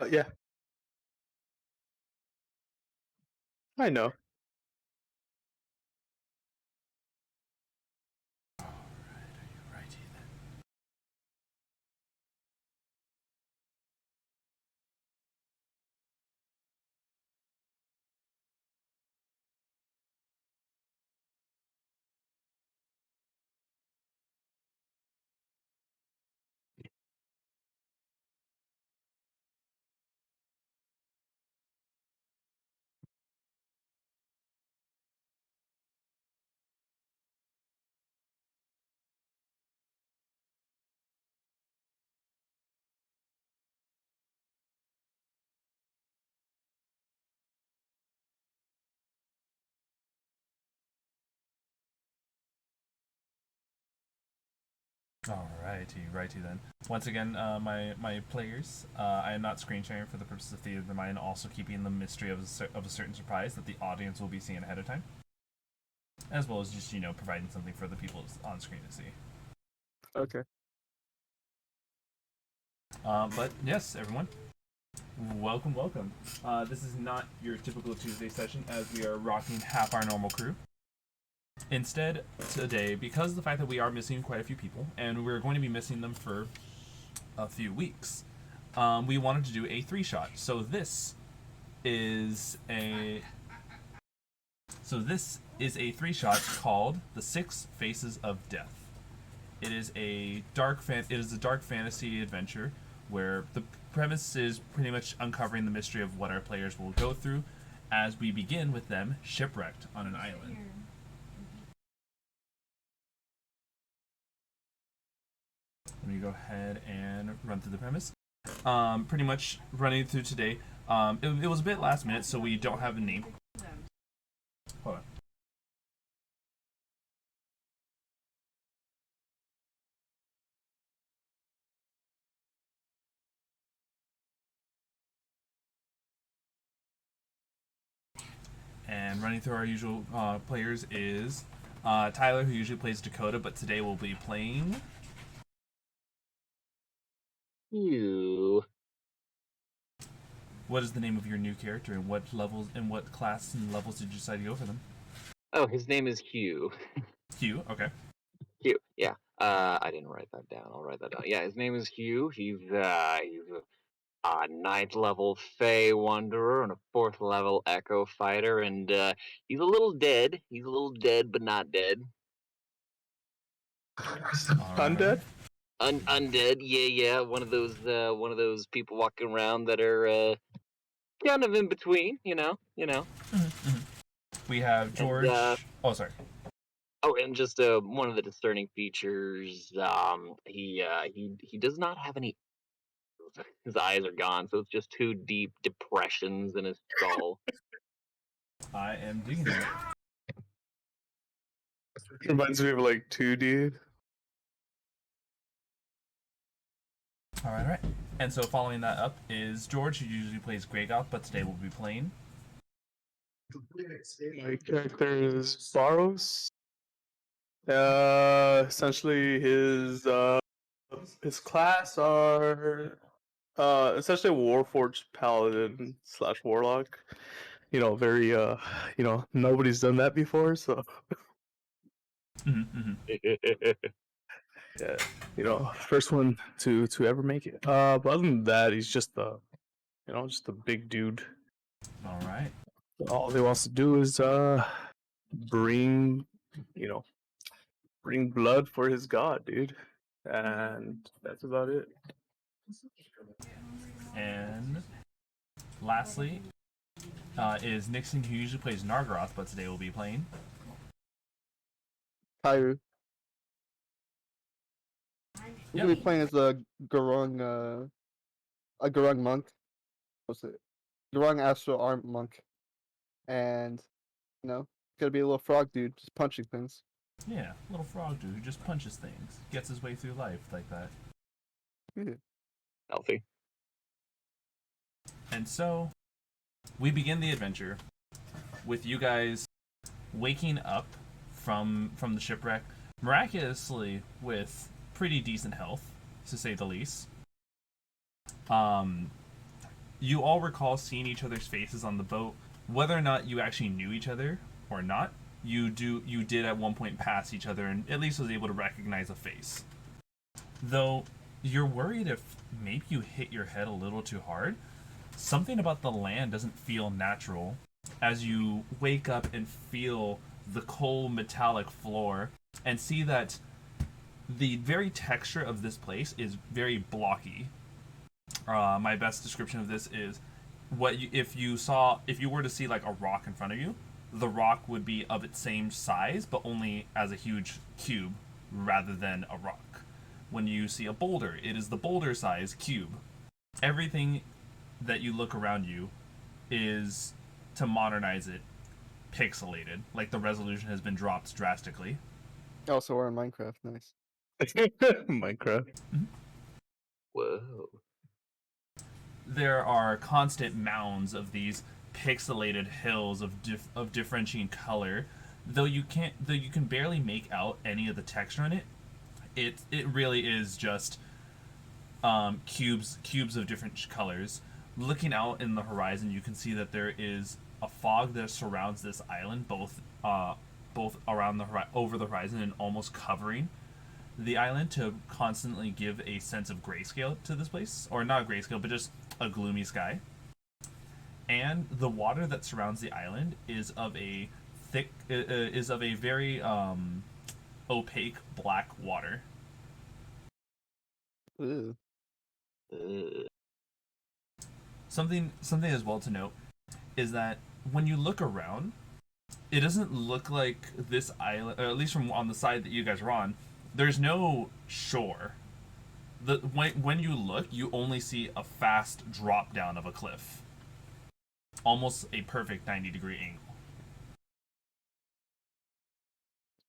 Yeah, I know. Righty then. Righty then. Once again, my players, I am not screen sharing for the purposes of theater of the mind, also keeping the mystery of a certain surprise that the audience will be seeing ahead of time, as well as just providing something for the people on screen to see. Okay. But yes, everyone, welcome. This is not your typical Tuesday session, as we are rocking half our normal crew. Instead, today, because of the fact that we are missing quite a few people, and we're going to be missing them for a few weeks, we wanted to do a 3-shot. So this is a 3-shot called The Six Faces of Death. It is a dark fantasy adventure where the premise is pretty much uncovering the mystery of what our players will go through as we begin with them shipwrecked on an island. Let me go ahead and run through the premise. Pretty much running through today. It was a bit last minute, so we don't have a name. Hold on. And running through our usual players is Tyler, who usually plays Dakota, but today we'll be playing Hugh. What is the name of your new character, and what levels and what class and levels did you decide to go for them? Oh, his name is Hugh. Hugh, okay. Hugh, yeah. I didn't write that down. I'll write that down. Yeah, his name is Hugh. He's a 9th level Fey Wanderer and a 4th level Echo Fighter, and he's a little dead. He's a little dead, but not dead. Undead? Undead, yeah. One of those people walking around that are kind of in between, you know. Mm-hmm. We have George. And, oh, sorry. Oh, and just one of the discerning features, he does not have any. His eyes are gone, so it's just 2 deep depressions in his skull. I am digging it. Reminds me of like 2D. All right. And so following that up is George, who usually plays Greygoth, but today we'll be playing. My character is Barrows. Essentially his class are essentially a Warforged Paladin / Warlock. Very nobody's done that before, so Mm-hmm. yeah, first one to ever make it. But other than that, he's just just a big dude. All right. All he wants to do is bring bring blood for his god, dude. And that's about it. And lastly is Nixian, who usually plays Nargaroth, but today we'll be playing Kaeru. We're gonna be Yep. playing as a Garung monk. What's it? Garung Astral Arm monk, and gonna be a little frog dude just punching things. Yeah, little frog dude who just punches things, gets his way through life like that. Yeah. Healthy. And so we begin the adventure with you guys waking up from the shipwreck miraculously with pretty decent health, to say the least. You all recall seeing each other's faces on the boat. Whether or not you actually knew each other or not, you did at one point pass each other and at least was able to recognize a face. Though you're worried if maybe you hit your head a little too hard. Something about the land doesn't feel natural as you wake up and feel the cold metallic floor and see that the very texture of this place is very blocky. My best description of this is if you were to see like a rock in front of you, the rock would be of its same size but only as a huge cube rather than a rock. When you see a boulder, it is the boulder size cube. Everything that you look around you is, to modernize it, pixelated. Like the resolution has been dropped drastically. Oh, so we're in Minecraft. Nice. Minecraft. Whoa. There are constant mounds of these pixelated hills of differentiating color. Though you can barely make out any of the texture in it. It really is just cubes of different colors. Looking out in the horizon, you can see that there is a fog that surrounds this island, both around over the horizon and almost covering the island to constantly give a sense of grayscale to this place, or not grayscale, but just a gloomy sky. And the water that surrounds the island is of a very opaque black water. Ooh. Something as well to note is that when you look around, it doesn't look like this island, or at least from on the side that you guys are on, there's no shore. When you look, you only see a fast drop down of a cliff. Almost a perfect 90-degree angle.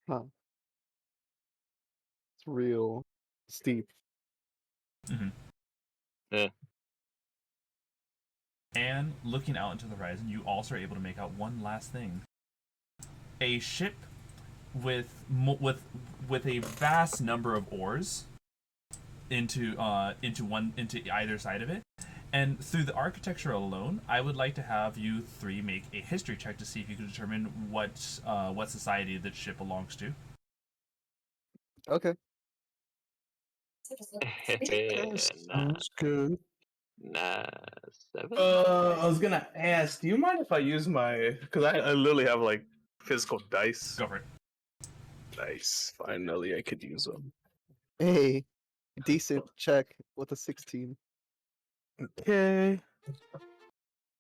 Huh. It's real steep. Mm-hmm. Yeah. And looking out into the horizon, you also are able to make out one last thing. A ship with a vast number of oars into either side of it. And through the architecture alone, I would like to have you three make a history check to see if you can determine what society that ship belongs to. Okay. Sounds good. Nah, 7? I was gonna ask, do you mind if I use my? Because I literally have like physical dice. Go for it. Nice. Finally, I could use them. Hey, decent check with a 16. Okay.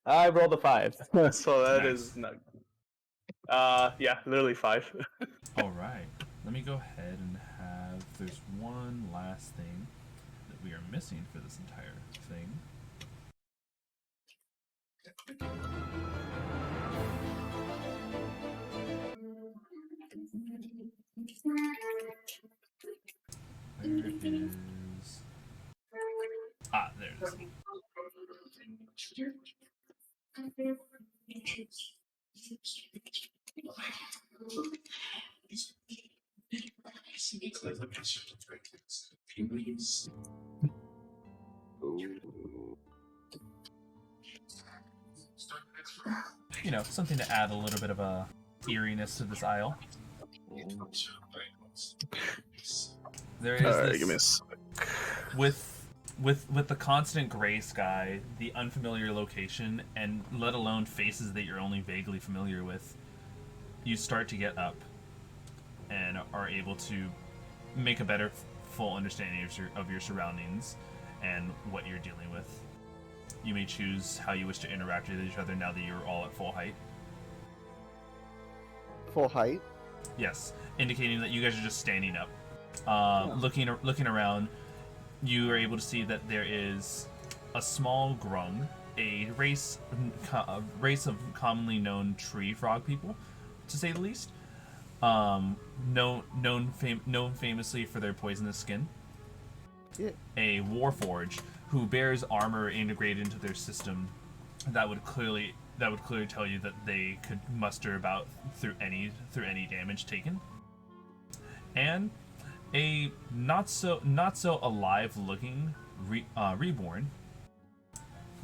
I rolled a 5, so that Nice. is not. Yeah, literally 5. All right. Let me go ahead and have. There's one last thing that we are missing for this entire thing. Where is? Ah, there it is. You know, something to add a little bit of a eeriness to this isle. There is Alright, this, give me a sec. with the constant gray sky, the unfamiliar location, and let alone faces that you're only vaguely familiar with, you start to get up and are able to make a better full understanding of your surroundings and what you're dealing with. You may choose how you wish to interact with each other now that you're all at full height. Full height? Yes, indicating that you guys are just standing up. Looking around, you are able to see that there is a small grung, a race of commonly known tree frog people, to say the least. Known famously for their poisonous skin. Yeah. A warforge who bears armor integrated into their system that would clearly that would clearly tell you that they could muster about through any damage taken, and a not so alive looking reborn.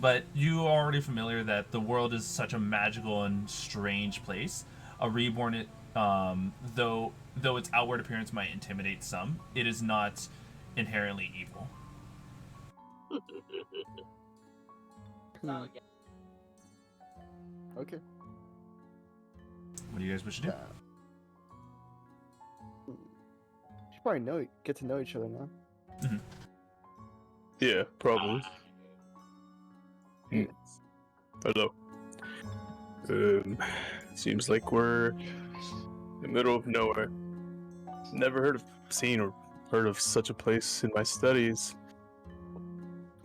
But you are already familiar that the world is such a magical and strange place. A reborn, though its outward appearance might intimidate some, it is not inherently evil. Hmm. Okay. What do you guys wish to do? You should probably get to know each other now. Yeah, probably. Hello. Seems like we're in the middle of nowhere. Never seen or heard of such a place in my studies.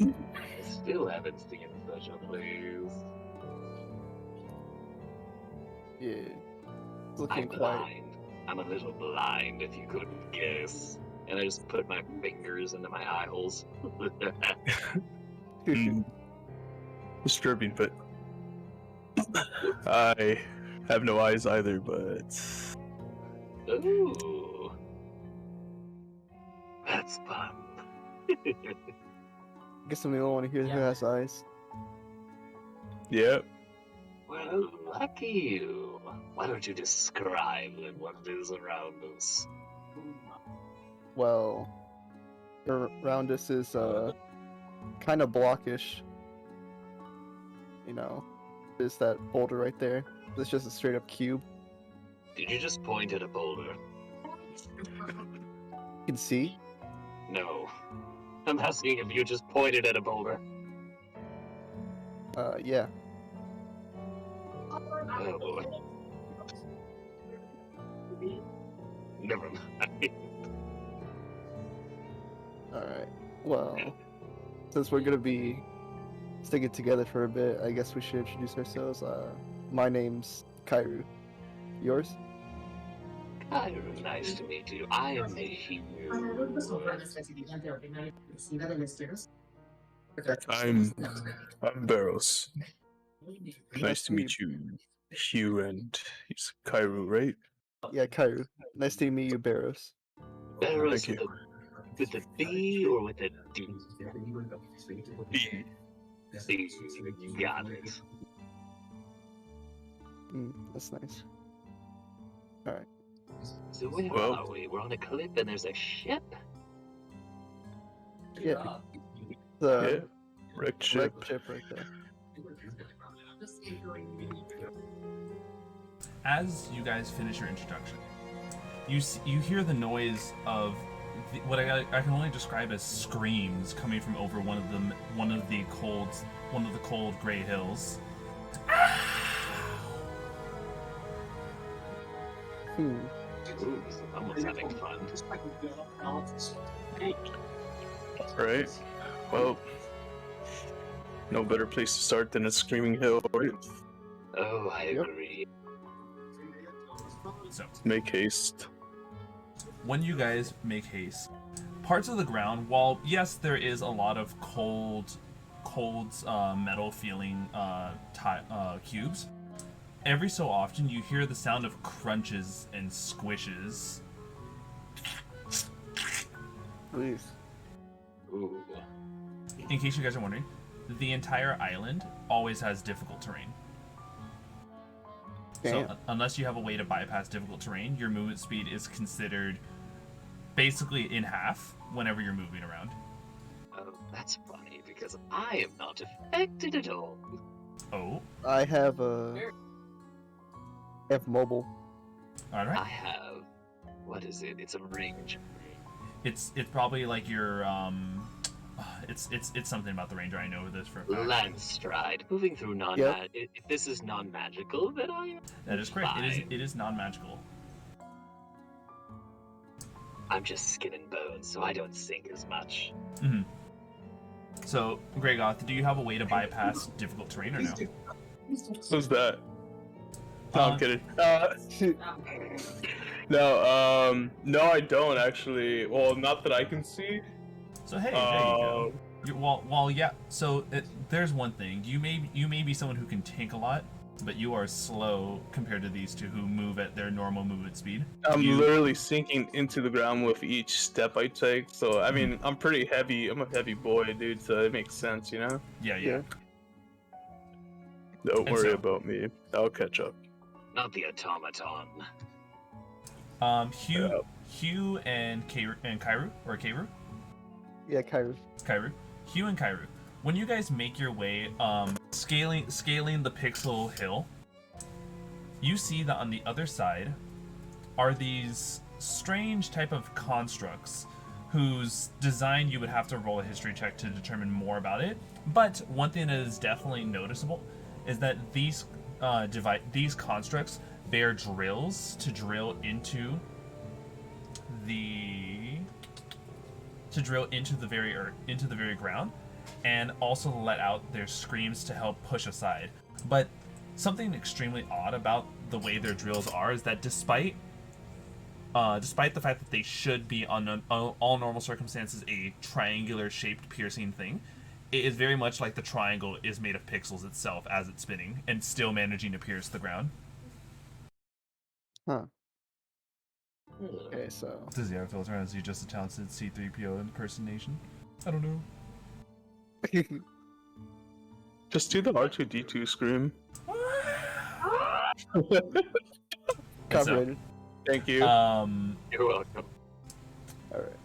I still haven't seen such a place. Yeah. Looking I'm quiet. blind. I'm a little blind, if you couldn't guess. And I just put my fingers into my eye holes. Disturbing, but I have no eyes either, but Ooh. That's fun. Guess I'm the only one here who has eyes. yeah. Well, lucky you. Why don't you describe what is around us? Well, around us is kind of blockish. You know, there's that boulder right there. It's just a straight up cube. Did you just point at a boulder? You can see. No. I'm asking if you just pointed at a boulder. Yeah. Oh. Never mind. Alright. Well, since we're gonna be sticking together for a bit, I guess we should introduce ourselves. My name's Kaeru. Yours? Kaeru, nice to meet you. I am Hugh. I'm Barrows. Nice to meet you, Hugh, and he's Kaeru, right? Yeah, Kaeru. Nice to meet you, Barrows. Barrows Thank you. with a B or with a D? B. B. Got it. That's nice. Alright. So where Well- are we? We're on a cliff and there's a ship? Yeah. Yeah. The Wrecked ship. red chip right there. As you guys finish your introduction, you hear the noise of what I can only describe as screams coming from over one of the cold gray hills. Ooh, someone's having fun. Right. Well, no better place to start than a screaming hill, right? Oh, I Yep. agree. So Make haste. when you guys make haste, parts of the ground, while yes, there is a lot of cold metal feeling cubes, every so often you hear the sound of crunches and squishes. Please. Ooh. In case you guys are wondering, the entire island always has difficult terrain. Damn. So unless you have a way to bypass difficult terrain, your movement speed is considered basically in half whenever you're moving around. Oh, that's funny because I am not affected at all. Oh, I have mobile. all I right. have. What is it? It's a range. It's probably like your it's something about the ranger. I know this for a fact. Land stride. Moving through Yep. If this is non-magical, then I am. That is correct. fine. It is non-magical. I'm just skin and bones, so I don't sink as much. Mm-hmm. So, Greygoth, do you have a way to bypass difficult terrain or no? Who's that? No, I'm kidding. No, I don't actually. Well, not that I can see. So hey, there you go. Well, yeah. So there's one thing. You may be someone who can tank a lot, but you are slow compared to these two who move at their normal movement speed. I'm You- literally sinking into the ground with each step I take. So I mean, I'm pretty heavy. I'm a heavy boy, dude. So it makes sense, you know. Yeah. Don't And worry so- about me. I'll catch up. Not the automaton. Hugh and Kaeru. Yeah, Kaeru. Hugh and Kaeru. When you guys make your way, scaling the pixel hill, you see that on the other side are these strange type of constructs whose design you would have to roll a history check to determine more about it. But one thing that is definitely noticeable is that these constructs bear drills to drill into the very ground, and also let out their screams to help push aside. But something extremely odd about the way their drills are is that despite the fact that they should be on all normal circumstances a triangular shaped piercing thing, it is very much like the triangle is made of pixels itself as it's spinning and still managing to pierce the ground. Huh. Okay, so Does the filter as you just a talented C3PO impersonation? I don't know. Just do the R2D2 scream. copyrighted. Thank you. You're welcome. All right.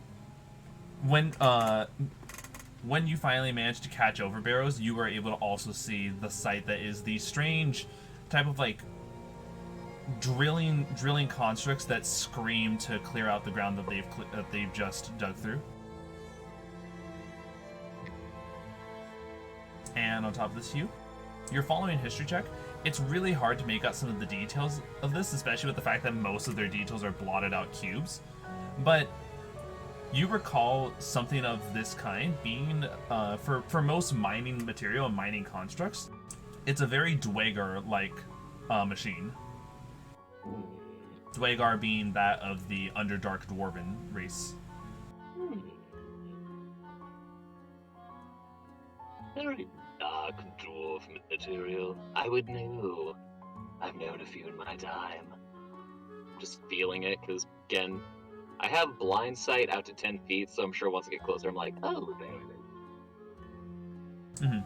When you finally manage to catch over Barrows, you are able to also see the site that is the strange type of like drilling constructs that scream to clear out the ground that they've just dug through. And on top of this, Hugh, you're following a history check. It's really hard to make out some of the details of this, especially with the fact that most of their details are blotted out cubes. But you recall something of this kind being, for most mining material and mining constructs, it's a very Dwegar-like machine. Dwegar being that of the Underdark Dwarven race. Very dark dwarf material. I would know. I've known a few in my time. I'm just feeling it, because, again, I have blind sight out to 10 feet, so I'm sure once I get closer, I'm like, oh, there it is.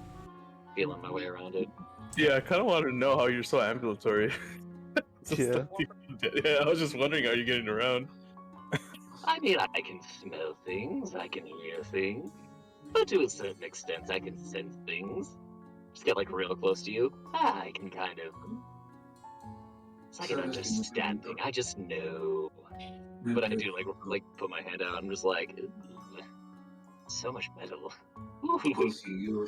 Feeling my way around it. Yeah, I kind of wanted to know how you're so ambulatory. Yeah. Yeah, I was just wondering how you're getting around. I mean, I can smell things, I can hear things, but to a certain extent, I can sense things. Just get, like, real close to you, I can kind of... It's like an understanding, I just know. But I do, like put my hand out, I'm just like... "Ugh, so much metal. Ooh, Oh, but yes. you're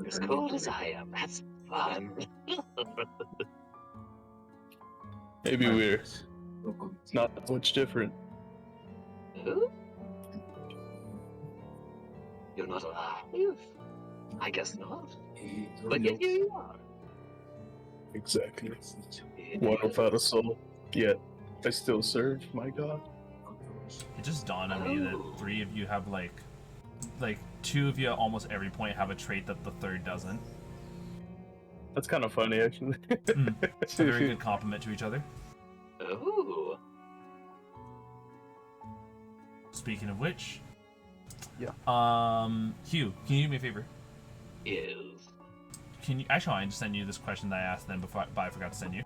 as cold as I am, that's fun. Maybe we're not much different. Who? You're not alive? I guess not. But yet here you are. Exactly. One without a soul. Yet I still serve, my god. It just dawned on me that three of you have like two of you at almost every point have a trait that the third doesn't. That's kind of funny, actually. It's a very good compliment to each other. Oh. Speaking of which, Yeah. Hugh, can you do me a favor? Is. Can you actually? I just send you this question that I asked them before, but I forgot to send you.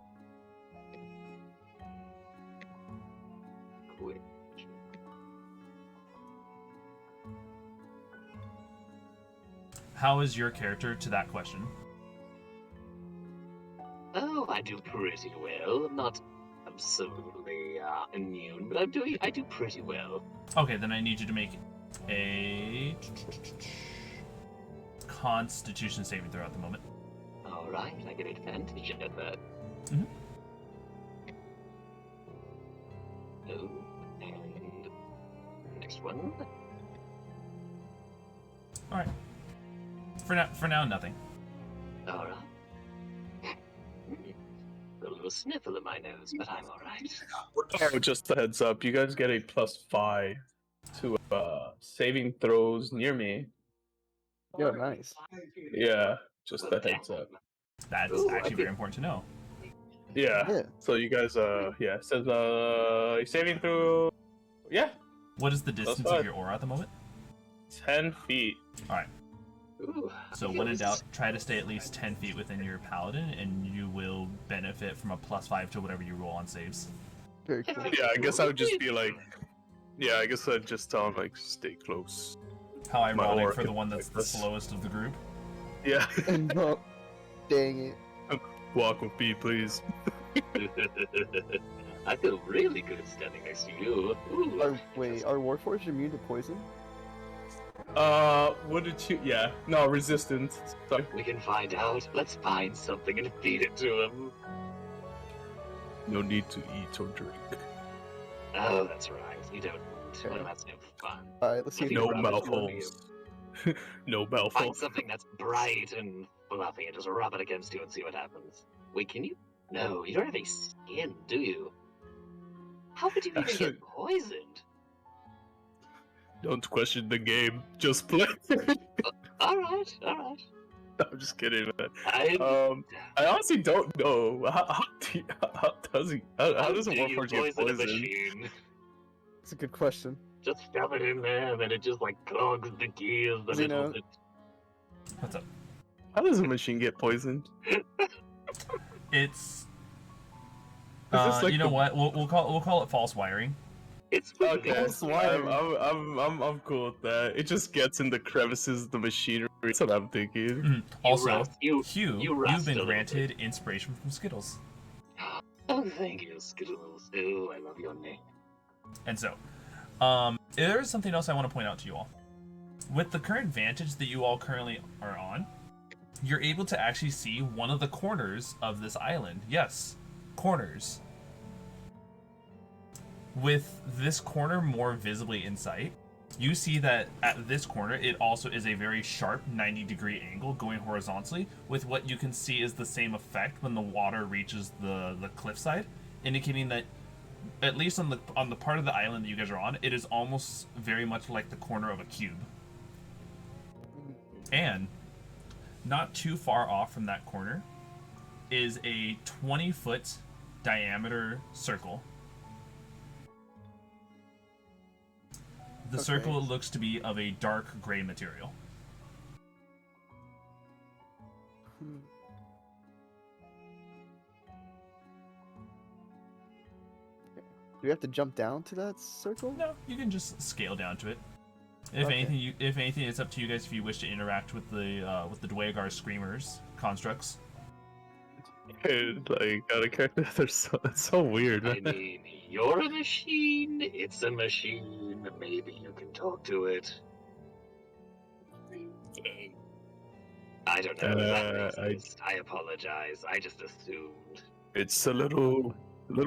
Quick. How is your character to that question? Oh, I do pretty well. I'm not absolutely immune, but I do pretty well. Okay, then I need you to make a Constitution saving throw at the moment. Alright, I get advantage at that. Mhm. Oh, and next one. All right. For now, nothing. Alright. A little sniffle in my nose, but I'm alright. Oh, just a heads up, you guys get a +5 to saving throws near me. Yo, nice. Yeah, Just a heads up. That's Ooh, actually very important to know. Yeah. Yeah. So you guys, it says, you're saving through, yeah, What is the distance fine. of your aura at the moment? 10 feet. Alright, Ooh, so when in doubt, try to stay at least 10 feet within your paladin, and you will benefit from a +5 to whatever you roll on saves. Very cool. Yeah, I guess I would just be like, I guess I'd just tell him, like, stay close. How ironic aura for the can one that's the protect us. slowest of the group. Yeah. No, dang it. Walk with me, please. I feel really good standing next to you. Ooh, Are Warforged immune to poison? What did you, no, resistant. Sorry. we can find out. Let's find something and feed it to him. No need to eat or drink. Oh, that's right. You don't. Okay. Well, that's no fun. Alright, let's see if You No we can rub it rub on this you. mouthfuls. No Find mouthfuls. something that's bright and fluffy and just rub it against you and see what happens. Wait, can you? No, you don't have any skin, do you? How could you even Actually- get poisoned? Don't question the game. Just play. Alright. I'm just kidding, man. I I honestly don't know. How does he? How does a do you Warforged get poison a poisoned? machine? It's a good question. Just shove it in there, and then it just like clogs the gears a Does he little know? bit. What's up? How does a machine get poisoned? It's... Is this like you know the- what? We'll call it false wiring. It's Okay, False wiring. I'm cool with that. It just gets in the crevices of the machinery. That's what I'm thinking. Also, you Hugh, you rust you've been a little granted inspiration from Skittles. Oh, thank you, Skittles. Oh, I love your name. And so, there is something else I want to point out to you all. With the current vantage that you all currently are on, you're able to actually see one of the corners of this island. Yes, corners. With this corner more visibly in sight, you see that at this corner, it also is a very sharp 90-degree angle going horizontally, with what you can see is the same effect when the water reaches the cliffside, indicating that at least on the part of the island that you guys are on, it is almost very much like the corner of a cube. And not too far off from that corner is a 20-foot diameter circle. The Okay. circle looks to be of a dark gray material. Hmm. Do we have to jump down to that circle? No, you can just scale down to it. If Okay. anything, it's up to you guys if you wish to interact with the Dwegar Screamers constructs. Dude, like, out of character, it's so weird, I man. mean, you're a machine. It's a machine. Maybe you can talk to it. I don't know. That racist. I apologize. I just assumed. It's a little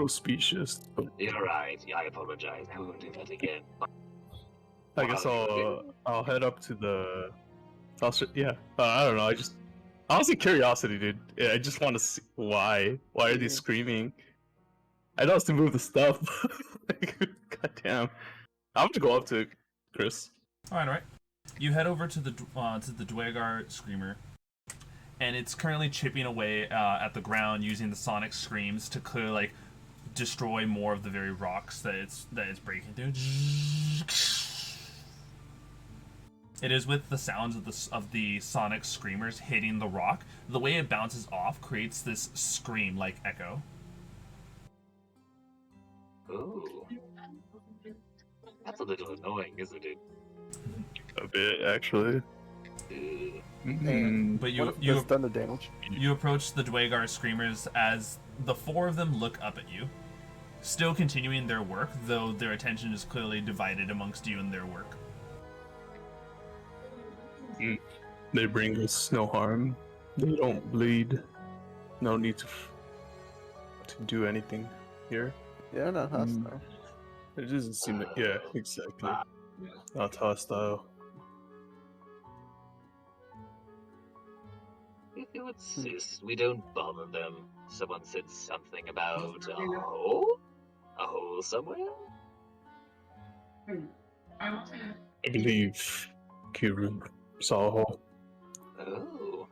specious. But You're right. I apologize. I won't do that again. I guess I'll head up to the. I don't know. I just honestly curiosity, dude. Yeah, I just want to see why. Why are they screaming? I know it's to move the stuff. Like, goddamn. I'm gonna go up to Chris. All right. You head over to the Dwegar Screamer, and it's currently chipping away at the ground using the sonic screams to clearly like destroy more of the very rocks that it's breaking through. It is with the sounds of the sonic screamers hitting the rock. The way it bounces off creates this scream-like echo. Ooh. That's a little annoying, isn't it? A bit, actually. Ooh. Mm. But What if does thunder damage? you approach the Dwegar Screamers as the four of them look up at you, still continuing their work, though their attention is clearly divided amongst you and their work. They bring us no harm. They don't bleed. No need to do anything here. Yeah, not hostile. It doesn't seem that. Yeah, exactly. Not hostile. If you insist, we don't bother them. Someone said something about a hole? A hole somewhere? I believe Kaeru saw a hole. Oh.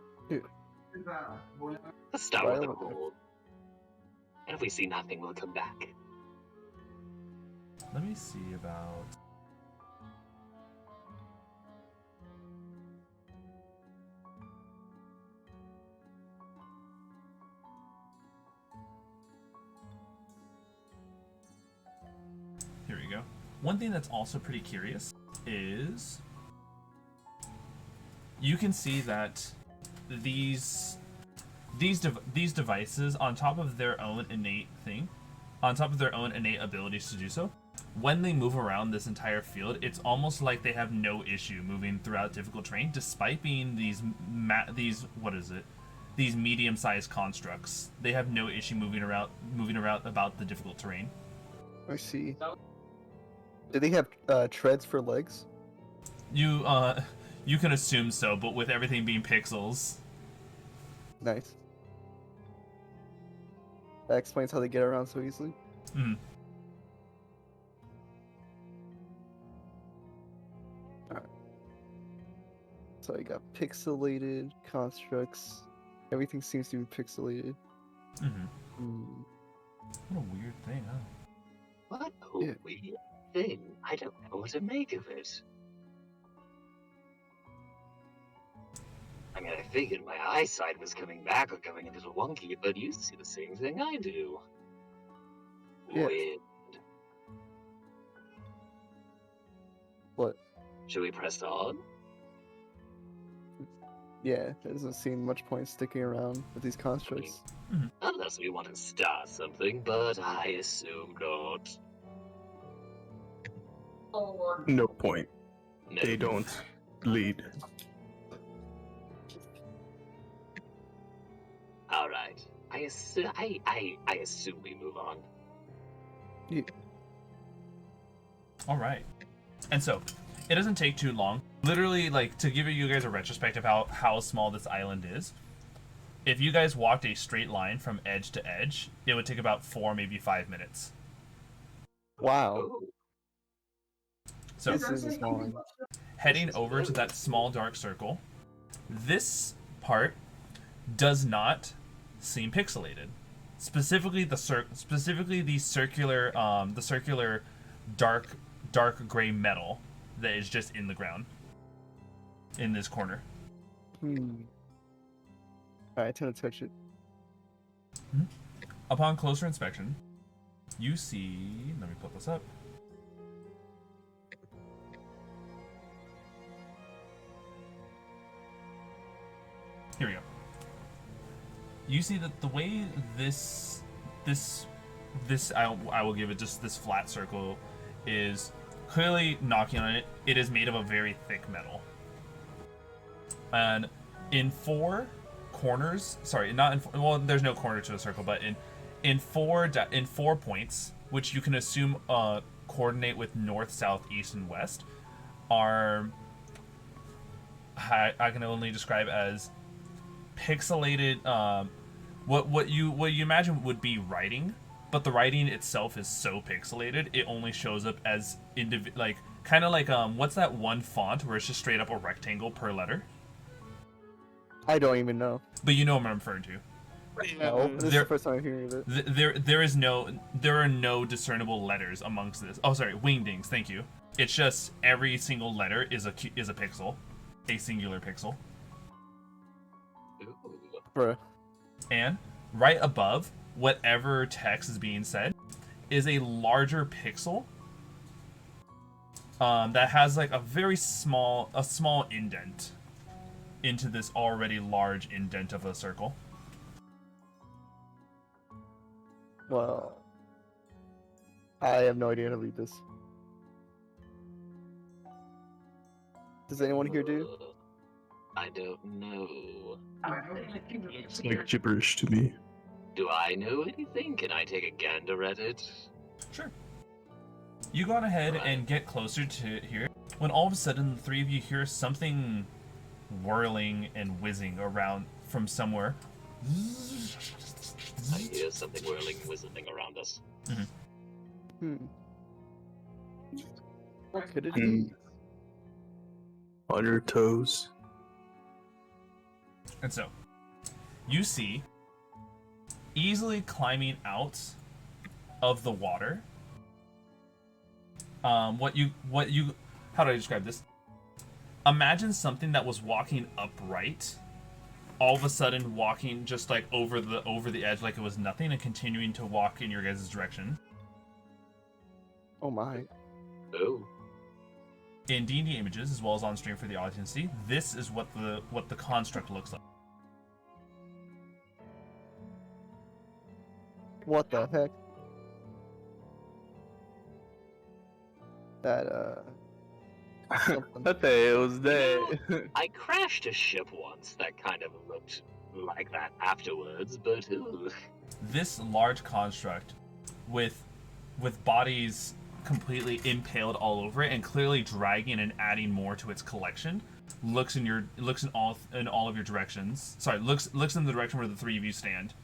Let's start Right with the over there. hole. And if we see nothing, we'll come back. Let me see about. Here we go. One thing that's also pretty curious is you can see that these devices, on top of their own innate abilities to do so, when they move around this entire field, it's almost like they have no issue moving throughout difficult terrain, despite being these medium-sized constructs. They have no issue moving around about the difficult terrain. I see. Do they have treads for legs? You can assume so, but with everything being pixels. Nice. That explains how they get around so easily. Mm. Alright. So you got pixelated constructs. Everything seems to be pixelated. Mm-hmm. Hmm. What a weird thing, huh? What a Yeah. weird thing. I don't know what to make of it. I mean, I figured my eyesight was coming back or going a little wonky, but you see the same thing I do. Yeah. Weird. What? Should we press on? Yeah, there doesn't seem much point sticking around with these constructs. Unless we want to start something, but I assume not. No point. No. They don't lead. All right. I assume we move on. All right. And so, it doesn't take too long. Literally, like, to give you guys a retrospective of how small this island is, if you guys walked a straight line from edge to edge, it would take about 4, maybe 5 minutes. Wow. Oh, So, This is a small one. heading over to that small dark circle, this part does not seem pixelated. Specifically, the circular dark gray metal that is just in the ground in this corner. Alright, time to touch it. Upon closer inspection, you see. Let me put this up. Here we go. You see that the way this I will give it just this flat circle is clearly knocking on it. It is made of a very thick metal, and in 4 corners. Sorry, not in. Well, there's no corner to the circle, but in 4 points, which you can assume coordinate with north, south, east, and west, are I can only describe as pixelated. What you imagine would be writing, but the writing itself is so pixelated it only shows up as kind of like what's that one font where it's just straight up a rectangle per letter? I don't even know. But you know what I'm referring to. No, this is There- the first time I'm hearing of it. There are no discernible letters amongst this. Oh, sorry, wingdings. Thank you. It's just every single letter is a pixel, a singular pixel. ooh. Bruh. And right above whatever text is being said is a larger pixel that has like a small indent into this already large indent of a circle. Well, I have no idea how to read this. Does anyone here do? I don't know. It's like gibberish to me. Do I know anything? Can I take a gander at it? Sure. You go on ahead and get closer to here, when all of a sudden the three of you hear something whirling and whizzing around from somewhere. I hear something whirling, whistling around us. What could it Hmm. be? On your toes. And so, you see, easily climbing out of the water. What you how do I describe this? Imagine something that was walking upright, all of a sudden walking just like over the edge like it was nothing, and continuing to walk in your guys' direction. Oh my. Oh. In D&D images, as well as on stream for the audience to see, this is what the construct looks like. What the heck? That something. That day it was there. I crashed a ship once that kind of looked like that afterwards, but ooh. This large construct with bodies completely impaled all over it and clearly dragging and adding more to its collection looks in all of your directions. Sorry, looks in the direction where the three of you stand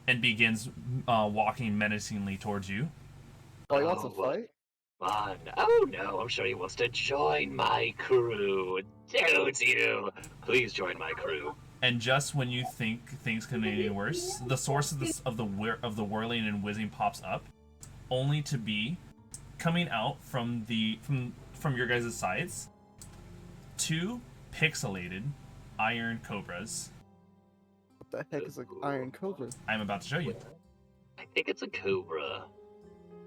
and begins walking menacingly towards you. Oh, he wants to fight? Fun. Oh no, I'm sure he wants to join my crew. Don't you? Please join my crew. And just when you think things can be any worse, the source of the whirling and whizzing pops up, only to be coming out from your guys' sides, two pixelated iron cobras. What the heck is an iron cobra? I'm about to show you. I think it's a cobra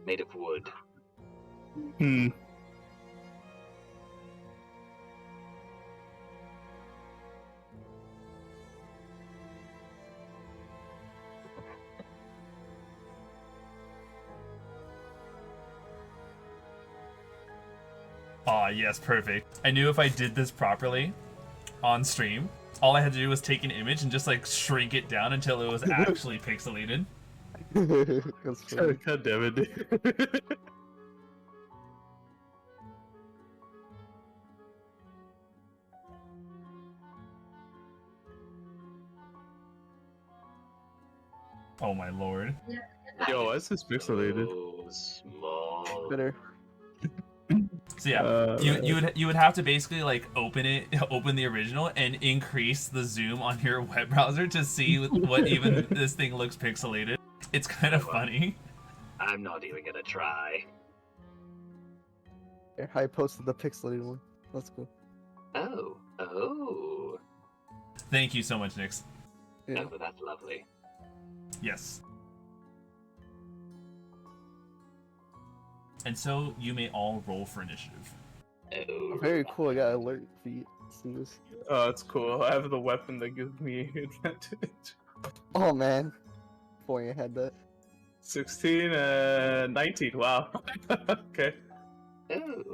made of wood. Hmm. Ah, yes, perfect. I knew if I did this properly on stream, all I had to do was take an image and just like shrink it down until it was actually pixelated. That's funny. God damn it. Oh my lord. Yo, why is this pixelated? So small. Better. So yeah, you would have to basically like open the original and increase the zoom on your web browser to see what even this thing looks pixelated. It's kind of funny. I'm not even gonna try. Here, I posted the pixelated one. Let's go. Oh. Thank you so much, Nix. Yeah. Oh, that's lovely. Yes. And so you may all roll for initiative. Oh. Very cool. I got alert feet. See this? Oh, it's cool. I have the weapon that gives me advantage. Oh man. Boy, I had that. 16 and 19. Wow. Okay.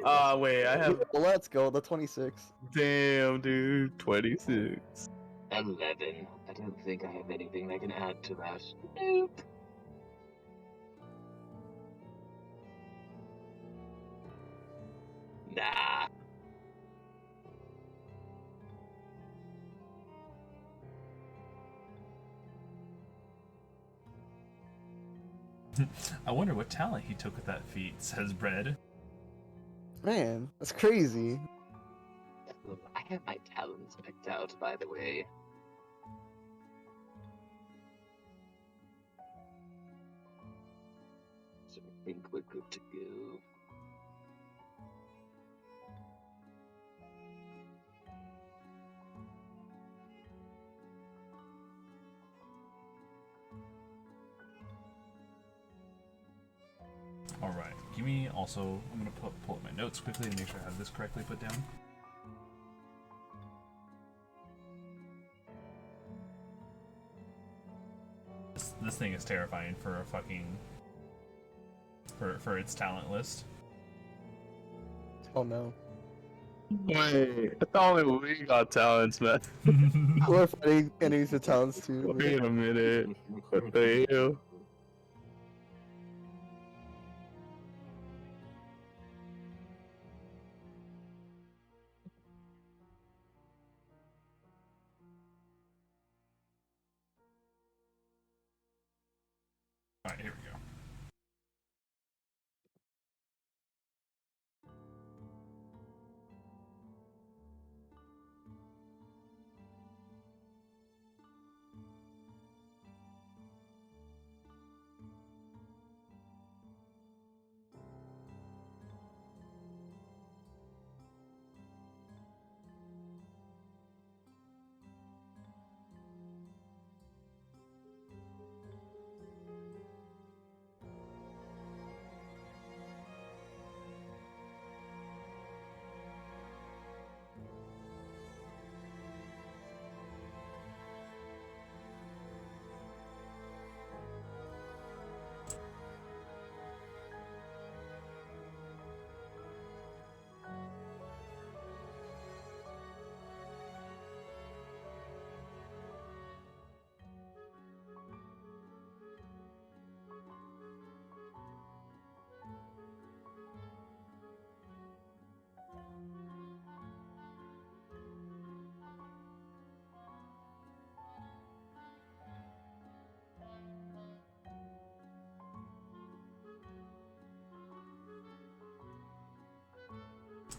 Oh. Wait, I have. Well, let's go. The 26. Damn, dude. 26. 11. I don't think I have anything that can add to that. Nope. Nah. I wonder what talent he took with that feat, says Bread. Man, that's crazy. I have my talents picked out, by the way. So I think we're good to go. Alright, give me also, I'm going to pull up my notes quickly to make sure I have this correctly put down. This thing is terrifying for a fucking, for its talent list. Oh no. Wait, I thought only we got talents, man. We're fighting enemies with talents too. Wait a minute. What the hell? Alright, here we go.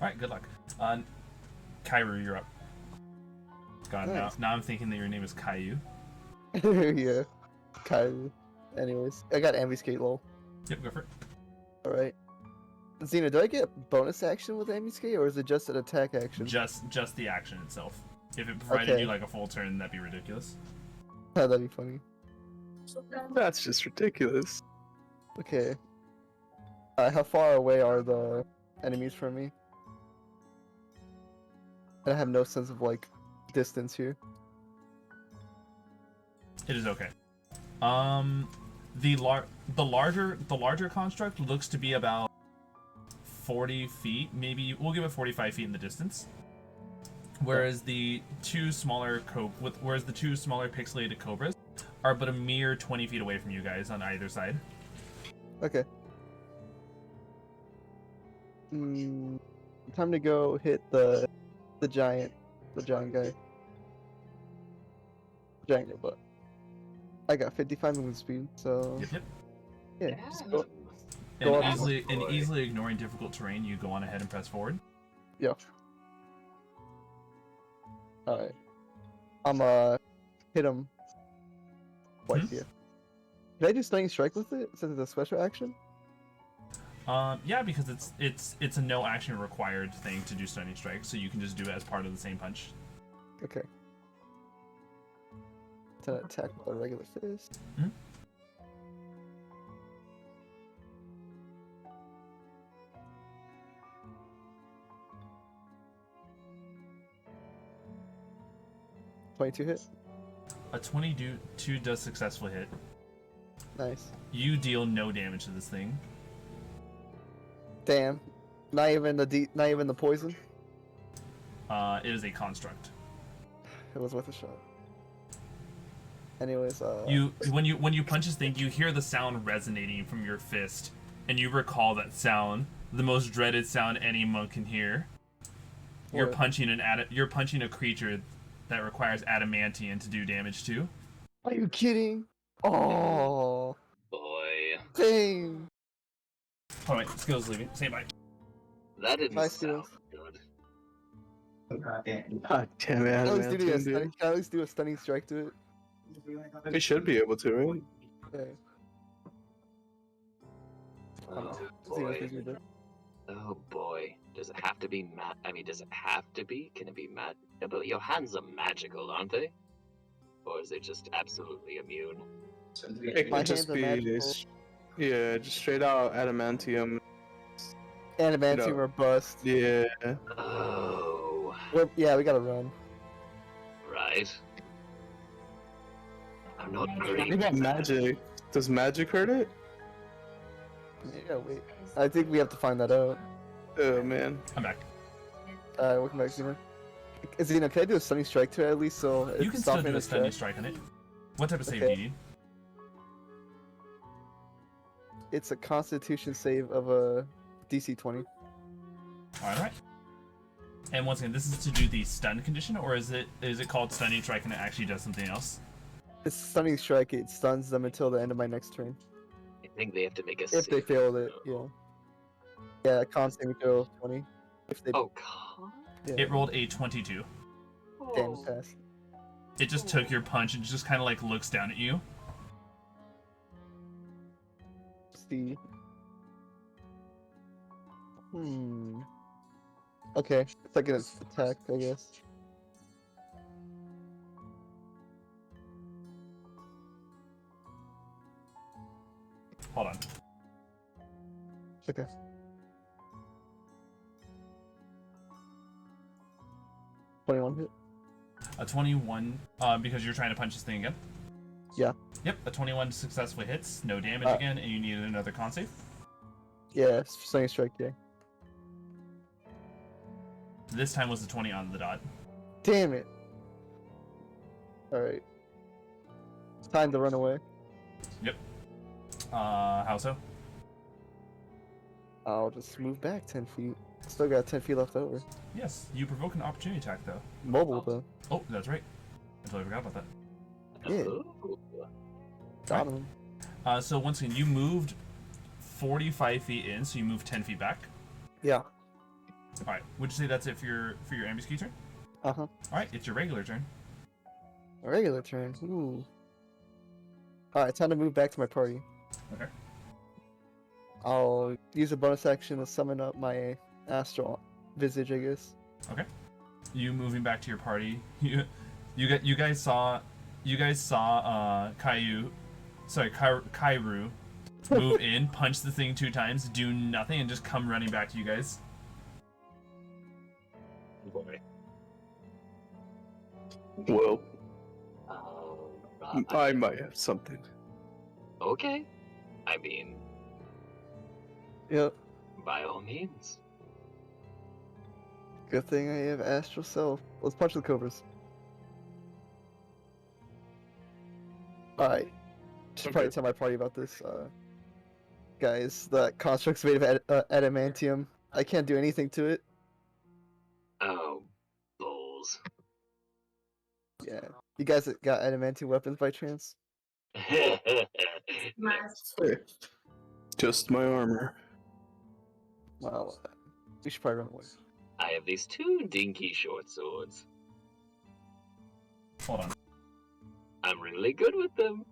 Alright, good luck. Kaeru, you're up. God, Nice. now I'm thinking that your name is Caillou. Yeah. Kaeru. Anyways, I got ambuscate lol. Yep, go for it. Alright. Xena, do I get bonus action with ambuscate, or is it just an attack action? Just the action itself. If it provided Okay. you like a full turn, that'd be ridiculous. Oh, that'd be funny. That's just ridiculous. Okay. How far away are the enemies from me? I have no sense of like distance here. It is okay. The larger construct looks to be about 40 feet. Maybe we'll give it 45 feet in the distance. Whereas the two smaller pixelated cobras are but a mere 20 feet away from you guys on either side. Okay. Time to go hit the giant guy. Giant robot. I got 55 movement speed, so Yep. yeah. Just go. And Go on. easily ignoring difficult terrain, you go on ahead and press forward. Yeah. All right. I'm hit him twice. Yeah. Can I do stunning strike with it since it's a special action? Yeah, because it's a no action required thing to do stunning strike, so you can just do it as part of the same punch. Okay. To attack with a regular fist. Mhm. $22 hit. A 22 does successfully hit. Nice. You deal no damage to this thing. Damn. Not even the poison. It is a construct. It was worth a shot. Anyways, When you punch this thing, you hear the sound resonating from your fist, and you recall that sound, the most dreaded sound any monk can hear. You're What? punching a creature that requires adamantium to do damage to. Are you kidding? Oh, Boy, dang. Oh wait, skills leaving. Say bye. that didn't Nice sound skills. good. God damn it, Can I at least do adamantium, dude. can I at least do a stunning strike to it? We should be able to, right? Yeah. Oh Let's see what boy. we can do. Oh boy. Does it have to be does it have to be? Can it be Yeah, but your hands are magical, aren't they? Or is it just absolutely immune? It My could just hands are be, magical. yeah, just straight out adamantium. Adamantium No. or bust. Yeah. Oh, Yeah, we gotta run. right. I'm not What great. about magic? Does magic hurt it? Yeah, wait. I think we have to find that out. Oh man. I'm back. Welcome back, Xena. Xena, can I do a stunning strike to it at least so it You can stops still me in do a its stunning tracks? strike on it. What type of save Okay. do you need? It's a Constitution save of a DC 20. Alright. And once again, this is to do the stun condition, or is it called stunning strike and it actually does something else? It's stunning strike. It stuns them until the end of my next turn. I think they have to make a If save. they failed it, yeah. Yeah, con saving throw 20. If they Oh, God. yeah, It rolled a 22. damn pass. It just took your punch and just kind of like looks down at you. See. Okay, it's like an attack, I guess. Hold on. Okay. $21 hit. A 21, because you're trying to punch this thing again? Yeah. Yep, a 21 successfully hits, no damage again, and you need another con save. Yeah, stunning strike, yeah. This time was a 20 on the dot. Damn it. Alright. It's time to run away. Yep. How so? I'll just move back 10 feet. Still got 10 feet left over. Yes, you provoke an opportunity attack, though. Mobile, though. Oh, that's right. I totally forgot about that. Yeah. Ooh. Got him. So once again, you moved 45 feet in, so you moved 10 feet back. Yeah. All right. Would you say that's it for your ambuscue turn? Uh-huh. All right. It's your regular turn. A regular turn. Ooh. Alright, time to move back to my party. Okay. I'll use a bonus action to summon up my astral visage, I guess. Okay. You moving back to your party. You guys saw Kaeru move in, punch the thing 2 times, do nothing, and just come running back to you guys. Boy. Well, Uh, I might have something. okay. I mean, Yep. by all means. Good thing I have astral self. Let's punch the cobras. Alright. Should probably Okay. tell my party about this. Guys, the construct's made of adamantium. I can't do anything to it. Oh, bulls. Yeah. You guys got adamantium weapons by chance? Hey, just my armor. Well, we should probably run away. I have these 2 dinky short swords. Hold on. I'm really good with them.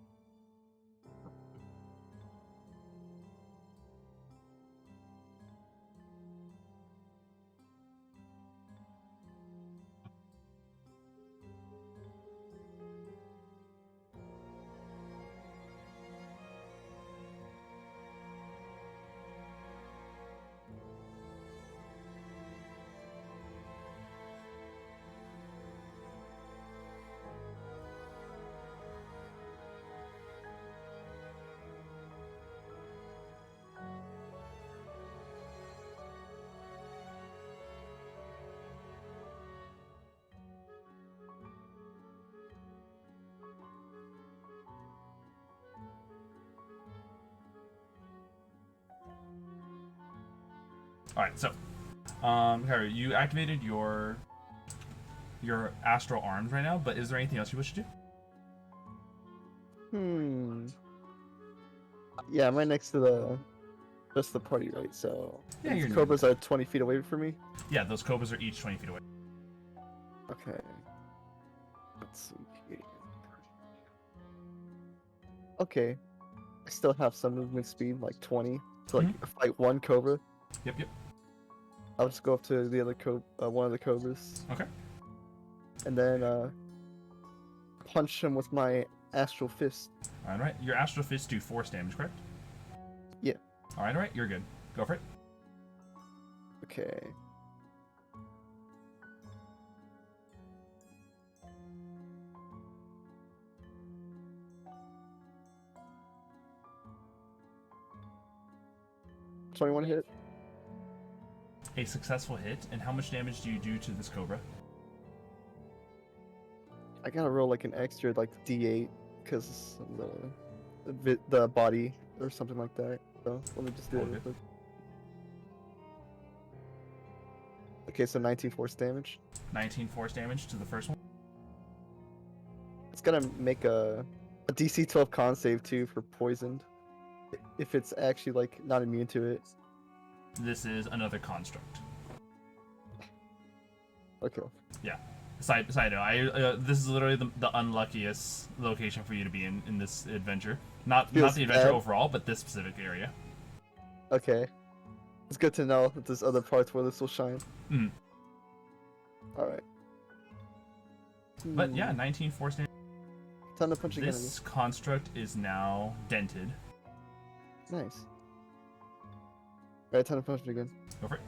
All right. So, Kaeru, you activated your astral arms right now, but is there anything else you wish to do? Yeah, I'm right next to just the party, right? So Yeah, these you're near cobras are 20 feet away from me. Yeah, those cobras are each 20 feet away. Okay. Let's see here. Okay. I still have some movement speed, like 20, to like fight one cobra. Yep. I'll just go up to the other one of the cobras. Okay. And then punch him with my astral fist. All right. Your astral fists do force damage, correct? Yeah. All right. You're good. Go for it. Okay. $21 hit. A successful hit. And how much damage do you do to this cobra? I gotta roll like an extra like D8 because the body or something like that. So let me just do it real Okay. quick. Okay, so 19 force damage. 19 force damage to the first one. It's gonna make a DC 12 con save too for poisoned. If it's actually like not immune to it. This is another construct. Okay. Yeah. Side note, this is literally the unluckiest location for you to be in this adventure. Not Feels the adventure bad. overall, but this specific area. Okay. It's good to know that there's other parts where this will shine. Mm. Alright. But yeah, 19 force damage. Time to punch again. This construct is now dented. Nice. Alright, time to punch it again. Go for it.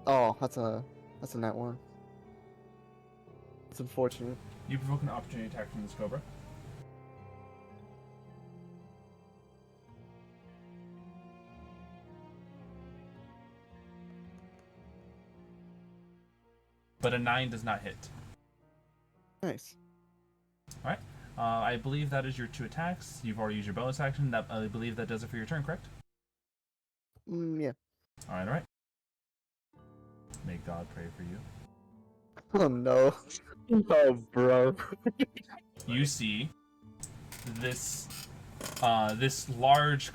Oh, that's a nat one. It's unfortunate. You provoke an opportunity attack from this cobra. But a 9 does not hit. Nice. Alright. I believe that is your 2 attacks. You've already used your bonus action. I believe that does it for your turn, correct? Yeah. Alright. May God pray for you. Oh no. Oh, bro. You see this large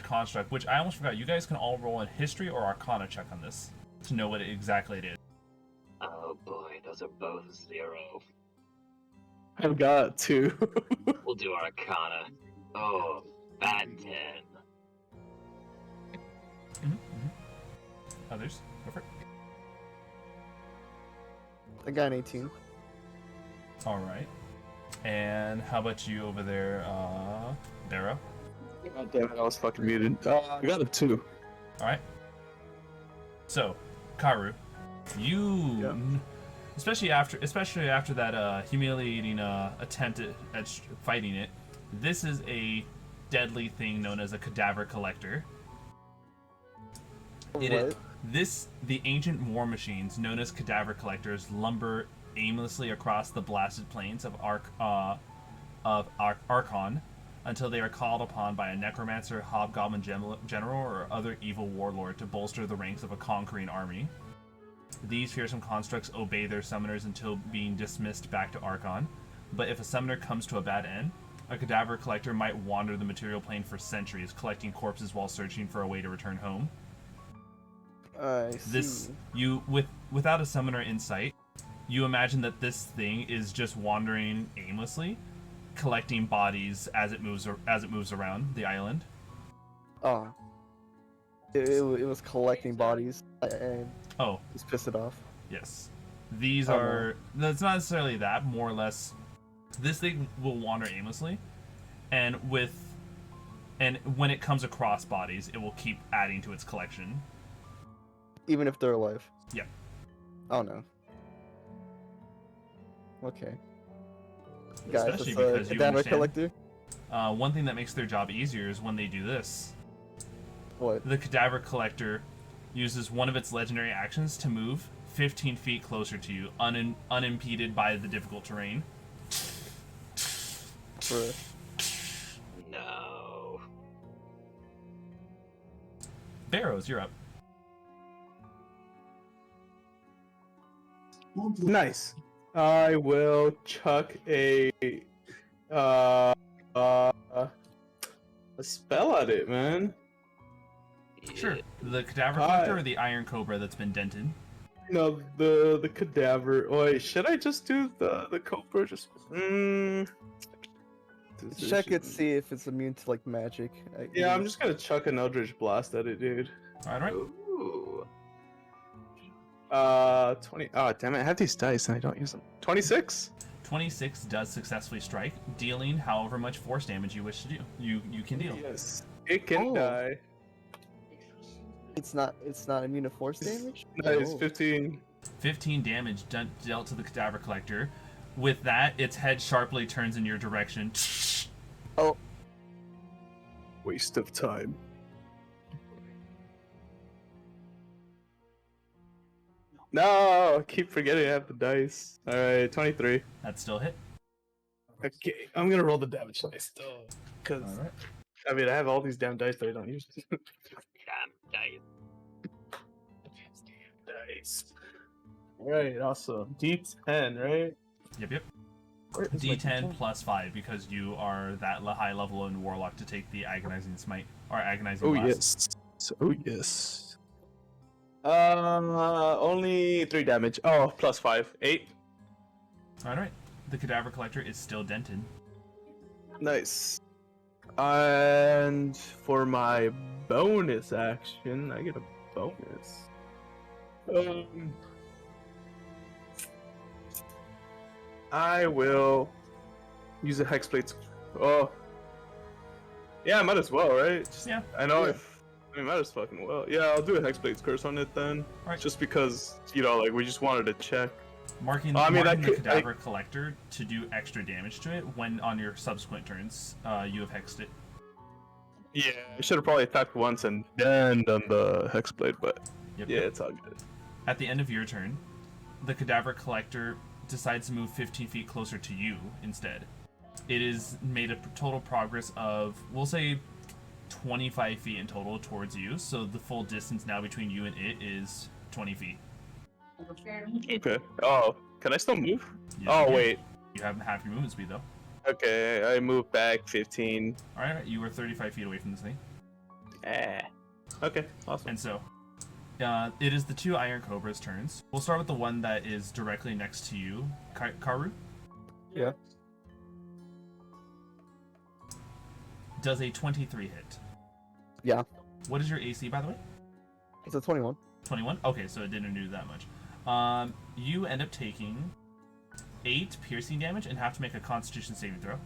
construct, which I almost forgot. You guys can all roll a history or arcana check on this to know what exactly it is. Oh boy, those are both 0. I've got 2. We'll do Arcana. Oh, bad 10. Others, go for it. I got an 18. All right. And how about you over there, Barrow? God damn it, I was fucking muted. I got a 2. All right. So, Kaeru, you, Yeah. especially after that humiliating attempt at fighting it, this is a deadly thing known as a cadaver collector. What? The ancient war machines known as cadaver collectors lumber aimlessly across the blasted plains of Archon until they are called upon by a necromancer, hobgoblin general, or other evil warlord to bolster the ranks of a conquering army. These fearsome constructs obey their summoners until being dismissed back to Archon, but if a summoner comes to a bad end, a cadaver collector might wander the material plane for centuries, collecting corpses while searching for a way to return home. I see. Without a summoner in sight, you imagine that this thing is just wandering aimlessly, collecting bodies as it moves around the island. Oh. It was collecting bodies and Oh, just pissed it off. yes. These Oh, are... That's not necessarily that, more or less. This thing will wander aimlessly, and when it comes across bodies, it will keep adding to its collection. Even if they're alive. Yeah. Oh no. Okay. Guys, Especially it's because a you cadaver understand. collector. One thing that makes their job easier is when they do this. What? The cadaver collector uses one of its legendary actions to move 15 feet closer to you, unimpeded by the difficult terrain. Bruh. No. Barrows, you're up. Nice. I will chuck a spell at it, man. Sure. Yeah. The cadaver collector or the iron cobra that's been dented? No, the cadaver. Oh, wait, should I just do the cobra? Just Check it, see if it's immune to like magic. Yeah, I'm just gonna chuck an Eldritch Blast at it, dude. Alright. Ooh. 20. Oh, damn it! I have these dice and I don't use them. 26. 26 does successfully strike, dealing however much force damage you wish to do. You can deal. Yes, it can Oh. die. It's not immune to force damage? Nice, Oh. 15. 15 damage dealt to the cadaver collector. With that, its head sharply turns in your direction. Oh. Waste of time. No, I keep forgetting I have the dice. Alright, 23. That's still a hit. Okay, I'm gonna roll the damage dice though. Because, Alright. I mean, I have all these damn dice that I don't use. Damn dice. Dice. Alright, awesome. D10, right? Yep. Where is my D10 plus 5 because you are that high level in Warlock to take the Agonizing Smite. Or Agonizing Oh, Blast. yes. Oh, yes. Only 3 damage. Oh, plus 5. 8. Alright. The cadaver collector is still dented. Nice. And for my bonus action, I get a bonus. I will use a hexblade. Oh, yeah, I might as well, right? Just, Yeah. I know Yeah. if I might as fucking well. Yeah, I'll do a hexblade's curse on it then. Alright. Just because like we just wanted to check. Marking, I mean, marking I the could- cadaver collector to do extra damage to it when on your subsequent turns you have hexed it. Yeah, I should have probably attacked once and then done the hexblade, but Yep. yeah, it's all good. At the end of your turn, the cadaver collector decides to move 15 feet closer to you instead. It is made a total progress of, we'll say, 25 feet in total towards you, so the full distance now between you and it is 20 feet. Okay. Oh, can I still move? Yes, Oh you can. wait. You have half your movement speed though. Okay, I moved back 15. Alright, you were 35 feet away from this thing. Okay, awesome. And so, it is the two Iron Cobra's turns. We'll start with the one that is directly next to you, Kaeru. Yeah. Does a 23 hit? Yeah. What is your AC, by the way? It's a 21. 21? Okay, so it didn't do that much. You end up taking 8 piercing damage and have to make a Constitution saving throw.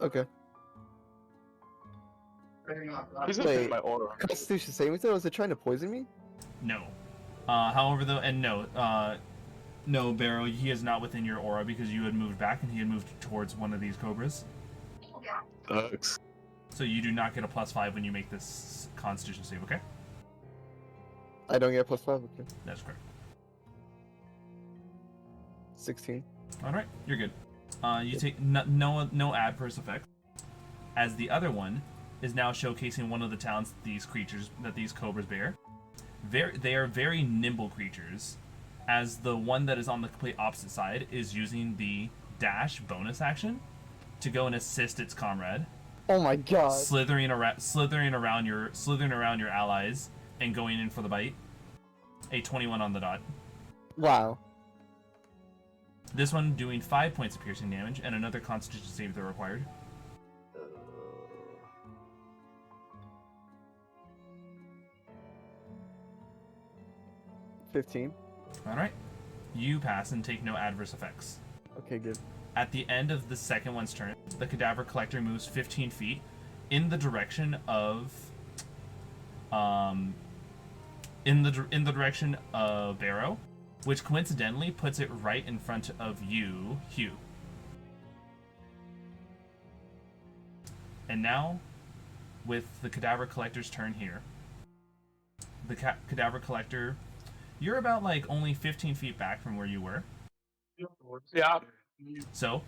Okay. He's gonna Wait. take my aura. Constitution saving throw? Is it trying to poison me? No. However, though, and no, Barrow, he is not within your aura because you had moved back and he had moved towards one of these cobras. Sucks. So you do not get a +5 when you make this Constitution save, okay? I don't get +5. Okay. That's correct. 16. Alright, you're good. You take no adverse effect, as the other one is now showcasing one of the talents that these cobras bear. They are very nimble creatures, as the one that is on the complete opposite side is using the dash bonus action to go and assist its comrade, Oh my god. slithering around your allies and going in for the bite. A 21 on the dot. Wow. This one doing 5 points of piercing damage and another Constitution save throw required. 15. Alright. You pass and take no adverse effects. Okay, good. At the end of the second one's turn, the Cadaver Collector moves 15 feet in the direction of in the direction of Barrow, which coincidentally puts it right in front of you, Hugh. And now, with the Cadaver Collector's turn here, the Cadaver Collector, you're about like only 15 feet back from where you were. Yeah. So,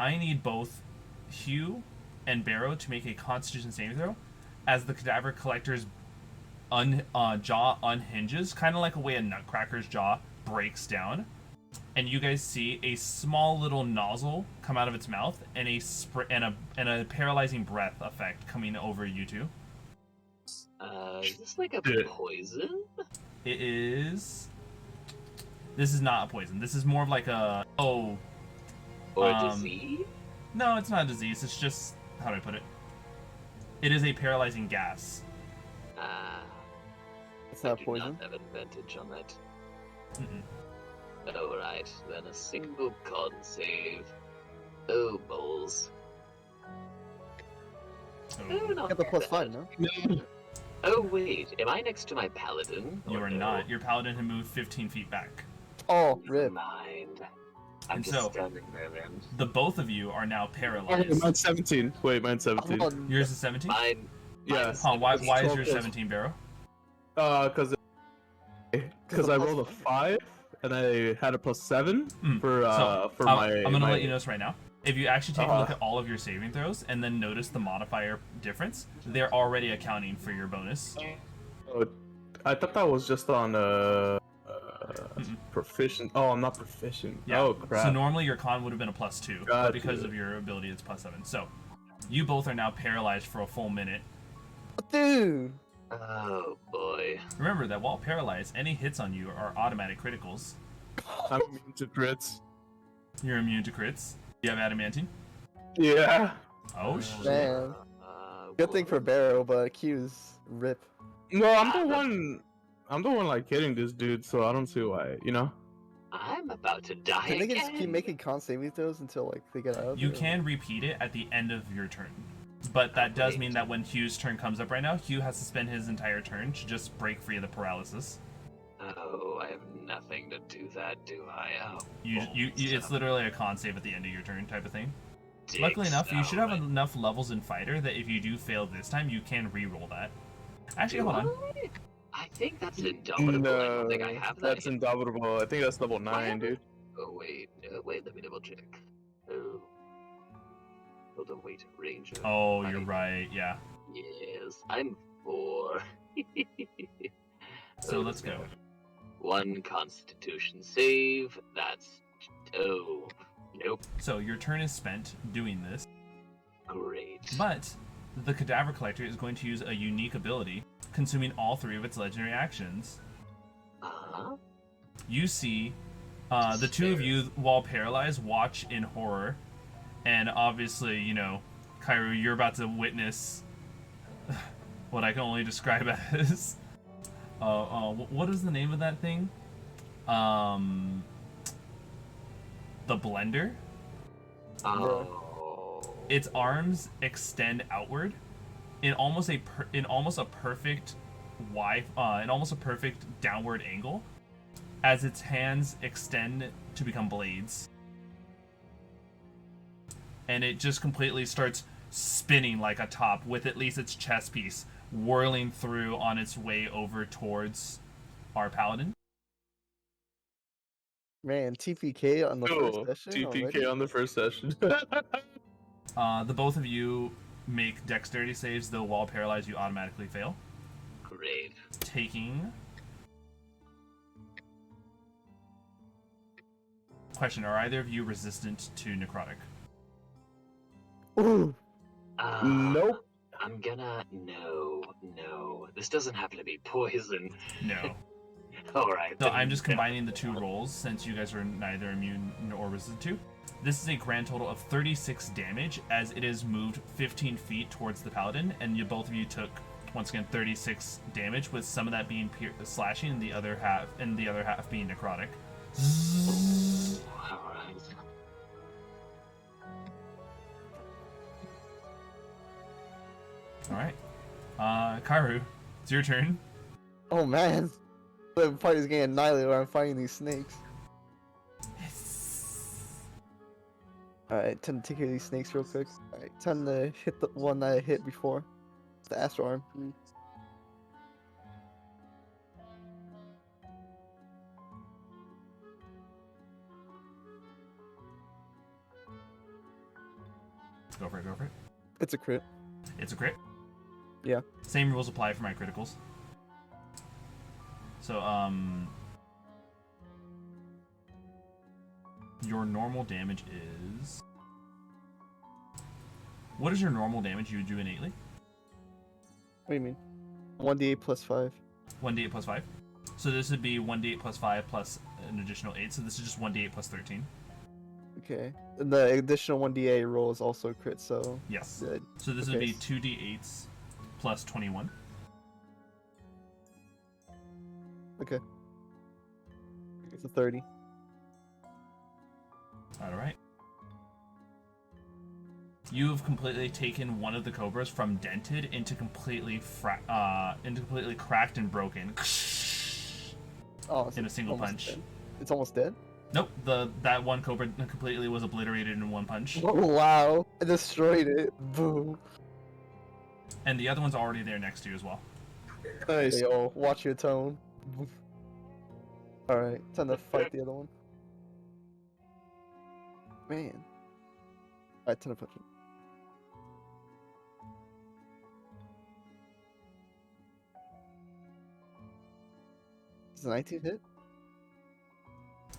I need both Hugh and Barrow to make a Constitution saving throw, as the Cadaver Collector's jaw unhinges, kind of like a way a Nutcracker's jaw breaks down, and you guys see a small little nozzle come out of its mouth, and a paralyzing breath effect coming over you two. Is this like a poison? It is. This is not a poison. This is more of like a Or a disease? No, it's not a disease. It's just, how do I put it? It is a paralyzing gas. It's I not do poison. not have advantage on that. Mm-mm. Alright, then a single con save. Oh, balls. Oh, Not You got the bad. +5, no? Oh, wait, am I next to my paladin? you Or are no? not. Your paladin had moved 15 feet back. Oh, Never rip. mind. I'm And just so- standing there then. The both of you are now Oh, paralyzed. mine's 17. Wait, mine's 17. Oh, Yours is 17? Mine. Yeah. mine's Huh, why is 12 yours is- 17, Barrow? Because I rolled a 5 and I had a +7 Mm. for So, my. I'm gonna my... let you know this right now. If you actually take a look Uh-huh. at all of your saving throws and then notice the modifier difference, they're already accounting for your bonus. Oh, I thought that was just on proficient. Oh, I'm not proficient. Yeah. Oh crap. So normally your con would have been a +2, but Gotcha. because of your ability, it's +7. So you both are now paralyzed for a full minute. dude. Oh, boy. Remember that while paralyzed, any hits on you are automatic criticals. I'm immune to crits. You're immune to crits. You have adamantine? Yeah. Oh shit. Man. Good thing for Barrow, but Q's rip. No, I'm the one like hitting this dude, so I don't see why. You know. I'm about to die Can they again. just keep making con saving throws until like they get out of You it, or- can repeat it at the end of your turn. But that does mean that when Hugh's turn comes up right now, Hugh has to spend his entire turn to just break free of the paralysis. Oh, I have nothing to do that, do I? Oh, It's literally a con save at the end of your turn type of thing. dicks. Luckily enough, you should have Oh, enough levels in Fighter that if you do fail this time, you can re-roll that. Actually, hold on. I think that's indomitable. I don't think I have that. That's indomitable. I think that's level 9, dude. Oh, wait, let me double check. Oh. Hold on, wait, Ranger. Oh, you're right. Yeah. Yes, I'm 4. So let's go. 1 Constitution save. That's Oh, nope. So your turn is spent doing this, Great. but the Cadaver Collector is going to use a unique ability, consuming all 3 of its legendary actions. Uh-huh. You see the 2 of you, while paralyzed, watch in horror, and obviously, you know, Kaeru, you're about to witness what I can only describe as what is the name of that thing? The blender. Oh. Its arms extend outward in almost a perfect downward angle, as its hands extend to become blades, and it just completely starts spinning like a top, with at least its chest piece whirling through on its way over towards our paladin. Man, TPK on the first Cool. session already? TPK on the first session. The both of you make dexterity saves, though while paralyzed you automatically fail. Great. Taking... Question, are either of you resistant to necrotic? Ooh, Nope. I'm gonna... No. This doesn't happen to be poison. No. Alright. So I'm just combining the 2 rolls, since you guys are neither immune nor resistant to. This is a grand total of 36 damage, as it is moved 15 feet towards the paladin, and both of you took, once again, 36 damage, with some of that being slashing and the other half being necrotic. Alright. Alright. Kaeru, it's your turn. oh man. The party's getting annihilated when I'm fighting these snakes. Alright, time to take care of these snakes real quick. Alright, time to hit the one that I hit before. The astral arm. Go for it. It's a crit. It's a crit? Yeah. Same rules apply for my criticals. So, your normal damage is... What is your normal damage you would do innately? What do you mean? 1d8 plus 5. 1d8 plus 5? So this would be 1d8 plus 5 plus an additional 8, so this is just 1d8 plus 13. Okay. And the additional 1d8 roll is also a crit, so... Yes. Good. So this would be 2d8s plus 21. Okay. It's a 30. Alright. You have completely taken one of the cobras from dented into completely cracked and broken Oh, it's in a single almost punch. dead. It's almost dead? Nope, that one cobra completely was obliterated in one punch. Oh, wow. I destroyed it. Boom. And the other one's already there next to you as well. Nice. Hey, yo, watch your tone. Alright, time to fight the other one. Man. Alright, time to punch him. Does a 19 hit?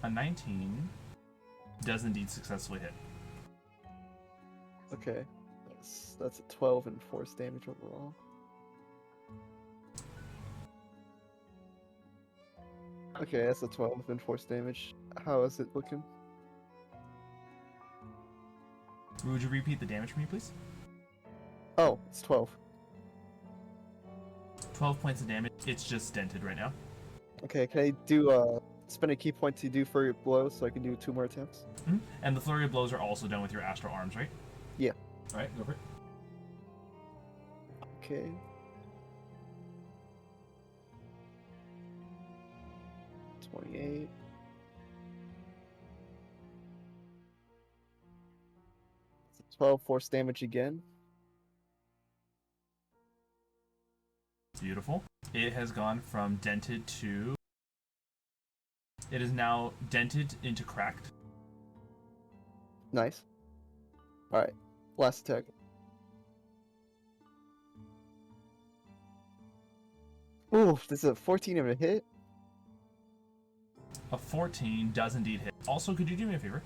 A 19 does indeed successfully hit. Okay. That's a 12 and force damage overall. Okay, that's a 12 and force damage. How is it looking? Would you repeat the damage for me, please? Oh, it's 12. 12 points of damage. It's just dented right now. Okay, can I do spend a key point to do flurry of blows so I can do 2 more attempts? Mm-hmm. And the flurry of blows are also done with your astral arms, right? Yeah. Alright, go for it. Okay. $28. 12 force damage again. Beautiful. It has gone from dented to... It is now dented into cracked. Nice. Alright, last attack. Ooh, this is a 14 of a hit. A 14 does indeed hit. Also, could you do me a favor?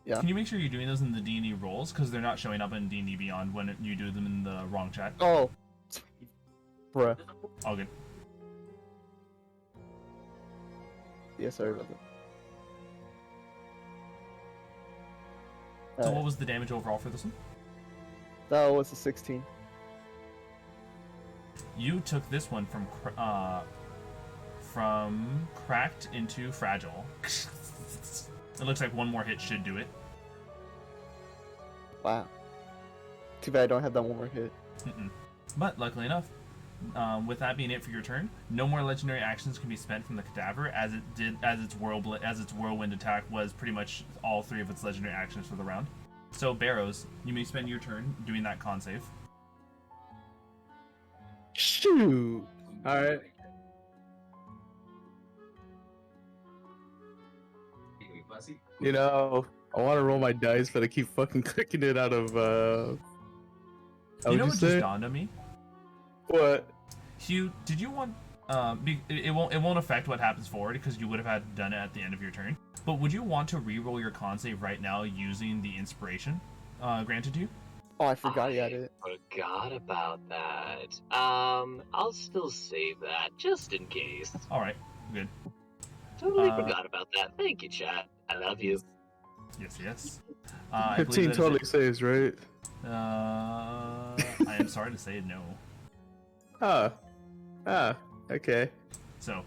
Yeah. Can you make sure you're doing those in the D&D rolls? Because they're not showing up in D&D Beyond when you do them in the wrong chat. Oh. Bruh. All good. Yeah, sorry about that. So what was the damage overall for this one? That was a 16. You took this one from cracked into fragile. It looks like one more hit should do it. Wow. Too bad I don't have that one more hit. But luckily enough, with that being it for your turn, no more legendary actions can be spent from the cadaver, as its whirlwind attack was pretty much all 3 of its legendary actions for the round. So Barrows, you may spend your turn doing that con save. Shoot. All right. You know, I want to roll my dice, but I keep fucking clicking it out of. You know what just dawned on me? What? Hugh, did you want? It won't affect what happens forward because you would have had done it at the end of your turn. But would you want to re-roll your con save right now using the inspiration granted to you? Oh, I forgot he had it. Forgot about that. I'll still save that just in case. All right, good. Totally forgot about that. Thank you, chat. I love you. Yes. 15 totally saves, right? I am sorry to say no. Okay. So,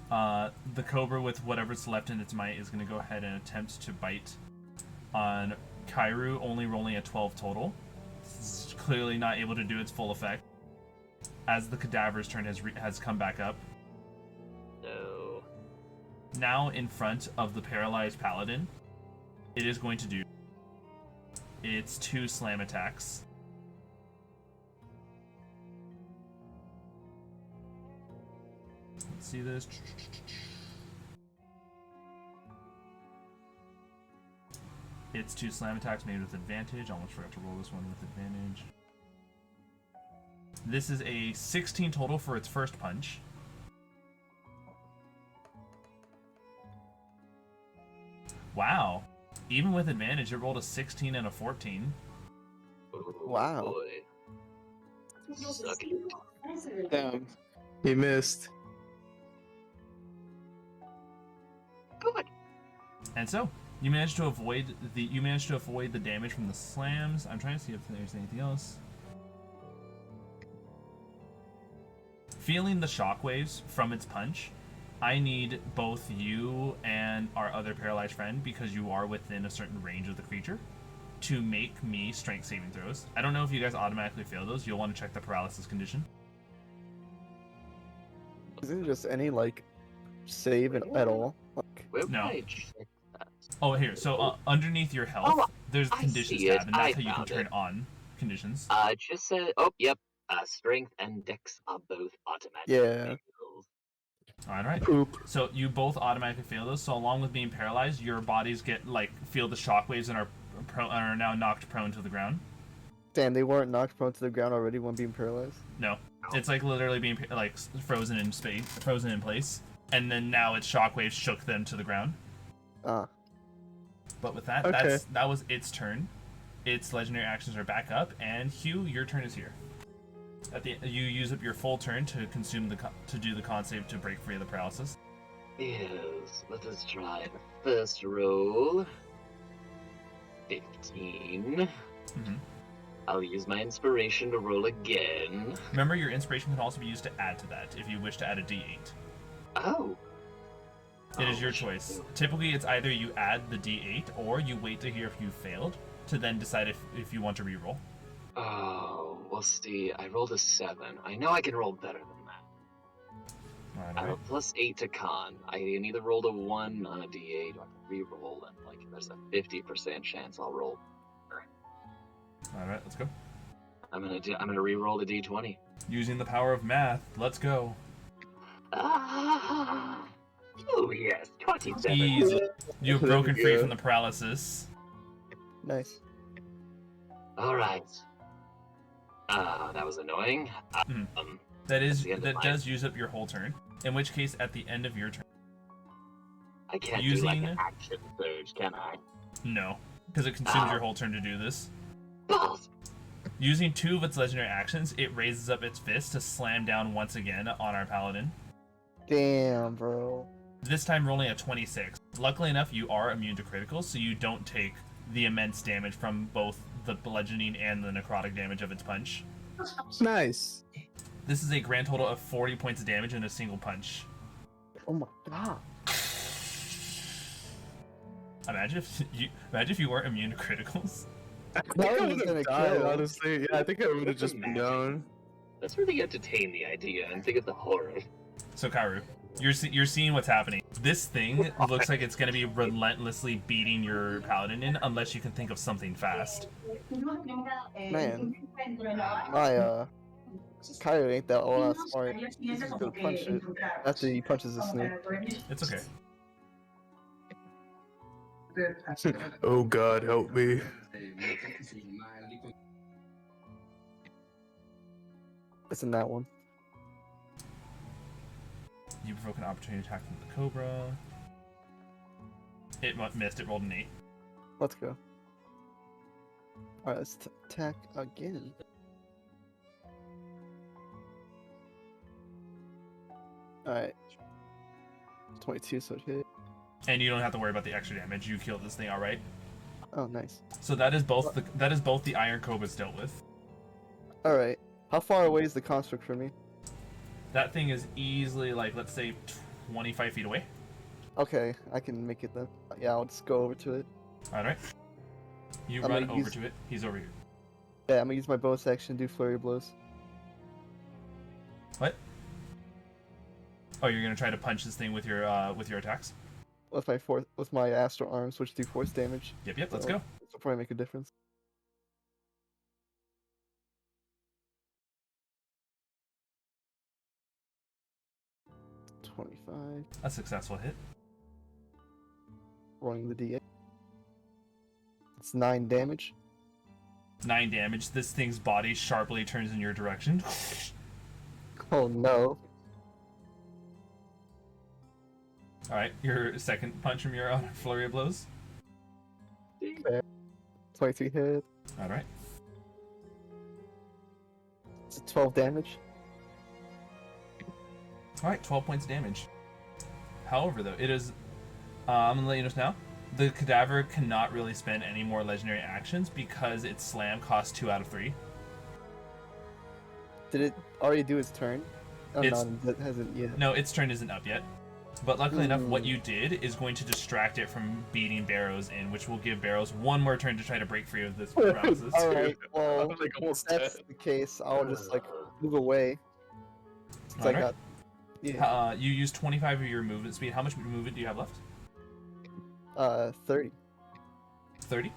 the cobra with whatever's left in its might is going to go ahead and attempt to bite on Kaeru, only rolling a 12 total. It's clearly not able to do its full effect, as the cadaver's turn has come back up. No. Now in front of the paralyzed paladin, it is going to do its 2 slam attacks. Let's see this. It's 2 slam attacks made with advantage. Almost forgot to roll this one with advantage. This is a 16 total for its first punch. Wow. Even with advantage, it rolled a 16 and a 14. Oh, Wow. Boy. Suck it. Damn. He missed. Good. And so, you managed to avoid the damage from the slams. I'm trying to see if there's anything else. Feeling the shockwaves from its punch, I need both you and our other paralyzed friend, because you are within a certain range of the creature, to make me strength saving throws. I don't know if you guys automatically fail those. You'll want to check the paralysis condition. Isn't it just any, like, save at all? Like, Where No. would I check that? Oh, here. So underneath your health, there's I conditions see it. tab, and that's I how you can found turn it. on conditions. It just said, oh, yep. Strength and dex are both automatic. Yeah. fails. All right. Poop. So you both automatically fail those. So along with being paralyzed, your bodies feel the shockwaves and are now knocked prone to the ground. damn, they weren't knocked prone to the ground already when being paralyzed? No, it's like literally being frozen in space, frozen in place, and then now its shockwaves shook them to the ground. Ah. But with that, Okay. that was its turn. Its legendary actions are back up, and Hugh, your turn is here. You use up your full turn to do the con save to break free of the paralysis. Yes, let us try the first roll. 15. Mm-hmm. I'll use my inspiration to roll again. Remember, your inspiration can also be used to add to that if you wish to add a D8. Oh. It is your choice. Typically, it's either you add the D8 or you wait to hear if you failed to then decide if you want to reroll. Oh, we'll see. I rolled a 7. I know I can roll better than that. I have a +8 to con. I can either roll a 1 on a D8 or I can re-roll, and there's a 50% chance I'll roll. All right, let's go. I'm gonna re-roll the D20. Using the power of math, let's go. Oh yes, 27. Easy. You've There broken we free go. from the paralysis. Nice. All right. That was annoying. That That's the end of that mine. does use up your whole turn. In which case, at the end of your turn, I can't do Using like an action surge, can I? no, because it consumes your Oh. whole turn to do this. Balls. Using 2 of its legendary actions, it raises up its fist to slam down once again on our paladin. Damn, bro. This time rolling a 26. Luckily enough, you are immune to criticals, so you don't take the immense damage from both the bludgeoning and the necrotic damage of its punch. Nice. This is a grand total of 40 points of damage in a single punch. Oh my god. Imagine if you weren't immune to criticals. I think That I one would was have gonna died, kill. honestly. Yeah, I think I would have just been down. Let's really entertain the idea and think of the horror. So Kaeru, you're seeing what's happening. This thing looks like it's going to be relentlessly beating your paladin in unless you can think of something fast. Man, my Kaeru ain't that all that smart. He's just gonna punch it after he punches the snake. It's okay. Oh God, help me. It's in that one. You provoke an opportunity attack from the cobra. It missed. It rolled an 8. Let's go. Alright, let's attack again. Alright. 22, so it hit. And you don't have to worry about the extra damage. You killed this thing outright. Oh, nice. So that is both the iron cobra's dealt with. Alright. How far away is the construct from me? That thing is easily, like, let's say 25 feet away. Okay, I can make it then. Yeah, I'll just go over to it. Alright. You I'm run gonna over use- to it. He's over here. Yeah, I'm gonna use my bonus action to do flurry blows. What? Oh, you're gonna try to punch this thing with your attacks? With my astral arms, which do force damage. Yep, let's So, go. This will probably make a difference. $25. A successful hit. Rolling the D8. It's 9 damage. 9 damage. This thing's body sharply turns in your direction. Oh no. Alright, your second punch from your flurry of blows. 22 hit. Alright. It's 12 damage. Alright, 12 points of damage. However, though, it is... I'm gonna let you know now. The cadaver cannot really spend any more legendary actions because its slam costs 2 out of 3. Did it already do its turn? Oh, It's- no, it hasn't yet. No, its turn isn't up yet. But luckily enough, what you did is going to distract it from beating Barrows in, which will give Barrows one more turn to try to break free of this paralysis. Alright, well, I'm like almost if that's dead. the case, I'll just like move away. Since I Alright. got. Yeah. You use 25 of your movement speed. How much movement do you have left? 30. 30?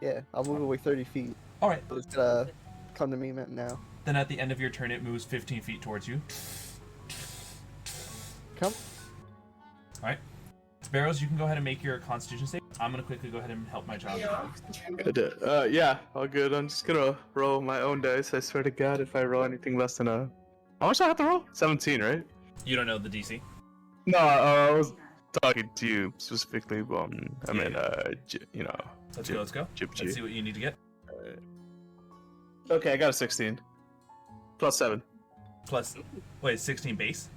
Yeah, I'll move away 30 feet. Alright, So it's gonna come to me now. then at the end of your turn, it moves 15 feet towards you. Come. Alright. Barrows, you can go ahead and make your constitution save. I'm gonna quickly go ahead and help my child. Good. Yeah, all good. I'm just gonna roll my own dice. I swear to God, if I roll anything less than a... How much do I have to roll? 17, right? You don't know the DC. No, I was talking to you specifically. I mean, you know... Let's go. Chip G. Let's see what you need to get. Okay, I got a 16. Plus 7. Plus, wait, 16 base?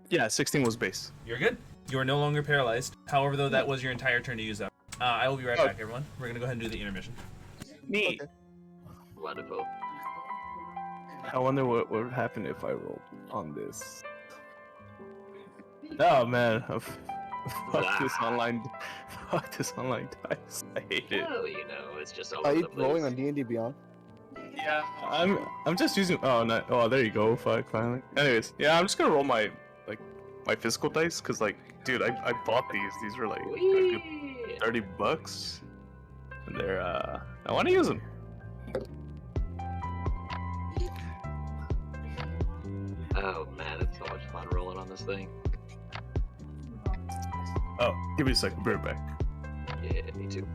Yeah, 16 was base. You're good. You are no longer paralyzed. However, though, that was your entire turn to use up. I will be right back, everyone. We're gonna go ahead and do the intermission. Neat. Okay. Wonderful. I wonder what would happen if I rolled on this. Oh man, fuck this online dice. I hate it. Well, you know, it's just all Are over you the place. rolling on D&D Beyond? Yeah, I'm just using. Oh no! Oh, there you go. Fuck, finally. Anyways, yeah, I'm just gonna roll my physical dice because dude, I bought these. These were like a good Whee! $30, and they're I want to use them. Oh man, it's so much fun rolling on this thing. Oh, give me a second. Be right back. Yeah, me too.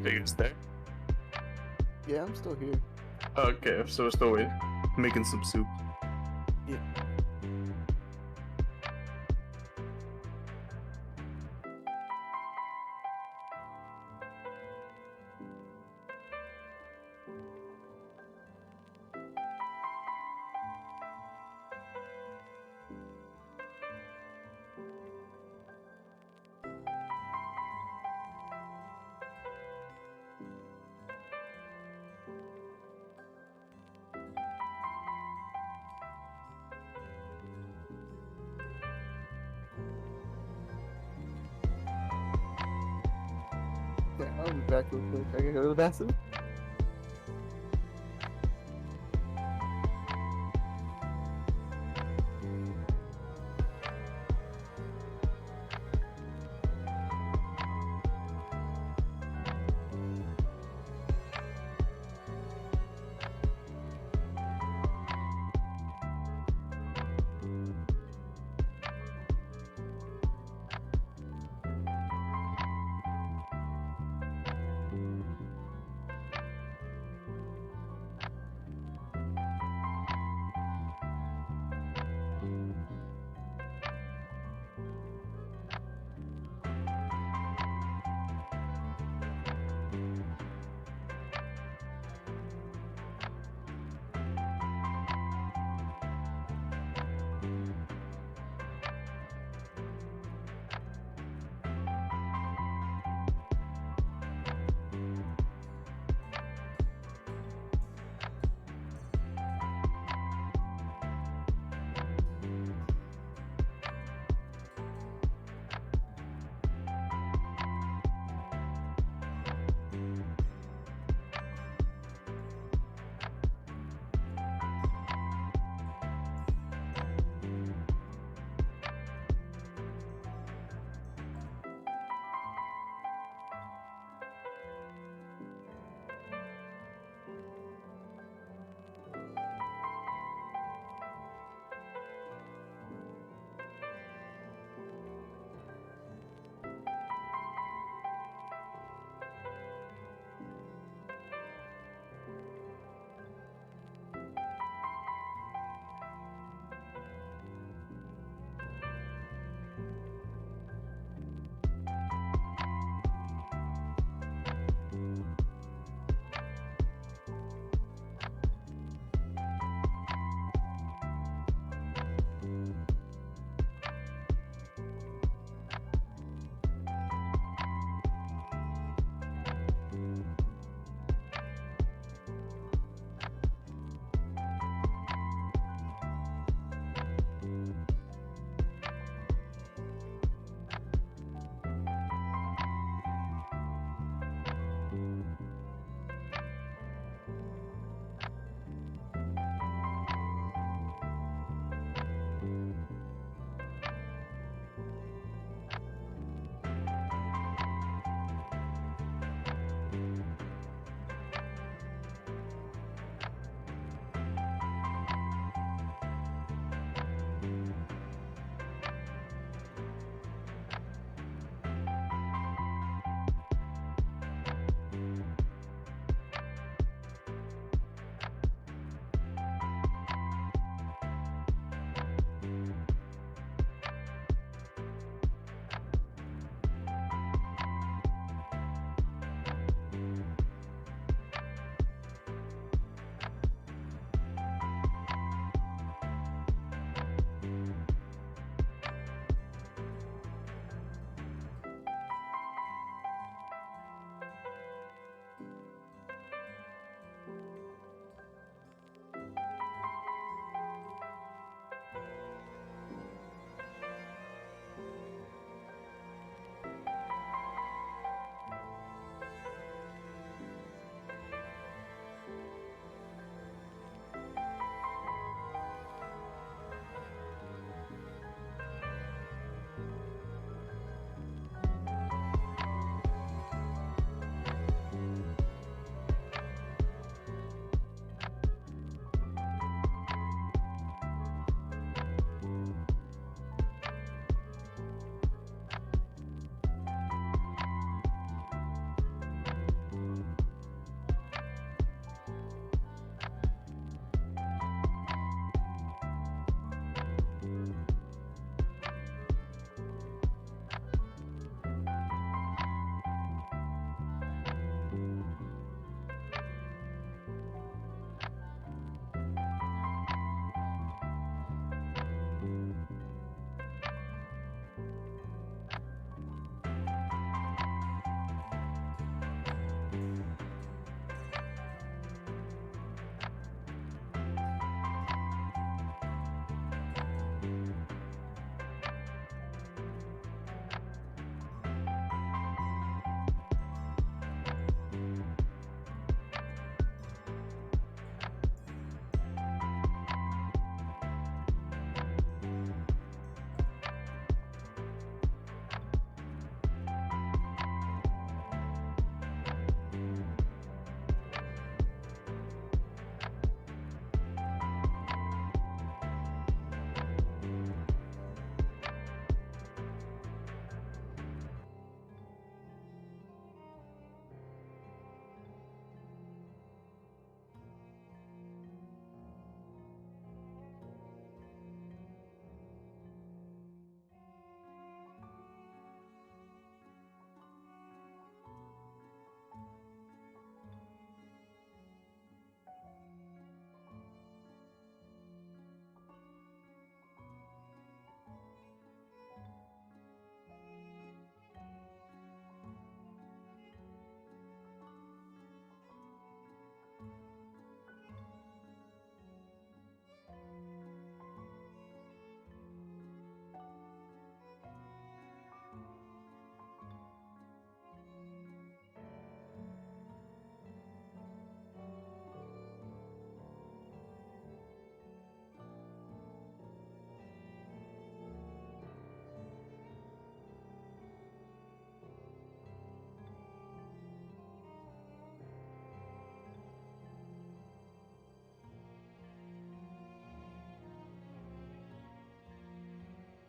Are you guys there? Yeah, I'm still here. Okay, so we're still waiting. Making some soup. Yeah. Yeah, I'll be back real quick. I gotta go to the bathroom.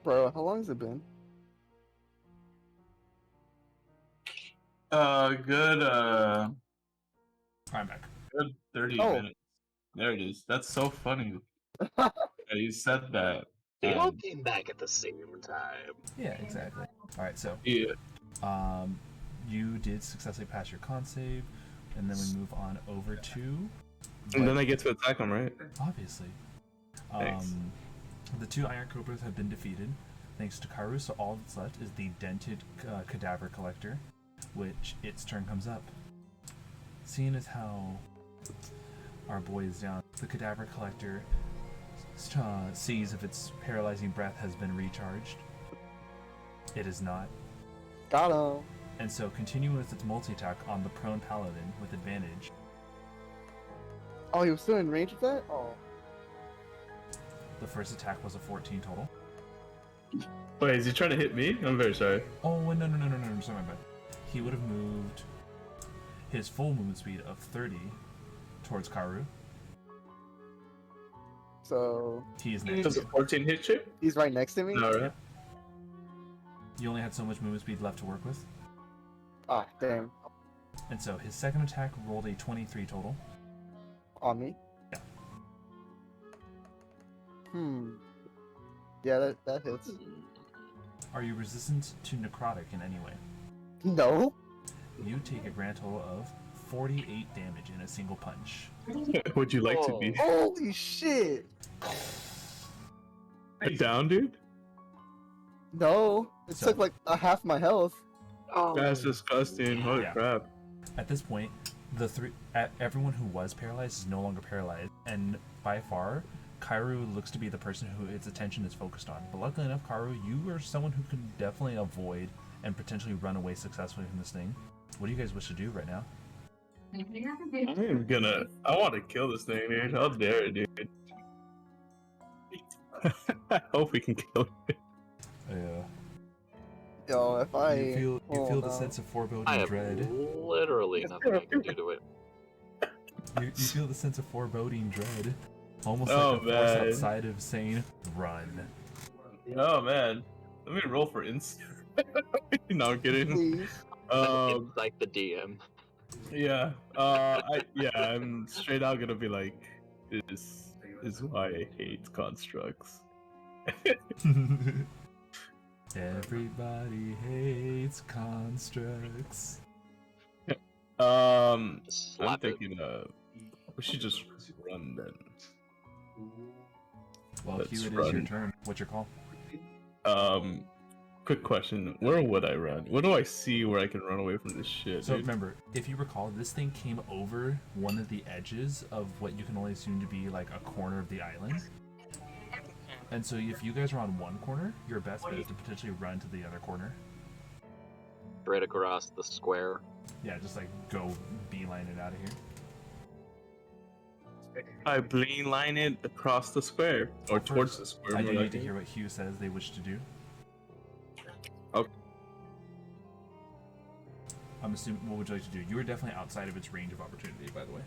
Bro, how long has it been? Good I'm back. good 30 Oh. minutes. There it is. That's so funny. Yeah, you said that. They all came back at the same time. Yeah, exactly. All right, so Yeah. you did successfully pass your con save, and then we move on over to. And then I get to attack him, right? Obviously. Thanks. The two Iron Cobras have been defeated, thanks to Kaeru, so all that's left is the dented Cadaver Collector, which its turn comes up. Seeing as how our boy is down, the Cadaver Collector sees if its paralyzing breath has been recharged. It is not. Got him. And so continuing with its multi-attack on the prone paladin with advantage. Oh, he was still in range of that? Oh. The first attack was a 14 total. Wait, is he trying to hit me? I'm very sorry. Oh, no, I'm sorry, my bad. He would have moved his full movement speed of 30 towards Kaeru. So He is next Does to a you. 14 hit you? he's right next to me? No, right? You only had so much movement speed left to work with. Ah, damn. And so his second attack rolled a 23 total. On me? Yeah. Yeah, that hits. Are you resistant to necrotic in any way? No? You take a grand total of 48 damage in a single punch. Would you like to be Holy shit! down, dude? No. It So- took like a half my health. Oh, That's disgusting. Holy Yeah. crap. At this point, everyone who was paralyzed is no longer paralyzed, and by far, Kaeru looks to be the person who its attention is focused on. But luckily enough, Kaeru, you are someone who can definitely avoid and potentially run away successfully from this thing. What do you guys wish to do right now? I want to kill this thing, dude. How dare it, dude. I hope we can kill it. Yeah. Yo, if I You oh, feel the no. sense of foreboding I have dread. literally nothing I can do to it. You feel the sense of foreboding dread. Almost Oh, like a force man. outside of saying, run. Oh man, let me roll for insight. No, I'm kidding. Please. It's like the DM. Yeah. I'm straight out gonna be like, this is why I hate constructs. Everybody hates constructs. I'm Slap it. thinking we should just run then. Well, Let's Hugh, it is your run. turn. What's your call? Quick question: where would I run? What do I see where I can run away from this shit, So dude? remember, if you recall, this thing came over one of the edges of what you can only assume to be like a corner of the island. And so if you guys are on one corner, your best bet is to potentially run to the other corner. Straight across the square. Yeah, just like go beeline it out of here. I bling line it across the square or First, towards the square. I more do need to likely. hear what Hugh says they wish to do. Okay. I'm assuming, what would you like to do? You were definitely outside of its range of opportunity, by the way.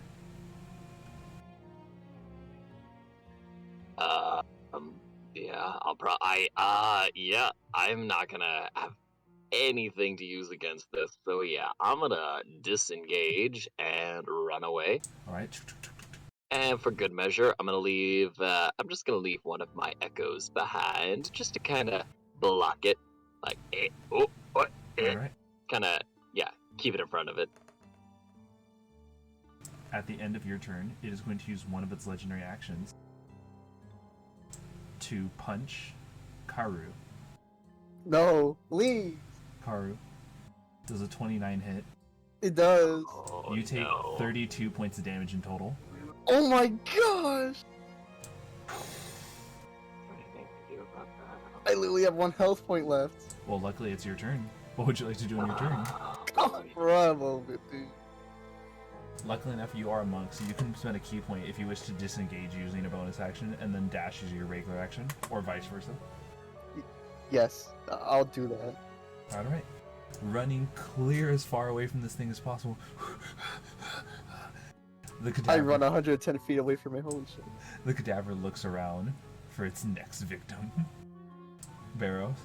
Yeah, I'm not gonna have anything to use against this. So yeah, I'm gonna disengage and run away. All right. And for good measure, I'm just gonna leave one of my echoes behind, just to kind of block it, like All right. kind of keep it in front of it. At the end of your turn, it is going to use one of its legendary actions to punch Kaeru. No, please. Kaeru does a 29 hit. It does. Oh, You take no. 32 points of damage in total. Oh my gosh! Anything to do about that? I literally have one health point left. Well, luckily it's your turn. What would you like to do on your turn? Oh, run a little bit, dude. Luckily enough, you are a monk, so you can spend a key point if you wish to disengage using a bonus action, and then dash as your regular action, or vice versa. Yes, I'll do that. Alright. Running clear as far away from this thing as possible. The cadaver, I run 110 feet away from it. Holy shit. The cadaver looks around for its next victim. Barrows.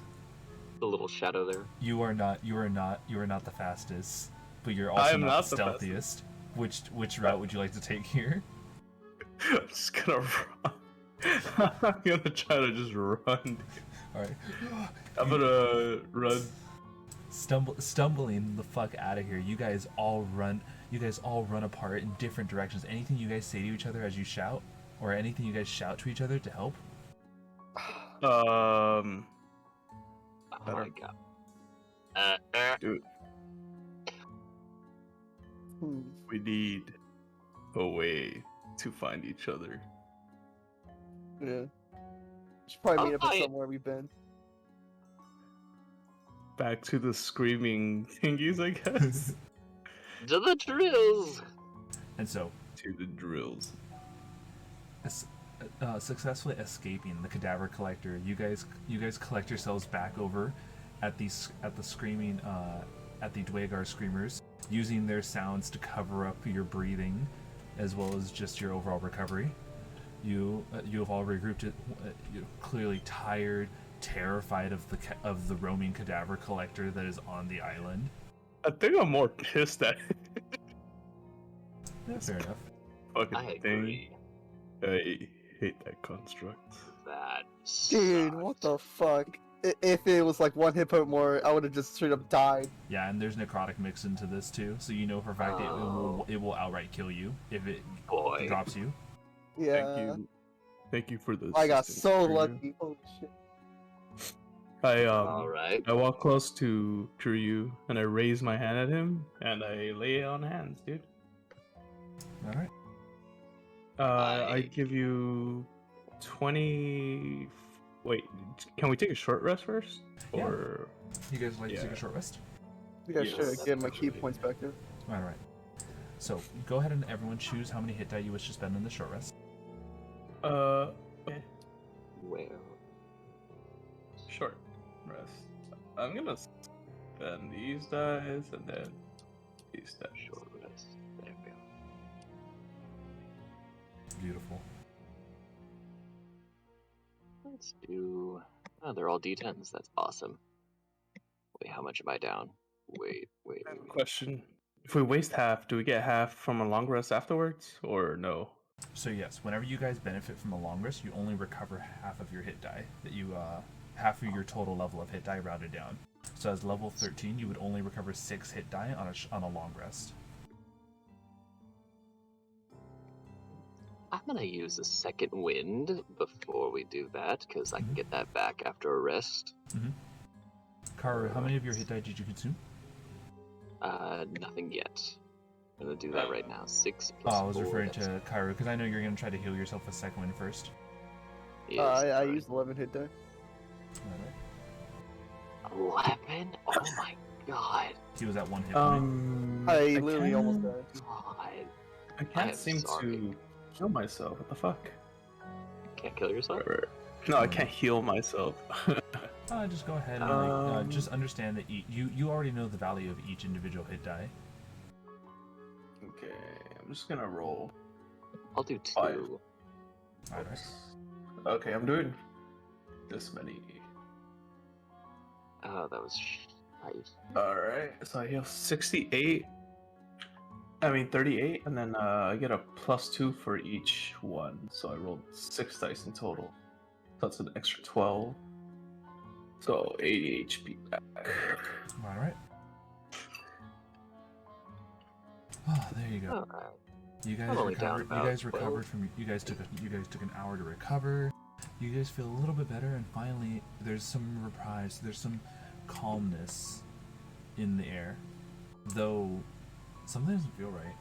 The little shadow there. You are not the fastest, but you're I also am not not the the stealthiest. Which route would you like to take here? I'm just gonna run. I'm gonna try to just run. All right. I'm gonna run. Stumbling the fuck out of here. You guys all run apart in different directions. Anything you guys say to each other as you shout, or anything you guys shout to each other to help? Oh Better. my god. Dude, we need a way to find each other. Yeah. Should probably meet up Oh, at yeah. somewhere we've been. Back to the screaming thingies, I guess. To the drills. And so, To the drills. successfully escaping the cadaver collector, you guys collect yourselves back over at the screaming at the Dwagar screamers, using their sounds to cover up your breathing, as well as just your overall recovery. You have all regrouped. You're clearly tired, terrified of the roaming cadaver collector that is on the island. I think I'm more pissed at Yeah, fair enough. fucking I thing. agree. I hate that construct. That Dude, sucked. what the fuck? If it was like one hit point more, I would have just straight up died. Yeah, and there's necrotic mixed into this too, so you know for a fact it will outright kill you if it Boy. drops you. Yeah. Thank you for the I got assistance, so Kiryu. lucky. Holy shit. All right. I walk close to Kiryu and I raise my hand at him and I lay it on hands, dude. All right. I give you 20. Wait, can we take a short rest first? Yeah. Or You guys like to take Yeah. a short rest? I think I Yes. should get my key points back there. All right. So go ahead and everyone choose how many hit die you wish to spend in the short rest. okay. Well, Short rest. I'm gonna spend these dice and then these dice. short rest. There we go. Beautiful. Let's do. Oh, they're all D10s. That's awesome. Wait, how much am I down? Wait. I have a question. If we waste half, do we get half from a long rest afterwards, or no? So yes, whenever you guys benefit from a long rest, you only recover half of your hit die that you half of your total level of hit die rounded down. So as level 13, you would only recover 6 hit die on a long rest. I'm gonna use a second wind before we do that, because I can get that back after a rest. Kaeru, how many of your hit die did you consume? Nothing yet. I'm gonna do that right now. 6 plus Oh, I was 4, referring that's- to Kaeru because I know you're gonna try to heal yourself with second wind first. Yes, I right. used 11 hit die. All right. 11? Oh my god. He was at 1 hit point. I literally almost died. God. I can't am seem sorry. to kill myself. What the fuck? Can't kill yourself? No, I can't heal myself. Just go ahead and just understand that you already know the value of each individual hit die. Okay, I'm just gonna roll. I'll do 2. 5. Alright. Okay, I'm doing this many. Oh, that was nice. Alright, so I heal 68. 38, and then I get a +2 for each one. So I rolled 6 dice in total. So that's an extra 12. So 80 HP back. Alright. Oh, there you go. Alright. You guys I'm only down recovered. You about guys recovered 12. from. You guys took an hour to recover. You guys feel a little bit better, and finally, there's some reprise. There's some calmness in the air, though something doesn't feel right.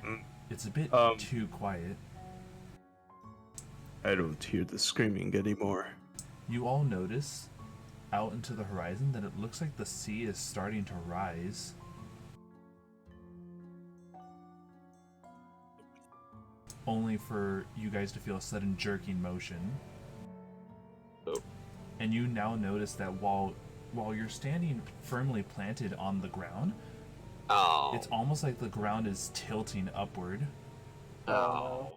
Mm. It's a bit too quiet. I don't hear the screaming anymore. You all notice out into the horizon that it looks like the sea is starting to rise. Only for you guys to feel a sudden jerking motion. Oh. And you now notice that while you're standing firmly planted on the ground, Oh. it's almost like the ground is tilting upward. Oh.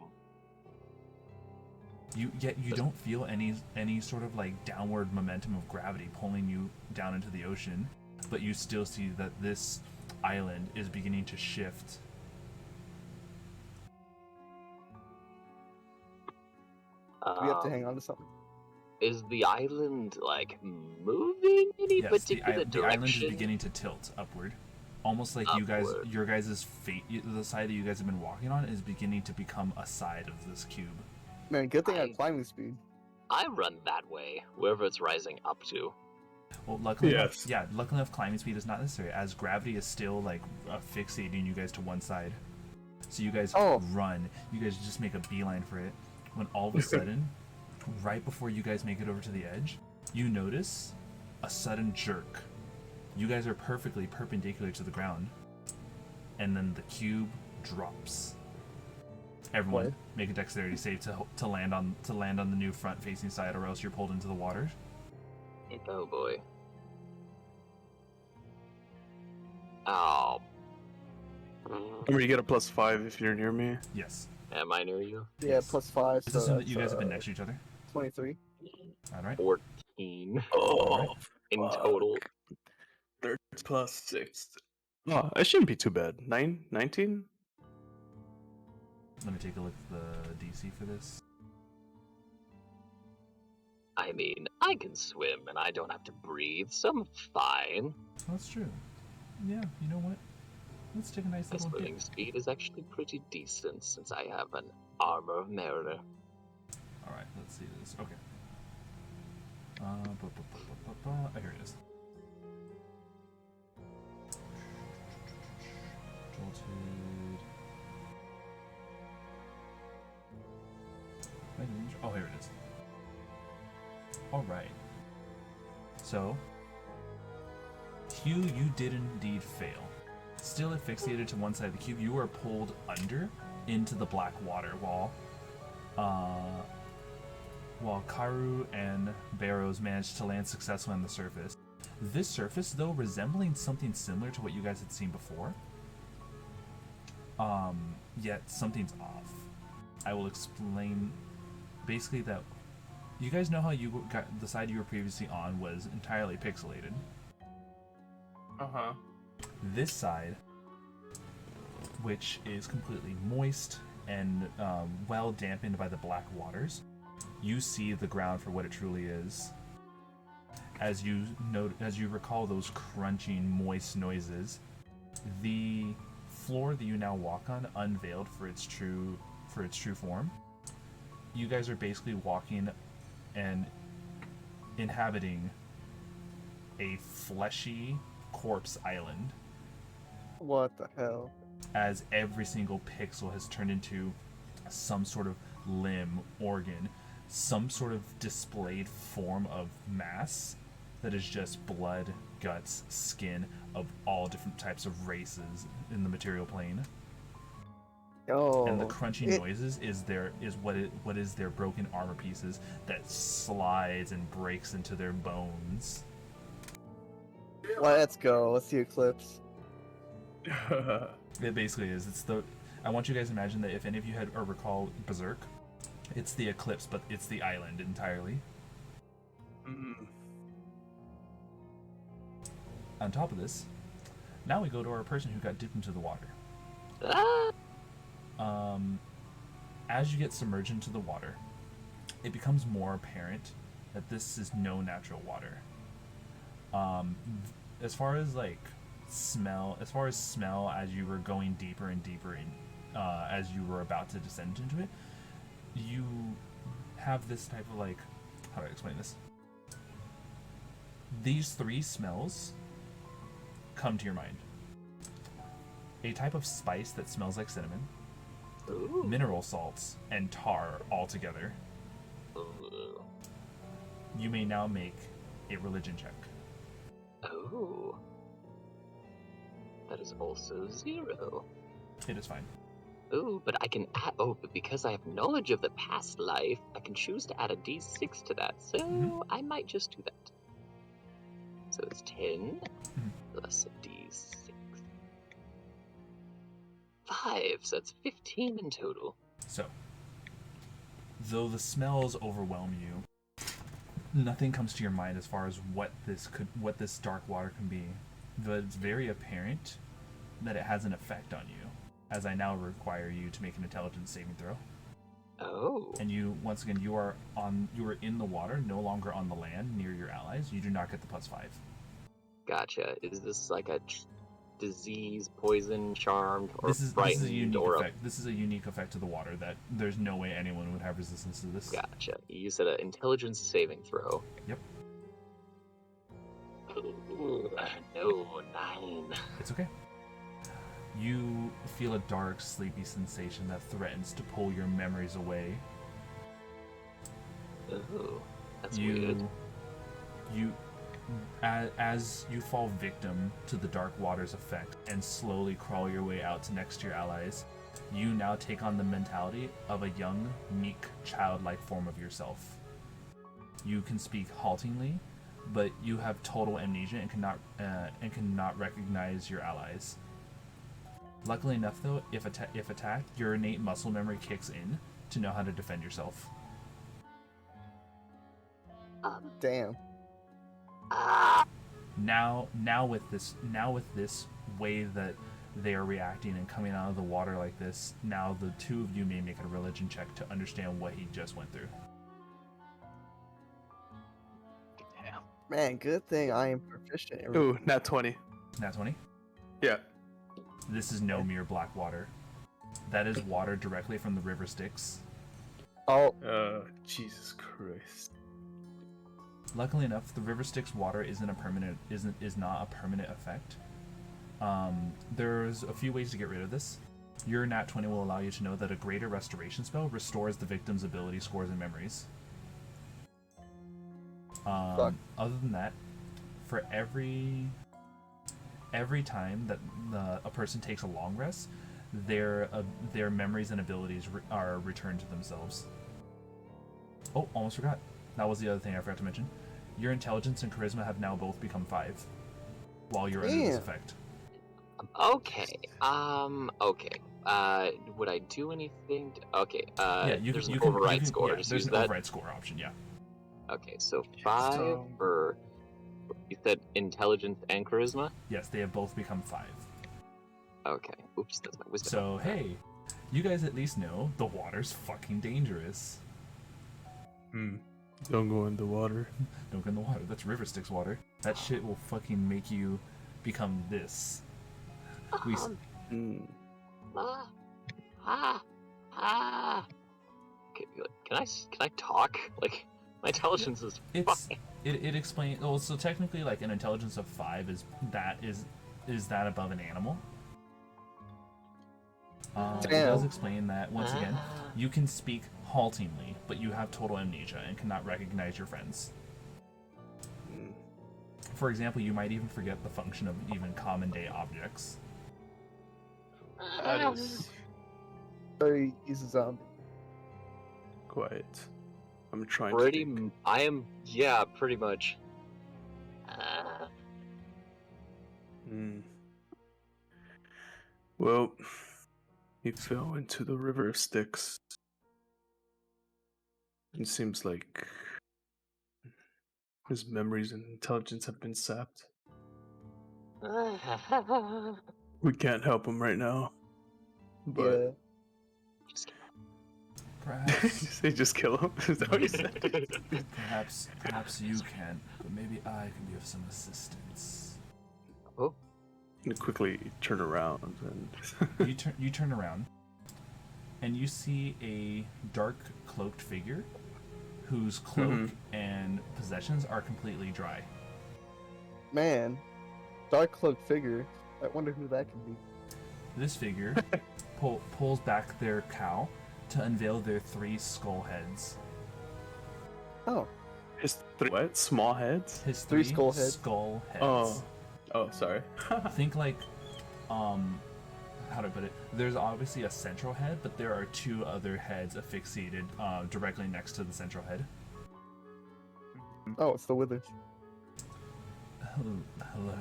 You don't feel any sort of like downward momentum of gravity pulling you down into the ocean, but you still see that this island is beginning to shift. We have to hang on to something. Is the island like moving any Yes, the particular the island is direction? beginning to tilt upward, almost like Upward. your guys' fate, the side that you guys have been walking on is beginning to become a side of this cube. Man, good thing I have climbing speed. I run that way, wherever it's rising up to. Well, luckily, Yes. luckily enough, climbing speed is not necessary, as gravity is still like fixating you guys to one side. So you guys run. You guys just make a beeline for it. When all of a sudden, right before you guys make it over to the edge, you notice a sudden jerk. You guys are perfectly perpendicular to the ground, and then the cube drops. Everyone, What? make a dexterity save to land on the new front-facing side, or else you're pulled into the water. Oh boy. Oh. Remember, you get a +5 if you're near me. Yes. Am I near you? Yeah, Yes. +5. Let's So assume that that's, you guys have been next to each other. 23. All right. 14 Oh, in total. 30 +6. Oh, it shouldn't be too bad. 19? Let me take a look at the DC for this. I mean, I can swim and I don't have to breathe, so I'm fine. That's true. Yeah, you know what? Let's take a nice My little swimming hit. speed is actually pretty decent since I have an armor of mariner. All right, let's see this. Okay. Oh, here it is. Jolted. Oh, here it is. All right. So, Hugh, you did indeed fail. Still affixated to one side of the cube, you are pulled under into the black water while Kaeru and Barrows managed to land successfully on the surface. This surface, though, resembling something similar to what you guys had seen before, yet something's off. I will explain basically that you guys know how you got the side you were previously on was entirely pixelated. Uh-huh. This side, which is completely moist and well dampened by the black waters, you see the ground for what it truly is. As you recall those crunching, moist noises, the floor that you now walk on, unveiled for its true form, you guys are basically walking and inhabiting a fleshy corpse island. What the hell? As every single pixel has turned into some sort of limb, organ, some sort of displayed form of mass that is just blood, guts, skin of all different types of races in the material plane. Oh. And the crunching noises is what is their broken armor pieces that slides and breaks into their bones. Let's go. Let's see Eclipse. It basically is. I want you guys to imagine that if any of you had or recall Berserk, it's the Eclipse, but it's the island entirely. On top of this, now we go to our person who got dipped into the water. As you get submerged into the water, it becomes more apparent that this is no natural water. As far as smell, as you were going deeper and deeper in, as you were about to descend into it, you have this type of how do I explain this? These three smells come to your mind. A type of spice that smells like cinnamon, Ooh. mineral salts, and tar all together. Ooh. You may now make a religion check. Oh. That is also 0. It is fine. Ooh, but I can add. Oh, but because I have knowledge of the past life, I can choose to add a d6 to that. So I might just do that. So it's 10 plus a d6. 5, so that's 15 in total. So, Though the smells overwhelm you, nothing comes to your mind as far as what this dark water can be. But it's very apparent that it has an effect on you, as I now require you to make an intelligence saving throw. Oh. And you, once again, you are in the water, no longer on the land near your allies. You do not get the +5. Gotcha. Is this like a disease, poison, charmed, or This is a frightened, unique or effect. This is a unique effect to the water that there's no way anyone would have resistance to this. Gotcha. You said an intelligence saving throw. Yep. Ooh, no, 9. It's okay. You feel a dark, sleepy sensation that threatens to pull your memories away. Ooh, that's weird. As you fall victim to the dark water's effect and slowly crawl your way out to next to your allies, you now take on the mentality of a young, meek, childlike form of yourself. You can speak haltingly, but you have total amnesia and cannot recognize your allies. Luckily enough, though, if attacked, your innate muscle memory kicks in to know how to defend yourself. Damn. Now with this way that they are reacting and coming out of the water like this, now the two of you may make a religion check to understand what he just went through. Man, good thing I am proficient. in- Ooh, nat 20. Nat 20? Yeah. This is no mere black water. That is water directly from the river Styx. Oh, Jesus Christ. Luckily enough, the river Styx water is not a permanent effect. There's a few ways to get rid of this. Your nat 20 will allow you to know that a greater restoration spell restores the victim's ability scores and memories. Other than that, for every time that a person takes a long rest, their memories and abilities are returned to themselves. Oh, almost forgot. That was the other thing I forgot to mention. Your intelligence and charisma have now both become 5 while you're under this effect. Okay. Okay. Would I do anything? Okay. Yeah, there's an override score. Yeah, Just there's use an that. override score option. Yeah. Okay, so 5 for you said intelligence and charisma. Yes, they have both become 5. Okay. Oops, that's my wisdom. So hey, you guys at least know the water's fucking dangerous. Don't go in the water. Don't go in the water. That's river Styx water. That shit will fucking make you become this. We. mm. Can I talk? Like, my intelligence is fine. It explains. Well, so technically, like an intelligence of 5 is that above an animal. It does explain that once again. You can speak haltingly, but you have total amnesia and cannot recognize your friends. For example, you might even forget the function of even common day objects. That is Very easy zombie. quiet. I'm trying Pretty. to think. I am. Yeah, pretty much. Well, he fell into the river of Styx. It seems like his memories and intelligence have been sapped. We can't help him right now. But Perhaps, they just kill him. Is that what you said? perhaps you can, but maybe I can be of some assistance. Oh. And quickly turn around and You turn around, and you see a dark cloaked figure, whose cloak and possessions are completely dry. Man, dark cloaked figure. I wonder who that could be. This figure pulls back their cowl to unveil their 3 skull heads. Oh, his 3 what? Small heads? His 3 3 skull heads. skull heads. Oh, sorry. Think like, how do I put it? There's obviously a central head, but there are 2 other heads affixated directly next to the central head. Oh, it's the Withers. Hello.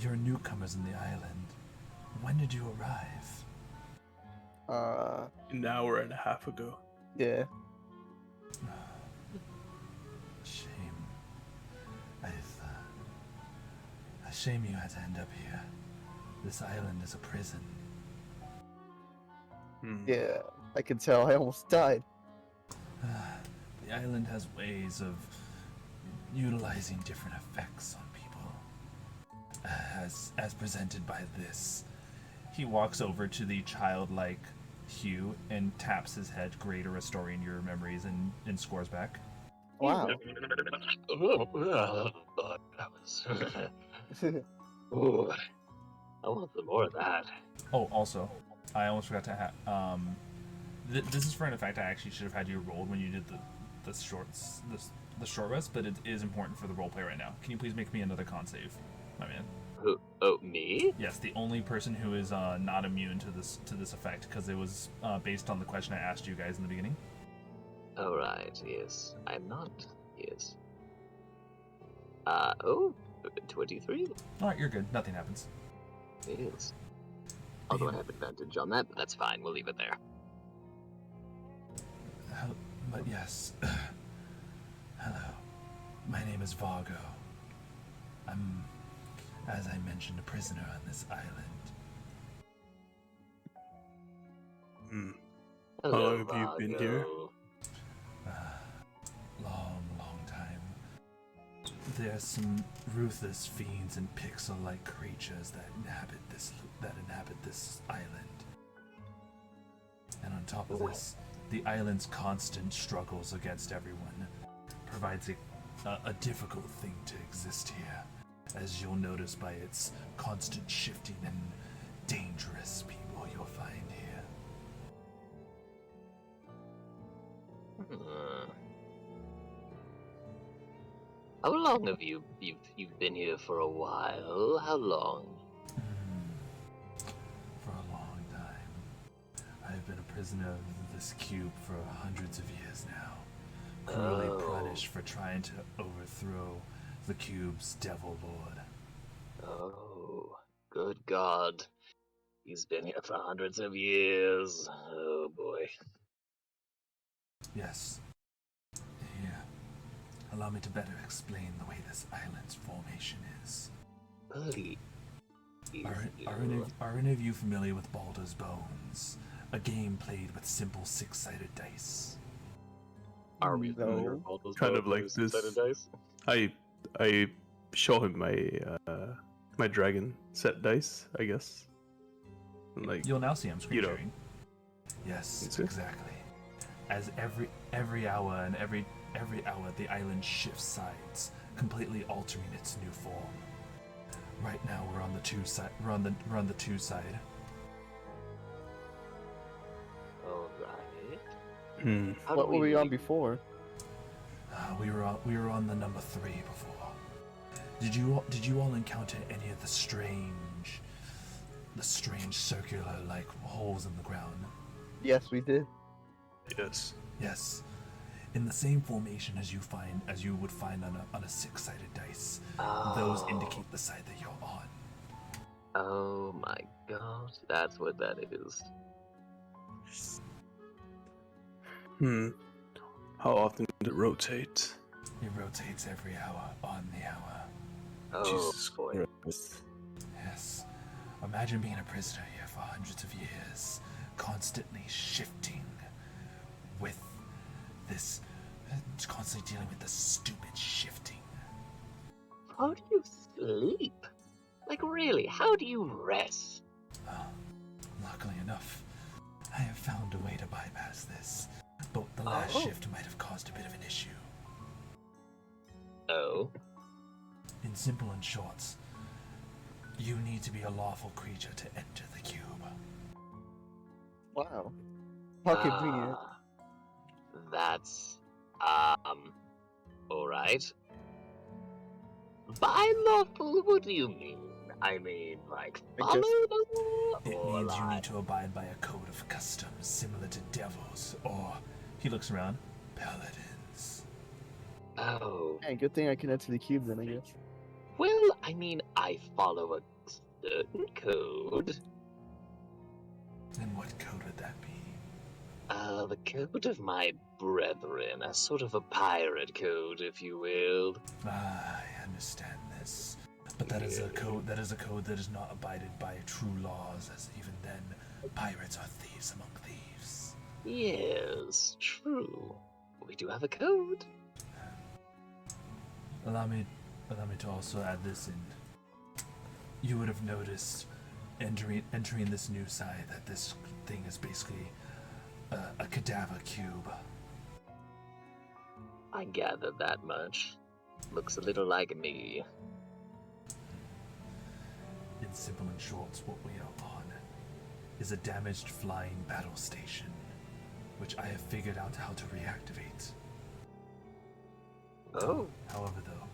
You're newcomers in the island. When did you arrive? An hour and a half ago. Yeah. Shame. A shame you had to end up here. This island is a prison. Yeah, I can tell. I almost died. The island has ways of utilizing different effects on people. As presented by this. He walks over to the childlike Hugh and taps his head, greater restoring your memories and scores back. Wow. Ooh, I want some more of that. Oh, also, I almost forgot to have. This is for an effect I actually should have had you rolled when you did the short rest, but it is important for the roleplay right now. Can you please make me another con save, my man? Who? Oh, me? Yes, the only person who is not immune to this effect, because it was based on the question I asked you guys in the beginning. Oh, right, yes. I'm not. Yes. 23? Alright, you're good. Nothing happens. Yes. Although I have advantage on that, but that's fine. We'll leave it there. But yes. Hello. My name is Vargo. I'm, as I mentioned, a prisoner on this island. How long have you been here? Long time. There's some ruthless fiends and pixel-like creatures that inhabit this island. And on top of this, the island's constant struggles against everyone provides a difficult thing to exist here, as you'll notice by its constant shifting and dangerous people you'll find here. How long have you've been here for a while? How long? For a long time. I've been a prisoner of this cube for hundreds of years now, cruelly punished for trying to overthrow the cube's devil lord. Oh, good God. He's been here for hundreds of years. Oh, boy. Yes. Here. Allow me to better explain the way this island's formation is. Please. Are any of you familiar with Baldur's Bones? A game played with simple six-sided dice. Are we No. familiar with all those Kind of like bones, this. six-sided dice? I show him my dragon set dice, I guess. And like, You'll now see I'm screen you know. sharing. Yes, It's good. exactly. As every hour and every hour the island shifts sides, completely altering its new form. Right now we're on the two side. We're on the two side. All right. How What do were we on make- before? We were on the number 3 before. Did you all encounter any of the strange circular like holes in the ground? Yes, we did. yes. Yes. In the same formation as you would find on a six-sided dice. Those indicate the side that you're on. Oh my God, that's what that is. How often did it rotate? It rotates every hour on the hour. Oh Jesus boy. Christ. Yes. Imagine being a prisoner here for hundreds of years, constantly shifting with this, constantly dealing with this stupid shifting. How do you sleep? Like really, how do you rest? Luckily enough, I have found a way to bypass this, but the last shift might have caused a bit of an issue. Oh. In simple and short, you need to be a lawful creature to enter the cube. Wow. How convenient. That's alright. By lawful, what do you mean? I mean, like, I follow guess- the law? It or means you like... need to abide by a code of customs similar to devils, or, he looks around, paladins. Oh. Hey, good thing I connected to the cube then, I guess. Well, I mean, I follow a certain code. And what code would that be? The code of my brethren, a sort of a pirate code, if you will. I understand this. But that is a code that is not abided by true laws, as even then pirates are thieves among thieves. Yes, true. We do have a code. Allow me to also add this in. You would have noticed entering this new side that this thing is basically a cadaver cube. I gathered that much. Looks a little like me. In simple and short, what we are on is a damaged flying battle station, which I have figured out how to reactivate. Oh. However, though,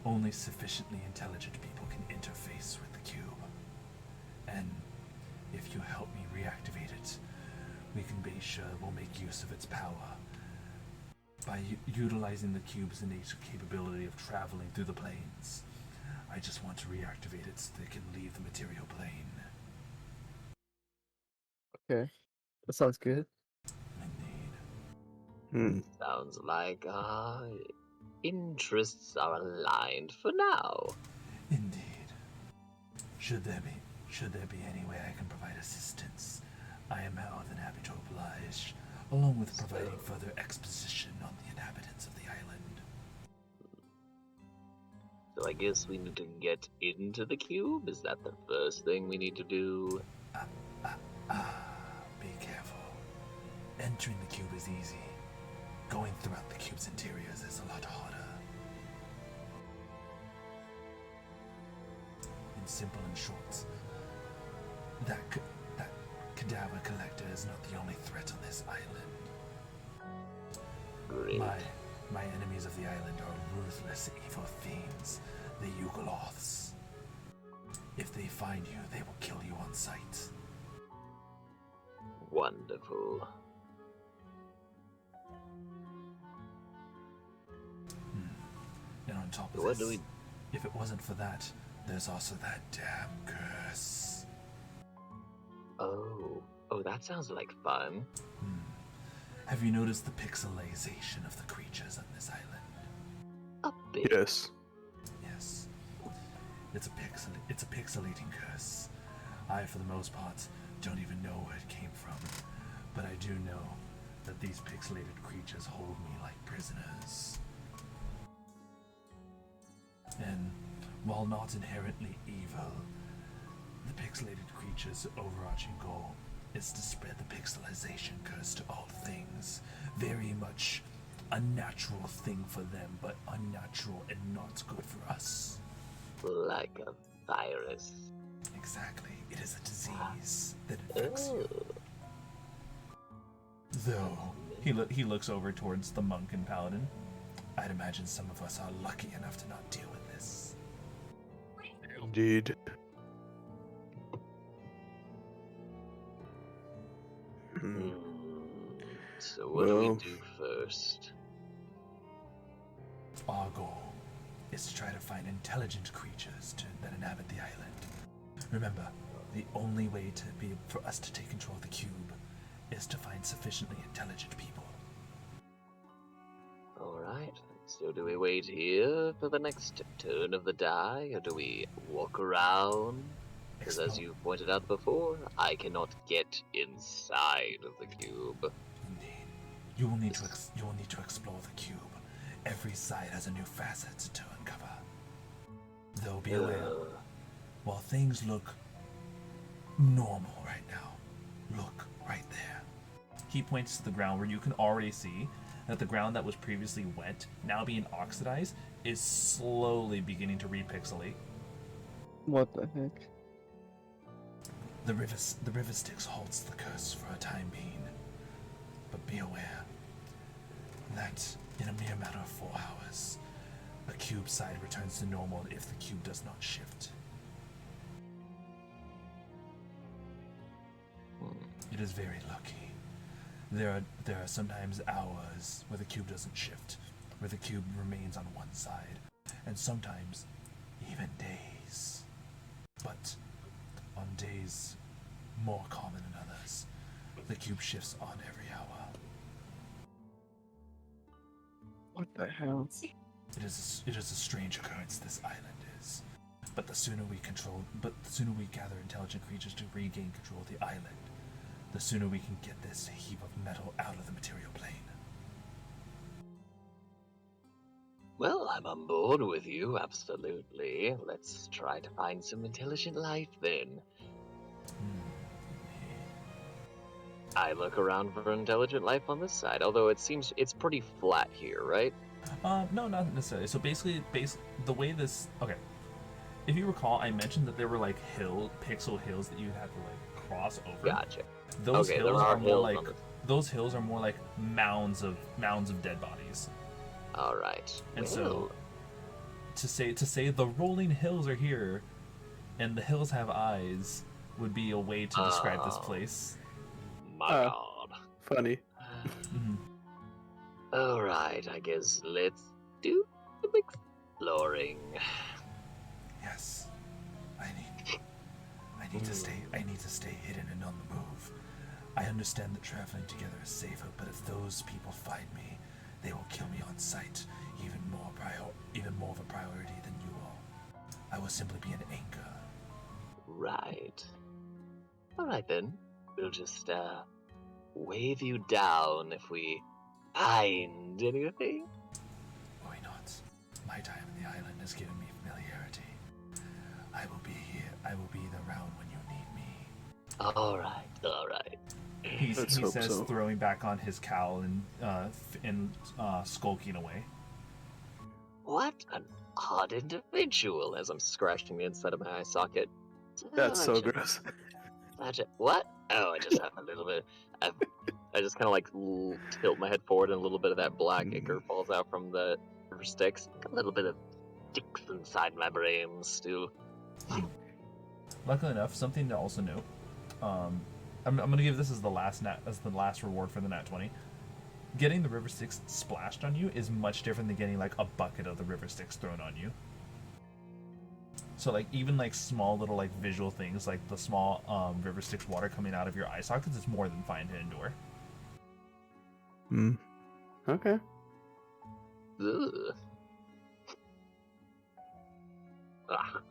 only sufficiently intelligent people can interface with the cube. And if you help me reactivate it, we can be sure we'll make use of its power. By utilizing the cube's innate capability of traveling through the planes, I just want to reactivate it so they can leave the material plane. Okay, that sounds good. Indeed. Sounds like our interests are aligned for now. Indeed. Should there be any way I can provide assistance, I am more than happy to oblige, along with providing further exposition on the inhabitants of the island. So I guess we need to get into the cube? Is that the first thing we need to do? Be careful. Entering the cube is easy. Going throughout the cube's interiors is a lot harder. In simple and short, that cadaver collector is not the only threat on this island. Great. My enemies of the island are ruthless, evil fiends, the Yugoloths. If they find you, they will kill you on sight. Wonderful. And on top of What this, do we... if it wasn't for that, there's also that damn curse. Oh, that sounds like fun. Have you noticed the pixelization of the creatures on this island? A bit. Yes. Yes. It's a pixelating curse. I, for the most part, don't even know where it came from, but I do know that these pixelated creatures hold me like prisoners. And while not inherently evil, the pixelated creature's overarching goal is to spread the pixelization curse to all things. Very much a natural thing for them, but unnatural and not good for us. Like a virus. Exactly. It is a disease that infects you. Oh. Though, he looks over towards the monk and paladin. I'd imagine some of us are lucky enough to not deal with this. Indeed. So what do we Well. do first? Our goal is to try to find intelligent creatures that inhabit the island. Remember, the only way for us to take control of the cube is to find sufficiently intelligent people. Alright, so do we wait here for the next turn of the die, or do we walk around? Because as you pointed out before, I cannot get inside of the cube. Indeed. You will need to explore the cube. Every side has a new facet to uncover. Though be aware, while things look normal right now, look right there. He points to the ground where you can already see that the ground that was previously wet, now being oxidized, is slowly beginning to repixelate. What the heck? The river Styx halts the curse for a time being, but be aware that in a mere matter of 4 hours, the cube side returns to normal if the cube does not shift. It is very lucky. There are sometimes hours where the cube doesn't shift, where the cube remains on one side, and sometimes even days. But on days more common than others. The cube shifts on every hour. What the hell? It is a strange occurrence, this island is. But the sooner we gather intelligent creatures to regain control of the island, the sooner we can get this heap of metal out of the material plane. Well, I'm on board with you, absolutely. Let's try to find some intelligent life then. I look around for intelligent life on this side, although it seems it's pretty flat here, right? No, not necessarily. So basically, the way this... Okay. If you recall, I mentioned that there were, like, pixel hills that you'd have to, like, cross over. Gotcha. Those Okay, hills there are are more hills like... on this. Those hills are more like mounds of dead bodies. Alright. And well, so... To say the rolling hills are here, and the hills have eyes, would be a way to describe this place. My god. Funny. Mhm. Alright, I guess let's do some exploring. Yes. I need to stay hidden and on the move. I understand that traveling together is safer, but if those people find me, they will kill me on sight, even more of a priority than you all. I will simply be an anchor. Right. Alright then. We'll just wave you down if we find anything. Why not? My time in the island has given me familiarity. I will be here. I will be around when you need me. Alright. He Let's hope says, so. throwing back on his cowl and skulking away. What an odd individual, as I'm scratching the inside of my eye socket. That's so Such a- gross. such a- What? Oh, I just have a little bit. I just kind of like tilt my head forward, and a little bit of that black ichor falls out from the river sticks. A little bit of sticks inside my brain still. Luckily enough, something to also note. I'm gonna give this as the last reward for the nat 20. Getting the river sticks splashed on you is much different than getting like a bucket of the river sticks thrown on you. So like even like small little like visual things like the small river sticks water coming out of your eye sockets is more than fine to endure. Okay. Ugh. Ah,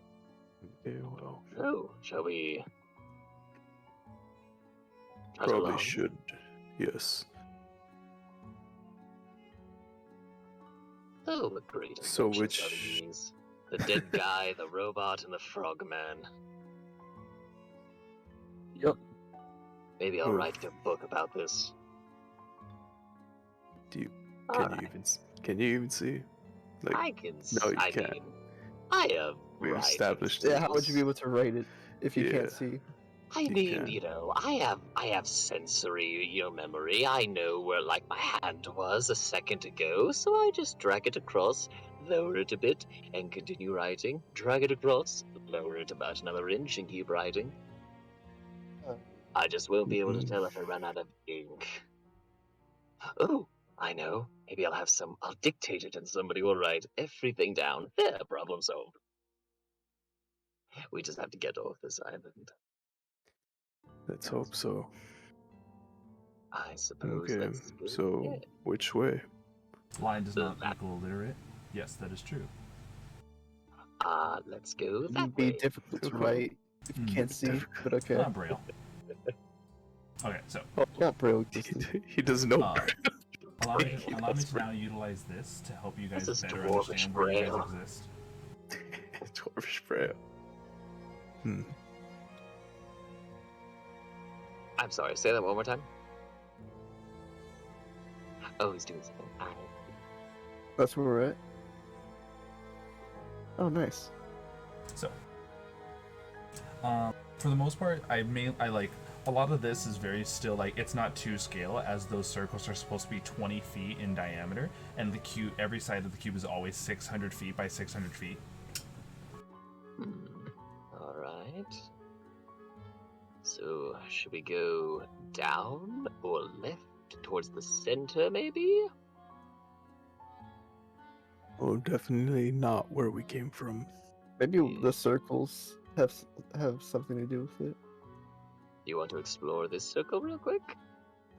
Okay, well, so, shall we? trot probably along? should. Yes. Oh, what great So adventures which- are these? The dead guy, the robot, and the frogman. Yep. Maybe I'll Oof. write a book about this. Can you Alright, even see? Like, I can. no, you I can't. mean, I have. we writing established Yeah, how would you be skills. able to write it if you Yeah. can't see? I You mean, can. you know, I have sensory, memory. I know where like my hand was a second ago, so I just drag it across, lower it a bit, and continue writing. Drag it across, lower it about another inch, and keep writing. I just won't be able to Mhm. tell if I run out of ink. Oh, I know. Maybe I'll dictate it and somebody will write everything down. There, problem solved. We just have to get off this island. Let's hope so. I suppose Okay, that's good. so Yeah. which way? Blind does not That- equal illiterate. Yes, that is true. Let's go It'd that be way. difficult to Okay. write if you Mm. can't see, but okay. Not Braille. Okay, so Not Braille existence. He doesn't know. allow me to now utilize this to help you guys This is better Dwarvish understand where you guys Braille. exist. Dwarvish Braille. I'm sorry, say that one more time. Oh, he's doing something. That's where we're at. Oh, nice. So, for the most part, I like a lot of this is very still like it's not to scale, as those circles are supposed to be 20 feet in diameter, and the cube, every side of the cube is always 600 feet by 600 feet. All right. So, should we go down or left towards the center, maybe? Oh, definitely not where we came from. Maybe the circles have something to do with it. You want to explore this circle real quick?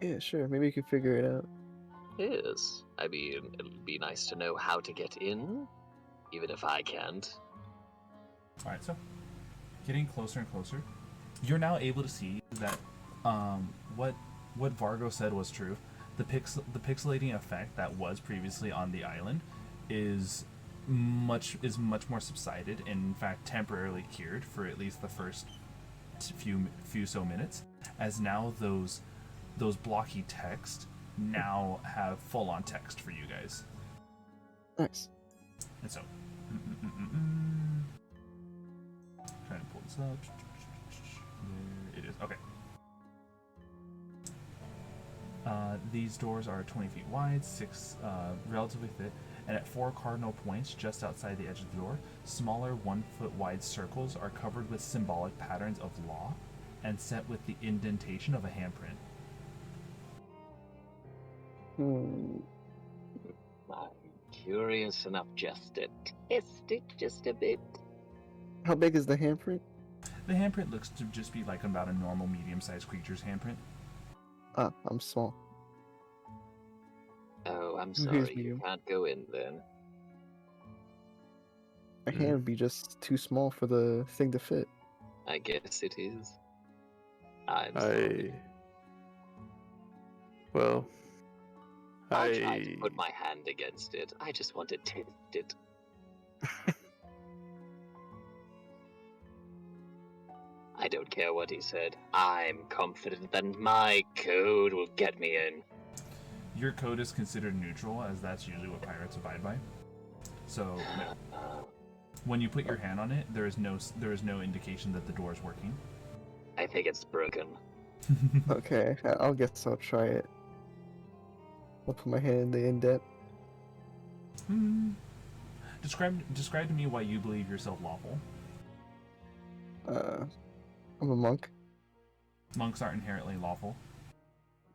Yeah, sure. Maybe you can figure it out. Yes. I mean, it'll be nice to know how to get in, even if I can't. Alright, so getting closer and closer, you're now able to see that what Vargo said was true. The pixelating effect that was previously on the island is much more subsided, and in fact temporarily cured for at least the first few so minutes, as now those blocky text now have full on text for you guys. Nice. And so trying to pull this up. There it is. Okay. These doors are 20 feet wide, 6 relatively thick, and at 4 cardinal points just outside the edge of the door, smaller 1-foot wide circles are covered with symbolic patterns of law and set with the indentation of a handprint. I'm curious enough just to test it just a bit. How big is the handprint? The handprint looks to just be like about a normal medium-sized creature's handprint. Ah, I'm small. Oh, I'm Who hears sorry, me? you can't go in then. My hand would be just too small for the thing to fit. I guess it is. I'm sorry. Well, I'll try to put my hand against it. I just want to test it. I don't care what he said. I'm confident that my code will get me in. Your code is considered neutral, as that's usually what pirates abide by. So when you put your hand on it, there is no indication that the door is working. I think it's broken. Okay, I'll guess I'll try it. I'll put my hand in the indent. Describe to me why you believe yourself lawful. I'm a monk. Monks aren't inherently lawful.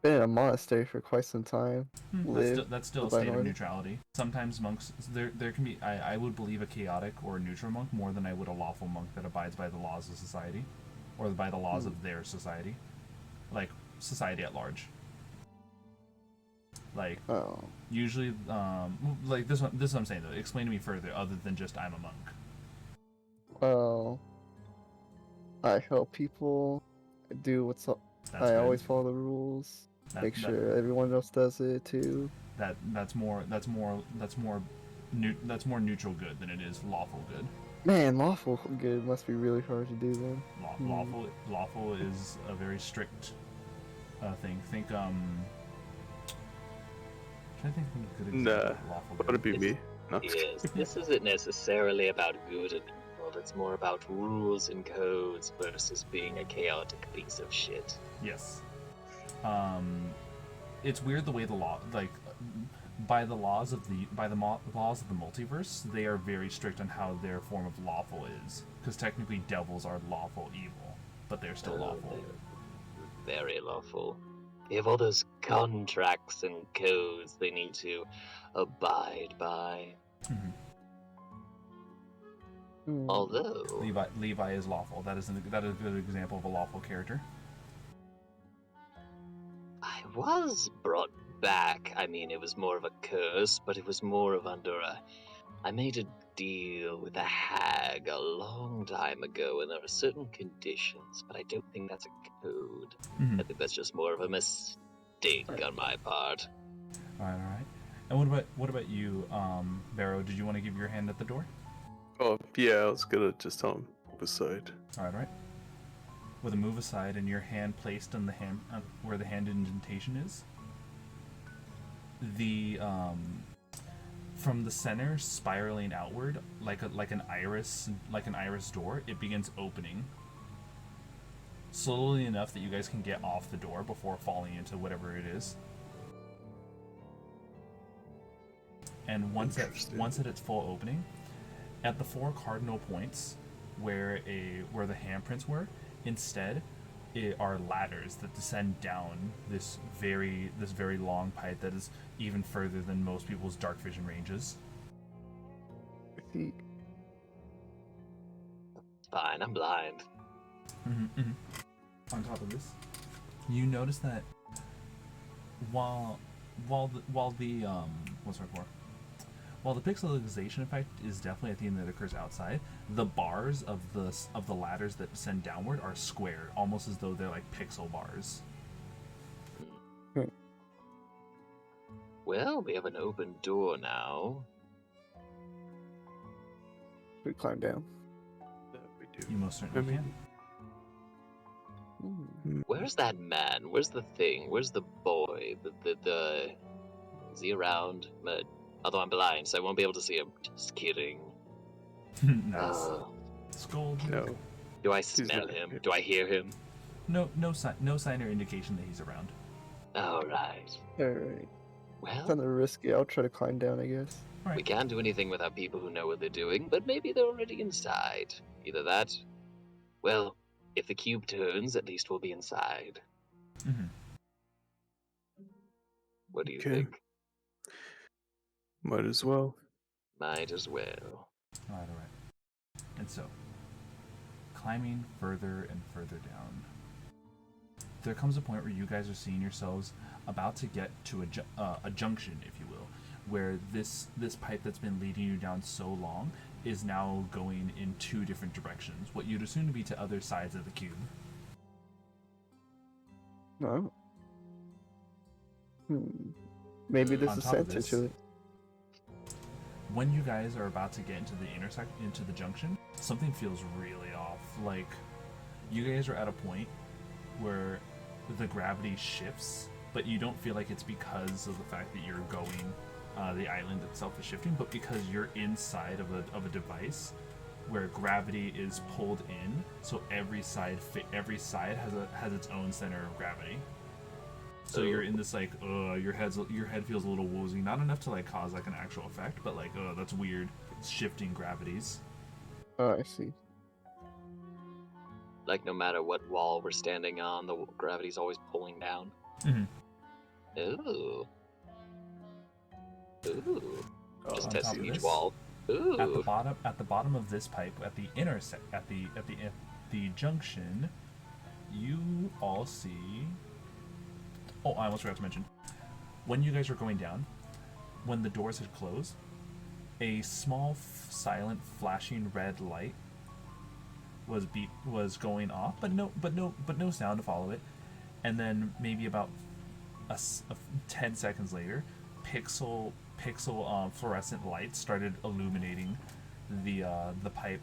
Been in a monastery for quite some time. That's still a state of neutrality. Sometimes monks, there can be, I would believe a chaotic or a neutral monk more than I would a lawful monk that abides by the laws of society, or by the laws of their society, like society at large. Like, usually, like this is what I'm saying though. Explain to me further, other than just I'm a monk. Well, I help people. I do what's up. I always follow the rules. Make sure everyone else does it too. That's more neutral good than it is lawful good. Man, lawful good must be really hard to do then. Lawful is a very strict thing. Think I think of a good example of lawful good. Would it be me? No. Yes, this isn't necessarily about good and evil. It's more about rules and codes versus being a chaotic piece of shit. Yes. It's weird the way the law, like, by the laws of the multiverse, they are very strict on how their form of lawful is, because technically devils are lawful evil, but they're still lawful. They're very lawful. They have all those contracts and codes they need to abide by. Although Levi is lawful. That is a good example of a lawful character. I was brought back. I mean, it was more of a curse, but it was more of I made a deal with a hag a long time ago, and there are certain conditions, but I don't think that's a code. I think that's just more of a mistake on my part. All right. And what about you, Barrow? Did you want to give your hand at the door? Oh yeah, I was gonna just tell him move aside. All right. With a move aside and your hand placed on the hand where the hand indentation is, the from the center spiraling outward like an iris door, it begins opening slowly enough that you guys can get off the door before falling into whatever it is. And once at its full opening, at the 4 cardinal points where the handprints were, instead are ladders that descend down this very long pipe that is even further than most people's dark vision ranges. Fine, I'm blind. on top of this, you notice that while the what's it for? While the pixelization effect is definitely a theme that occurs outside, the bars of the ladders that descend downward are squared, almost as though they're like pixel bars. Well, we have an open door now. We climb down. Yeah, we do. You most certainly can. Where's that man? Where's the thing? Where's the boy? The is he around? But although I'm blind, so I won't be able to see him. Just kidding. Nice. Scold. No. Do I smell not him? here. Do I hear him? No sign or indication that he's around. All right. Alright. Well, Kind of risky. I'll try to climb down, I guess. we can't do anything without people who know what they're doing, but maybe they're already inside. Either that. Well, if the cube turns, at least we'll be inside. Mm-hmm. What do you Okay. think? Might as well. Might as well. All right. And so, climbing further and further down, there comes a point where you guys are seeing yourselves about to get to a junction, if you will, where this pipe that's been leading you down so long is now going in two different directions, what you'd assume to be to other sides of the cube. No. Maybe there's On a top of center this- to it. When you guys are about to get into the into the junction, something feels really off. Like, you guys are at a point where the gravity shifts, but you don't feel like it's because of the fact that you're going, the island itself is shifting, but because you're inside of a device where gravity is pulled in, so every side has its own center of gravity. So you're in this like, your head feels a little woozy, not enough to like cause like an actual effect, but like, that's weird. It's shifting gravities. Oh, I see. Like, no matter what wall we're standing on, the gravity's always pulling down. Mm-hmm. Ooh. Ooh. Just On top testing of each this, wall. Ooh. At the bottom of this pipe, at the junction, you all see. Oh, I almost forgot to mention. When you guys were going down, when the doors had closed, a small, silent, flashing red light was going off, but no sound to follow it. And then maybe about 10 seconds later, pixel fluorescent lights started illuminating the pipe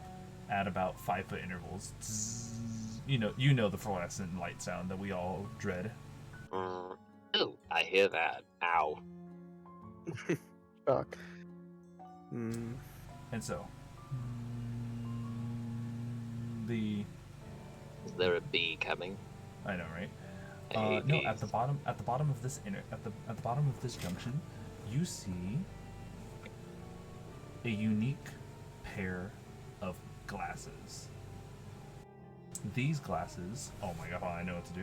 at about 5-foot intervals. Zzz. You know the fluorescent light sound that we all dread. Oh, I hear that. Ow. Shock. Mm. And so, the Is there a bee coming? I know, right? I hate No, bees. at the bottom of this at the bottom of this junction, you see a unique pair of glasses. These glasses, oh my god, I know what to do.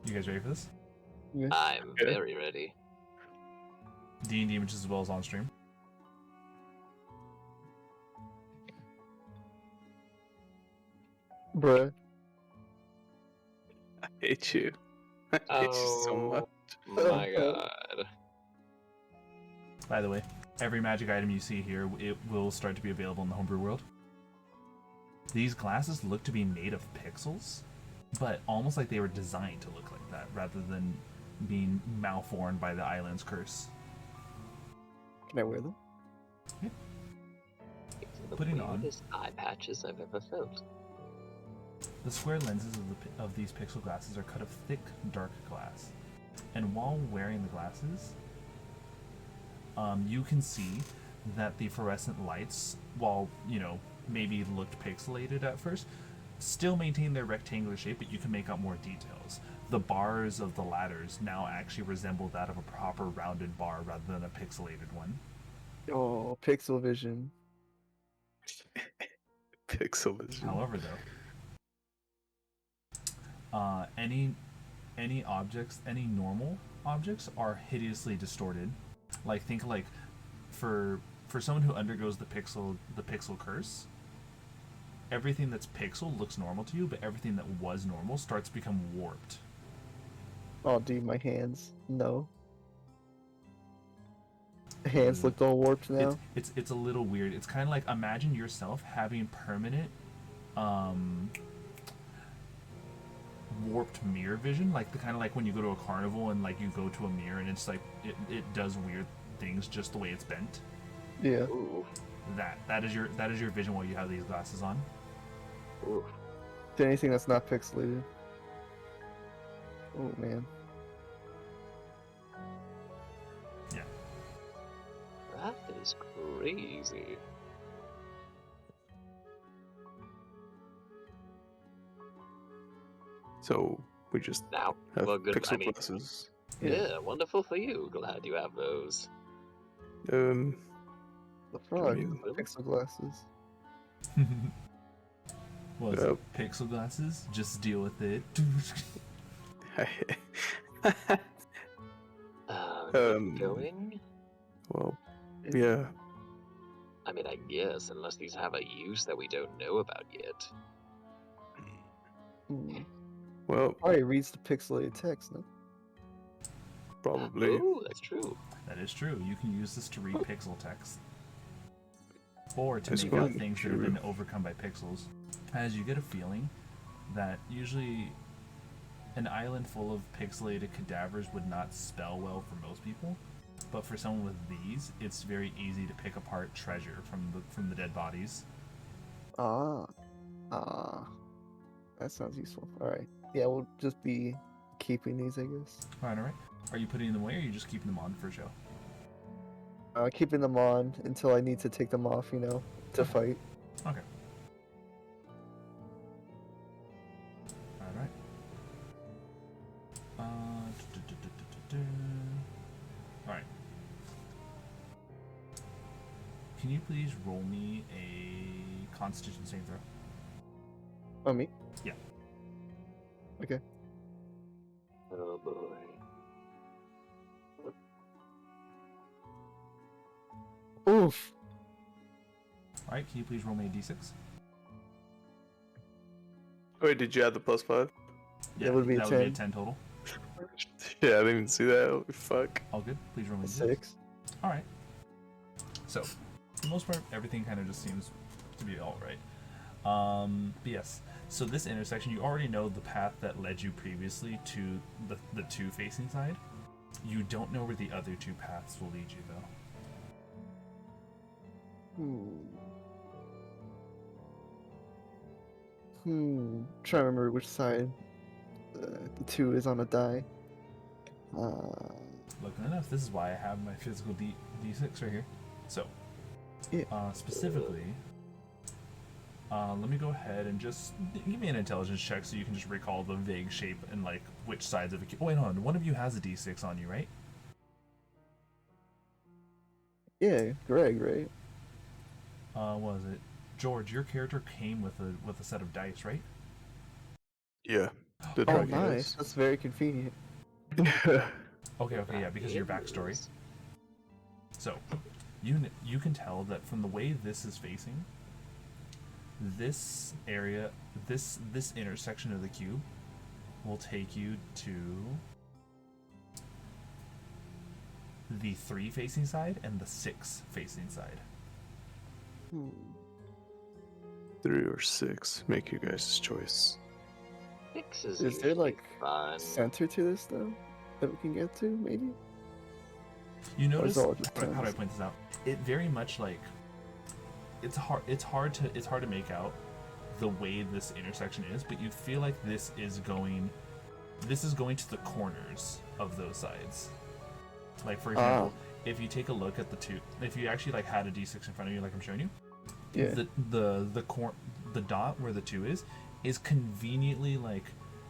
You guys ready for this? Yeah. I'm Okay. very ready. D&D images as well as on stream. Bruh. I hate you. I hate you so much. My god. By the way, every magic item you see here, it will start to be available in the homebrew world. These glasses look to be made of pixels, but almost like they were designed to look like that, rather than being malformed by the island's curse. Can I wear them? These are the Putting on. weirdest eye patches I've ever felt. The square lenses of these pixel glasses are cut of thick, dark glass. And while wearing the glasses, you can see that the fluorescent lights, while, maybe looked pixelated at first, still maintain their rectangular shape, but you can make out more details. The bars of the ladders now actually resemble that of a proper rounded bar rather than a pixelated one. Oh, pixel vision. Pixel vision. However, though, any objects, any normal objects, are hideously distorted. Like, think like for for someone who undergoes the pixel curse, everything that's pixel looks normal to you, but everything that was normal starts to become warped. Oh, dude, my hands. No. Hands look all warped now. It's a little weird. It's kind of like, imagine yourself having permanent warped mirror vision, like the kind of like when you go to a carnival and like you go to a mirror and it's like it does weird things just the way it's bent. Yeah. Ooh. That is your vision while you have these glasses on. Ooh. To anything that's not pixelated. Oh man. Yeah. That is crazy. So we just Now, have well, good. pixel I mean, glasses. yeah, wonderful for you. Glad you have those. The frog. mean- Pixel glasses. What is it? Pixel glasses? Just deal with it. Going? Well, yeah. I mean, I guess, unless these have a use that we don't know about yet. Well, Probably reads the pixelated text, no? probably. Oh, that's true. That is true. You can use this to read pixel text. Or to That's make out fine, things that have been sure. overcome by pixels. As you get a feeling that usually an island full of pixelated cadavers would not spell well for most people, but for someone with these, it's very easy to pick apart treasure from the dead bodies. Ah. That sounds useful. Alright. Yeah, we'll just be keeping these, I guess. Alright. Are you putting them away or are you just keeping them on for show? Keeping them on until I need to take them off, to fight. Okay. Alright. Alright. Can you please roll me a Constitution saving throw? Oh, me? Yeah. Okay. Oh boy. Oof. Alright, can you please roll me a d6? Wait, did you add the +5? That would be a that would be a 10. 10 total. Yeah, I didn't even see that. Holy fuck. All good. Please roll me a d6. 6. Alright. So, for the most part, everything kind of just seems to be alright. But yes. So this intersection, you already know the path that led you previously to the two facing side. You don't know where the other two paths will lead you, though. Trying to remember which side the 2 is on a die. Luckily enough, this is why I have my physical D6 right here. So, Yeah. specifically, let me go ahead and just give me an intelligence check so you can just recall the vague shape and like which sides of it. Oh, wait, hold on. One of you has a D6 on you, right? Yeah, Greg, right? What was it? George, your character came with a set of dice, right? Yeah. The Oh, dragon nice. That's very convenient. is. Okay, yeah, because of your backstory. So, you can tell that from the way this is facing, this area, this intersection of the cube will take you to the 3 facing side and the 6 facing side. 3 or 6. Make you guys' choice. 6 Is there usually like fun. center to this though that we can get to, maybe? You notice all just how do I tens? point this out? It very much like it's hard to make out the way this intersection is, but you feel like this is going to the corners of those sides. Like for example, if you take a look at the two, if you actually like had a D6 in front of you, like I'm showing you, Yeah. the dot where the 2 is conveniently like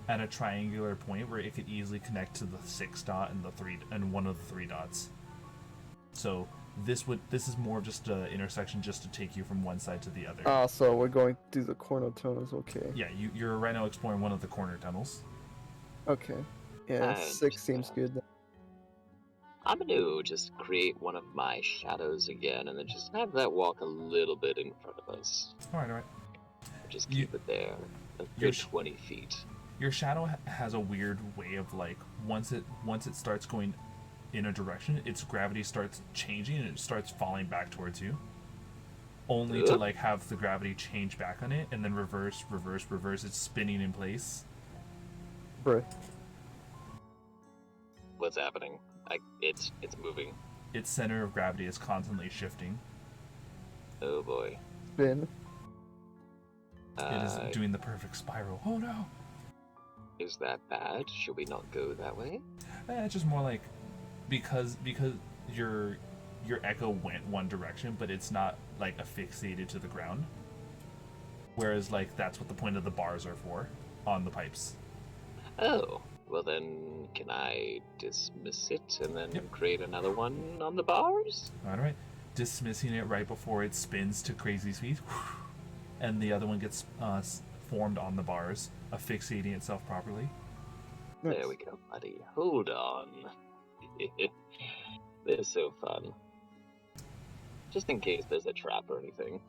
at a triangular point where it could easily connect to the 6 dot and the 3 and one of the 3 dots. So this is more of just an intersection just to take you from one side to the other. So we're going through the corner tunnels, okay. Yeah, you're right now exploring one of the corner tunnels. Okay. Yeah, I 6 seems understand. good. Then. I'm gonna just create one of my shadows again, and then just have that walk a little bit in front of us. All right. Just You- keep it there, a your good sh- 20 feet. Your shadow has a weird way of like once it starts going in a direction, its gravity starts changing and it starts falling back towards you. Only to Ugh. like have the gravity change back on it and then reverse. It's spinning in place. Bruh. What's happening? It's moving. Its center of gravity is constantly shifting. Oh boy. Spin. It is doing the perfect spiral. Oh no! Is that bad? Should we not go that way? It's just more like because your echo went one direction, but it's not like asphyxiated to the ground. Whereas like that's what the point of the bars are for on the pipes. Oh, well then, can I dismiss it and then Yep. create another one on the bars? All right, dismissing it right before it spins to crazy speed, and the other one gets formed on the bars, asphyxiating itself properly. Nice. There we go, buddy. Hold on. This is so fun. Just in case there's a trap or anything.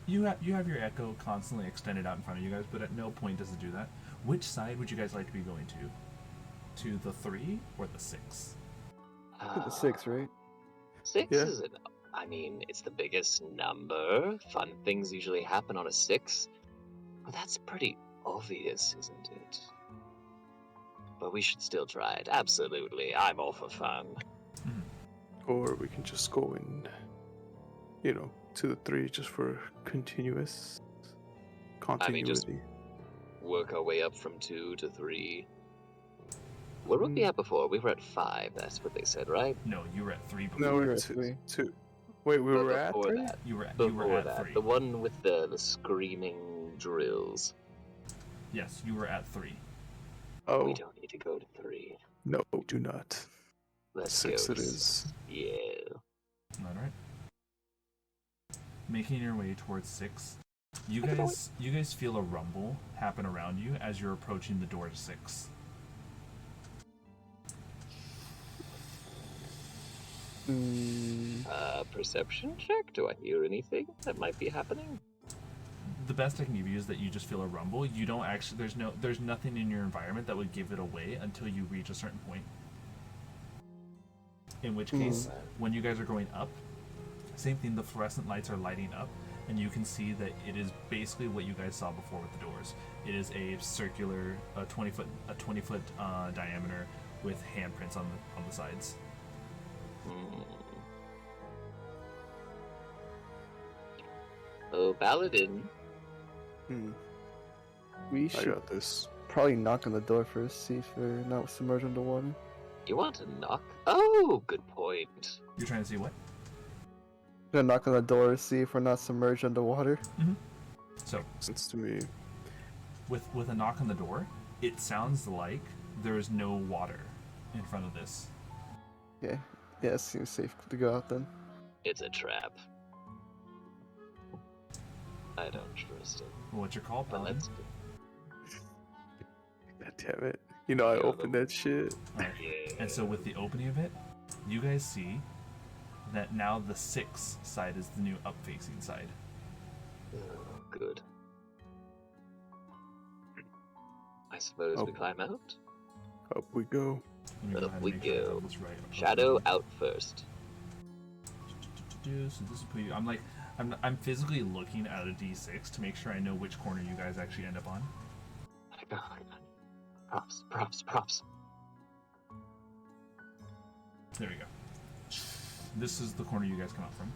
You have your echo constantly extended out in front of you guys, but at no point does it do that. Which side would you guys like to be going to? To the 3 or the 6? The 6, right? 6 Yeah. is I mean, it's the biggest number. Fun things usually happen on a 6. But that's pretty obvious, isn't it? But we should still try it. Absolutely. I'm all for fun. Or we can just go in, to the 3 just for continuous continuity. just work our way up from 2 to 3. Where were we at before? We were at 5. That's what they said, right? No, you were at 3 before. No, We we're were at at 2. 3. 2. Wait, we But were at before 3? that, You were before at that, 3. the one with the screaming drills. Yes, you were at 3. Oh, We don't need to go to 3. no, do not. Let's 6 go. it is. Yeah. All right. Making your way towards 6, you guys feel a rumble happen around you as you're approaching the door to 6. Perception check? Do I hear anything that might be happening? The best I can give you is that you just feel a rumble. You don't actually. There's nothing in your environment that would give it away until you reach a certain point. In which case, when you guys are going up, same thing. The fluorescent lights are lighting up, and you can see that it is basically what you guys saw before with the doors. It is a circular, 20 foot diameter with handprints on the sides. Oh, Baladin. We I should got this. probably knock on the door first, see if we're not submerged underwater. You want to knock? Oh, good point. You're trying to see what? Gonna knock on the door, see if we're not submerged underwater. So Sense to me. with a knock on the door, it sounds like there is no water in front of this. Yeah, it seems safe to go out then. It's a trap. I don't trust it. What's your call, But Paladin? let's God damn it. I Yeah, opened that shit. Alright. yeah. And so with the opening of it, you guys see that now the 6 side is the new up-facing side. Oh, good. I suppose we Oh. climb out? Up we go. Let me go Up ahead and we make sure I go. have this right. Shadow out first. So this will put you. I'm physically looking at a D6 to make sure I know which corner you guys actually end up on. Props. There we go. This is the corner you guys come out from.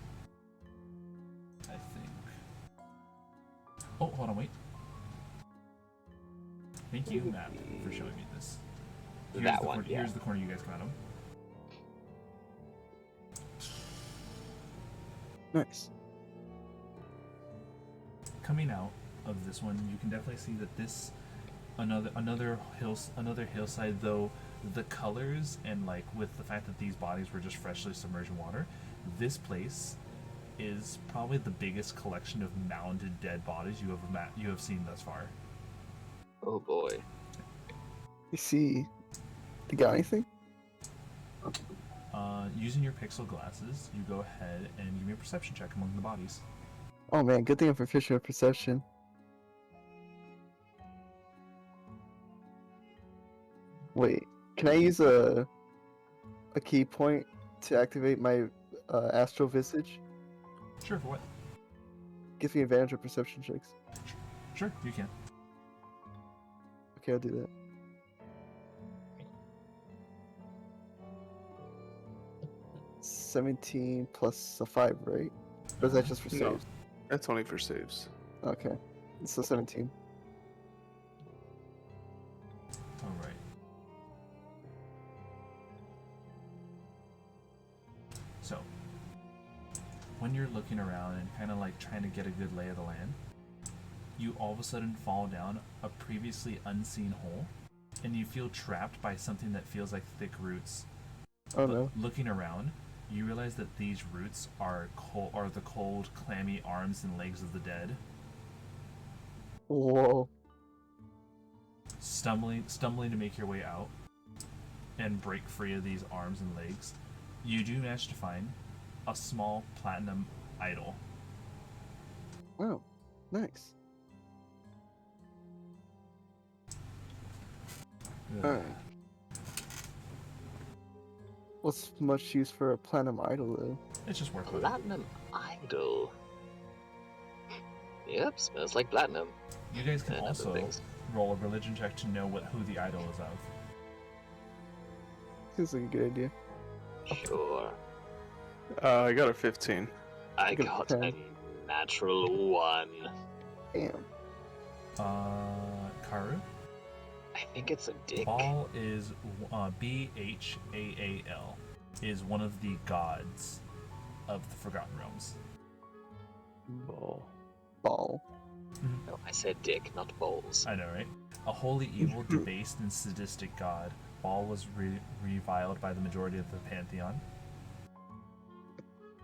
I think. Oh, hold on, wait. Thank you, Matt, for showing me this. That one, yeah. Here's the corner you guys come out of. Nice. Coming out of this one, you can definitely see that this another hillside, though the colors and like with the fact that these bodies were just freshly submerged in water, this place is probably the biggest collection of mounded dead bodies you have seen thus far. Oh boy. You see, you got anything? Using your pixel glasses, you go ahead and give me a perception check among the bodies. Oh man, good thing I'm proficient with perception. Wait, can I use a key point to activate my astral visage? Sure, for what? Gives me advantage of perception checks. Sure, you can. Okay, I'll do that. $17 plus a 5, right? Or is that just for No. saves? That's only for saves. Okay, so 17. All right. So, when you're looking around and kind of like trying to get a good lay of the land, you all of a sudden fall down a previously unseen hole, and you feel trapped by something that feels like thick roots. Oh But no. looking around, you realize that these roots are the cold, clammy arms and legs of the dead. Whoa. Stumbling to make your way out and break free of these arms and legs, you do manage to find a small platinum idol. Wow. Nice. Alright. What's much use for a platinum idol though? It's just worth it. Platinum idol. Yep, smells like platinum. You guys can And other also things. roll a religion check to know who the idol is of. Seems like a good idea. Sure. I got a 15. I Good got plan. a natural 1. Damn. Kaeru? I think it's a dick. Baal is Bhaal, is one of the gods of the Forgotten Realms. Ball. Ball. No, I said dick, not balls. I know, right? A wholly evil, debased, and sadistic god, Baal was reviled by the majority of the pantheon.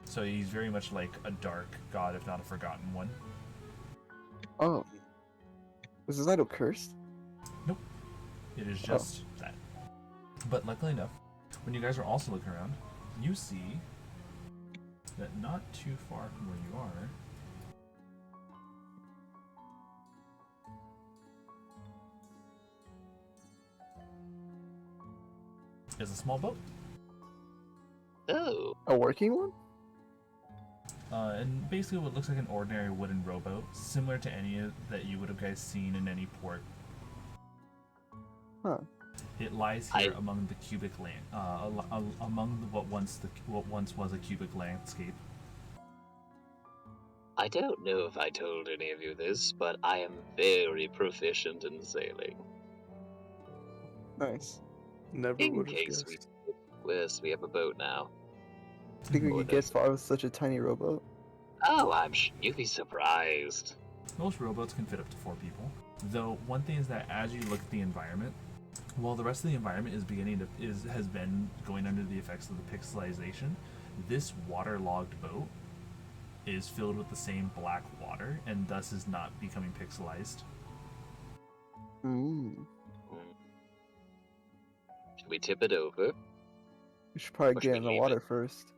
So he's very much like a dark god, if not a forgotten one. Oh. Was this idol cursed? Nope. It is just that. But luckily enough, when you guys are also looking around, you see that not too far from where you are is a small boat. Oh, A working one? And basically what looks like an ordinary wooden rowboat, similar to any that you would have guys seen in any port. Huh. It lies here among the cubic land, among what once was a cubic landscape. I don't know if I told any of you this, but I am very proficient in sailing. Nice. Never In would have case guessed. we have a boat now. Think we Oh, could get that's- far with such a tiny rowboat? Oh, you'd be surprised. Most rowboats can fit up to 4 people. Though one thing is that as you look at the environment, while the rest of the environment has been going under the effects of the pixelization, this waterlogged boat is filled with the same black water and thus is not becoming pixelized. Mm. Should we tip it over? We should probably Or get should in we the leave water it? first.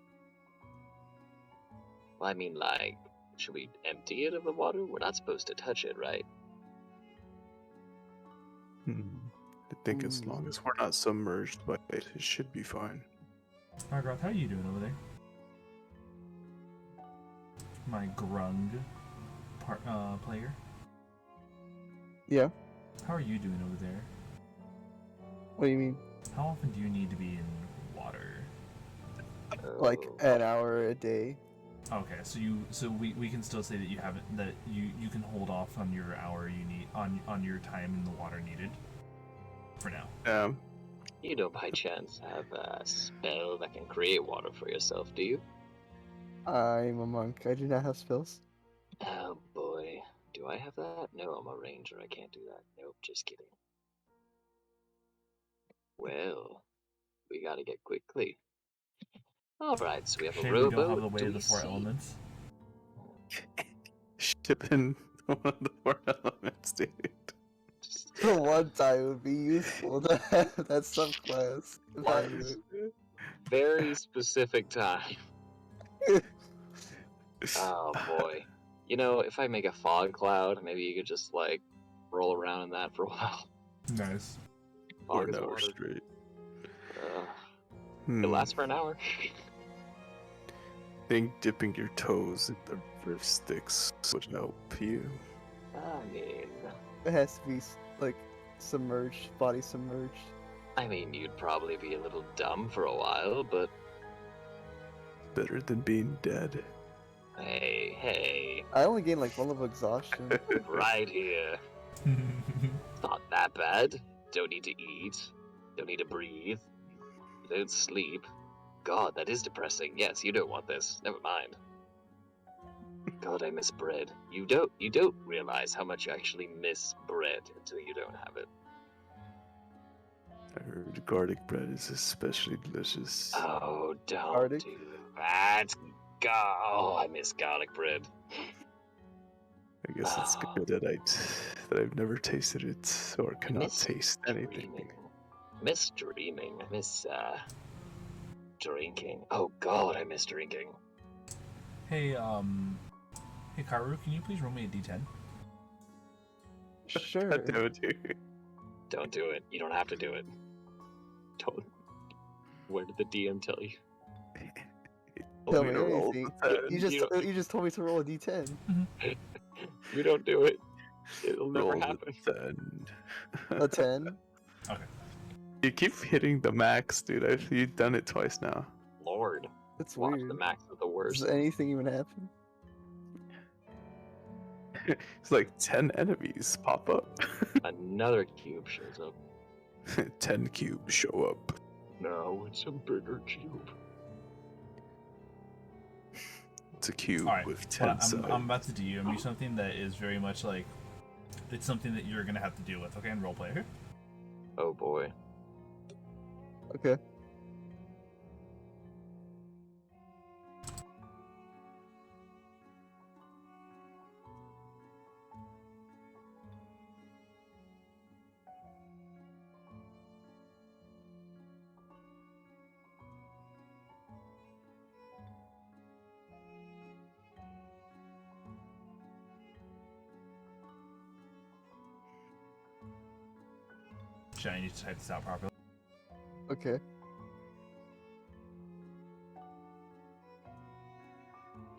Well, I mean, like, should we empty it of the water? We're not supposed to touch it, right? I think as long as we're not submerged by it, it should be fine. Margaret, how are you doing over there? My grung player. Yeah. How are you doing over there? What do you mean? How often do you need to be in water? Like Oh. an hour a day? Okay, so we can still say that you can hold off on your hour you need on your time in the water needed for now. You don't by chance have a spell that can create water for yourself, do you? I'm a monk. I do not have spells. Oh boy. Do I have that? No, I'm a ranger. I can't do that. Nope, just kidding. Well, we gotta get quickly. Alright, so we have a Shame we don't have rowboat. the way Do of the we 4 see- elements. Shipping one of the 4 elements, dude. For one time, it would be useful to have that subclass. If I knew it. very specific time. Oh boy. You know, if I make a fog cloud, maybe you could just like roll around in that for a while. Nice. For Fog an is hour water. straight. It lasts for an hour. Think dipping your toes in the river sticks would help you. I mean, It has to be like submerged, body submerged. you'd probably be a little dumb for a while, but Better than being dead. hey, I only gain like 1 level exhaustion. right here. It's not that bad. Don't need to eat. Don't need to breathe. Don't sleep. God, that is depressing. Yes, you don't want this. Never mind. God, I miss bread. You don't realize how much you actually miss bread until you don't have it. I heard garlic bread is especially delicious. Oh, don't Garlic? do that. Oh, I miss garlic bread. I guess it's Oh. good that I've never tasted it or cannot miss taste anything. Dreaming. I miss dreaming. I miss drinking. Oh God, I miss drinking. Hey, hey, Kaeru, can you please roll me a d10? Sure. God damn it, dude. Don't do it. You don't have to do it. Don't. Where did the DM tell you? Tell me me to roll anything. the You just told me to roll a d10. You don't do it. It'll never roll happen. the 10. A 10. Okay. You keep hitting the max, dude. You've done it twice now. Lord, That's watch weird. the max of the worst. Does anything even happen? It's like 10 enemies pop up. Another cube shows up. 10 cubes show up. No, it's a bigger cube. It's a cube Alright, with 10 sides. I'm about to DM you something that is very much like, it's something that you're gonna have to deal with, okay, and roleplay here. Oh boy. Okay. Shit, I need to type this out properly. Okay.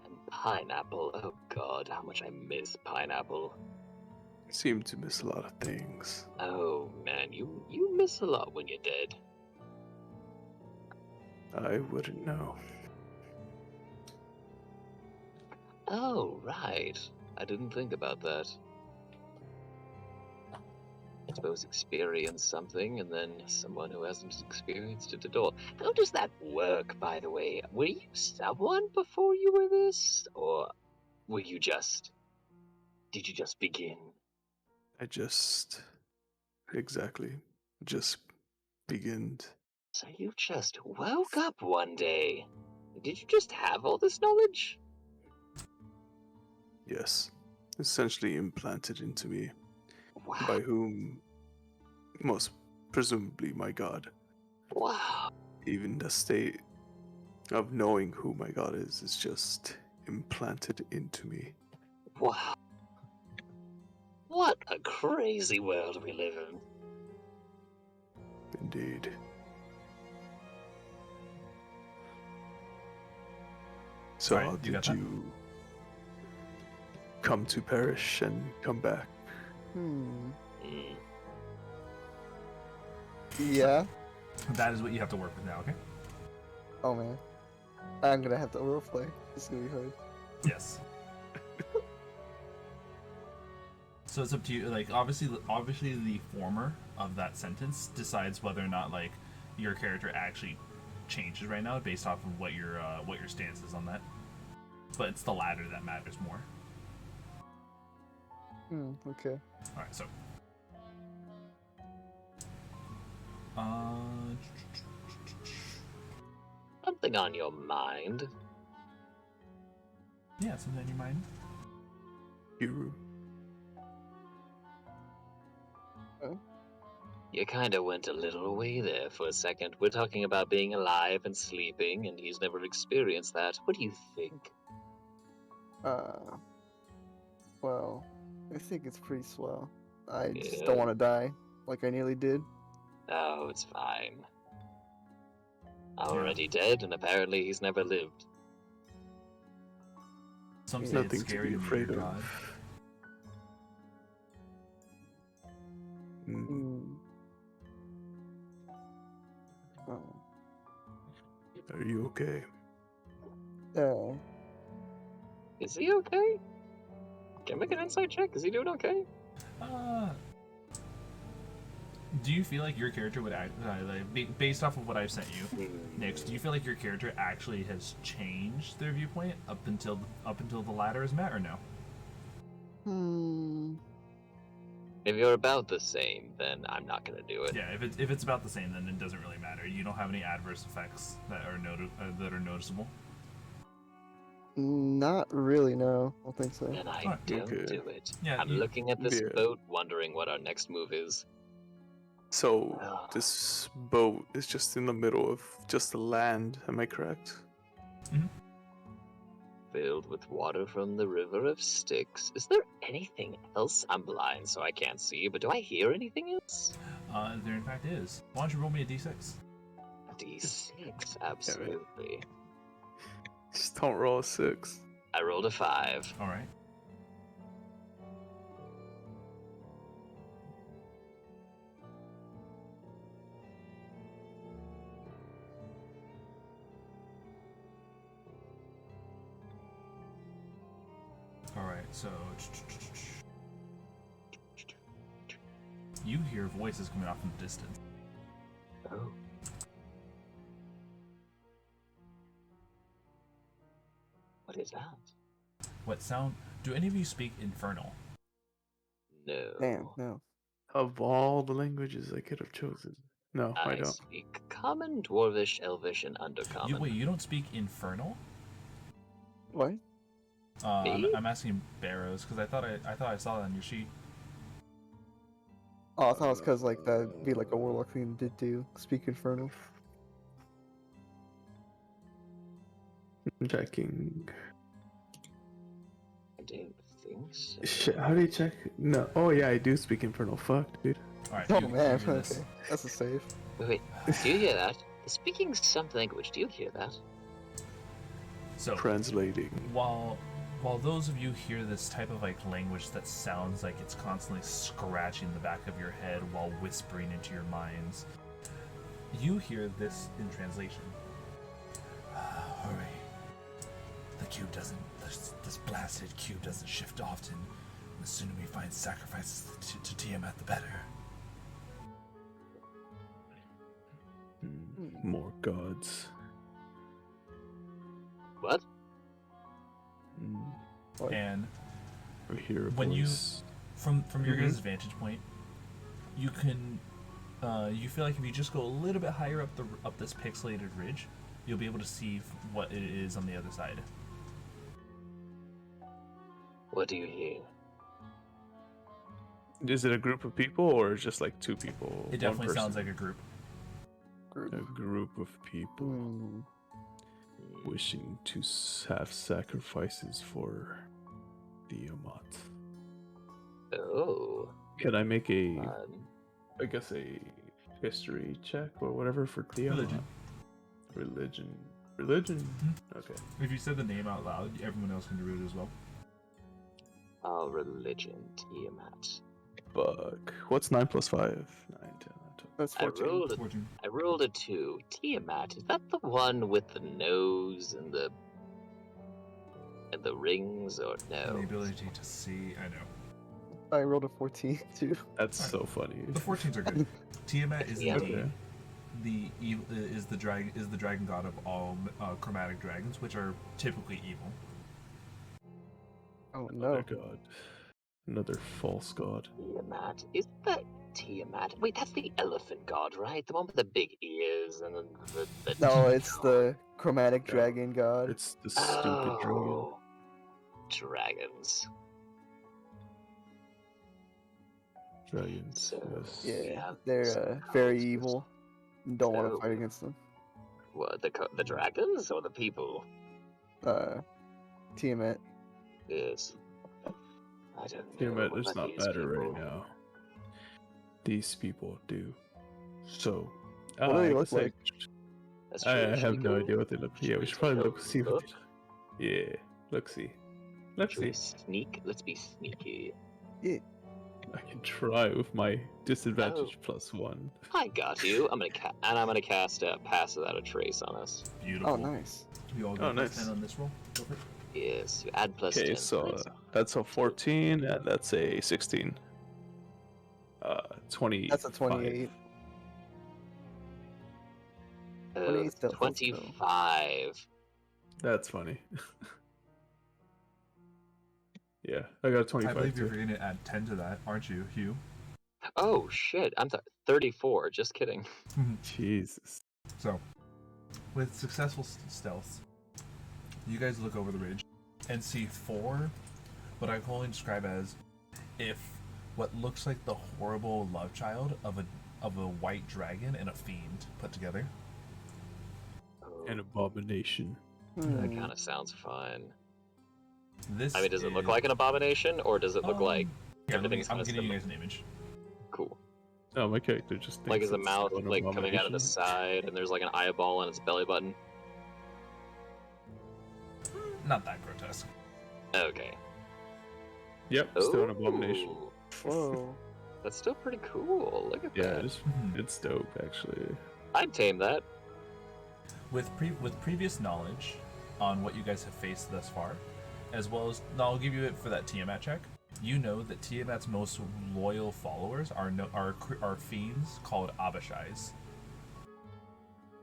And pineapple. Oh God, how much I miss pineapple. Seem to miss a lot of things. Oh man, you miss a lot when you're dead. I wouldn't know. Oh right, I didn't think about that. I suppose experience something, and then someone who hasn't experienced it at all. How does that work, by the way? Were you someone before you were this, or were you just? Did you just begin? I just beginned. So you just woke up one day. Did you just have all this knowledge? Yes. Essentially implanted into me. Wow. By whom? Most presumably my god. Wow. Even the state of knowing who my god is just implanted into me. Wow. What a crazy world we live in. Indeed. So Alright, how you got did that? you come to perish and come back? Hmm. Yeah. That is what you have to work with now, okay? Oh man. I'm gonna have to roleplay. It's gonna be hard. Yes. So it's up to you. Like, obviously, the former of that sentence decides whether or not like your character actually changes right now based off of what your stance is on that. But it's the latter that matters more. Okay. All right, so. Something on your mind. Yeah, something in your mind. Kaeru. You kinda went a little away there for a second. We're talking about being alive and sleeping, and he's never experienced that. What do you think? Well, I think it's pretty swell. I just Yeah. don't want to die, like I nearly did. Oh, it's fine. Already dead, and apparently he's never lived. Some say Nothing it's to scary be to meet afraid your of. god. Mm. Mm. Oh. Are you okay? Is he okay? Can I make an insight check? Is he doing okay? Do you feel like your character would act based off of what I've sent you, Nix? Do you feel like your character actually has changed their viewpoint up until the ladder is met, or no? If you're about the same, then I'm not gonna do it. Yeah, if it's about the same, then it doesn't really matter. You don't have any adverse effects that are noticeable. Not really, no. I don't think so. Then I Alright. don't Okay. do it. Yeah, I'm you- looking at this Yeah. boat, wondering what our next move is. So Ah. this boat is just in the middle of just the land. Am I correct? Filled with water from the river of Styx. Is there anything else? I'm blind, so I can't see, but do I hear anything else? There in fact is. Why don't you roll me a d6? D6, absolutely. Just don't roll a 6. I rolled a 5. All right. All right. So you hear voices coming off in the distance. Oh. What is that? What sound? Do any of you speak Infernal? No. Damn, no. Of all the languages I could have chosen. No, I I don't. speak Common, Dwarvish, Elvish, and Undercommon. You don't speak Infernal? What? Me? I'm asking Barrows because I thought I saw that on your sheet. Oh, I thought it was because like that'd be like a warlock thing to do. Speak Infernal. Checking. I didn't think so. Shit, how do you check? No. Oh yeah, I do speak Infernal. Fuck, dude. All right. Oh you man, hear this. okay. That's a save. Wait, do you hear that? Speaking some language, do you hear that? So Translating. while those of you hear this type of like language that sounds like it's constantly scratching the back of your head while whispering into your minds, you hear this in translation. Hurry. The cube doesn't, this blasted cube doesn't shift often. The sooner we find sacrifices to Tiamat, the better. More gods. What? What? And I hear a when voice. from your guys' vantage point, you can you feel like if you just go a little bit higher up this pixelated ridge, you'll be able to see what it is on the other side. What do you hear? Is it a group of people or just like two people? It definitely sounds like a group. a group of people Hmm. wishing to have sacrifices for Tiamat. Oh. Can I make a, Fun. I guess a history check or whatever for Tiamat? Religion. Okay. If you said the name out loud, everyone else can do it as well. Oh, religion, Tiamat. Fuck. What's 9 plus 5? 9, 10, 12. That's I 14. rolled, 14. I rolled a 2. Tiamat, is that the one with the nose and the rings, or no? The ability to see, I know. I rolled a 14 too. That's so funny. The 14s are good. Tiamat is Yeah. indeed is the dragon god of all chromatic dragons, which are typically evil. Oh Another no. god. Another false god. Tiamat, is that Tiamat? Wait, that's the elephant god, right? The one with the big ears and then the No, it's the chromatic dragon god. It's the stupid dragon. Dragons. Dragons. So Yes. we Yeah, have they're some very codes. evil. Don't want to Oh. fight against them. What, the dragons or the people? Tiamat. Yes. I don't know. Tiamat What does about not these matter people? right now. These people do. So, What do they I look guess I- like? That's I, true. I Should have we no go- idea what they look. should Yeah, we we should take probably a look see what. look? Yeah, look see. Let's Should we see. sneak? Let's be sneaky. I can try with my disadvantage +1. I got you. I'm gonna cast Pass Without a Trace on us. Beautiful. Oh, nice. You all go Oh, plus nice. 10 on this roll. Go for it. Yes, you add plus Okay, 10. so that's a 14 and that's a 16. 20. That's a 28. 28 stealth, let's go. 25. That's funny. Yeah, I got a 25 I believe too. you're going to add 10 to that, aren't you, Hugh? Oh shit! I'm 34. Just kidding. Jesus. So, with successful stealth, you guys look over the ridge and see 4, what I can only describe as if what looks like the horrible love child of a white dragon and a fiend put together. An abomination. That Hmm. kind of sounds fun. This I mean, does it look is- like an abomination, or does it look like here, let me- everything's I'm kinda getting you similar? guys an image. Cool? Oh, my character just thinks Like, is the it's mouth an like coming out of the abomination. side, and there's like an eyeball on its belly button? Not that grotesque. Okay. Yep, still an abomination. Ooh, Whoa. That's still pretty cool. Look at Yeah, that. it's dope actually. I'd tame that. With previous knowledge on what you guys have faced thus far, as well as I'll give you it for that Tiamat check. You know that Tiamat's most loyal followers are fiends called Abishais.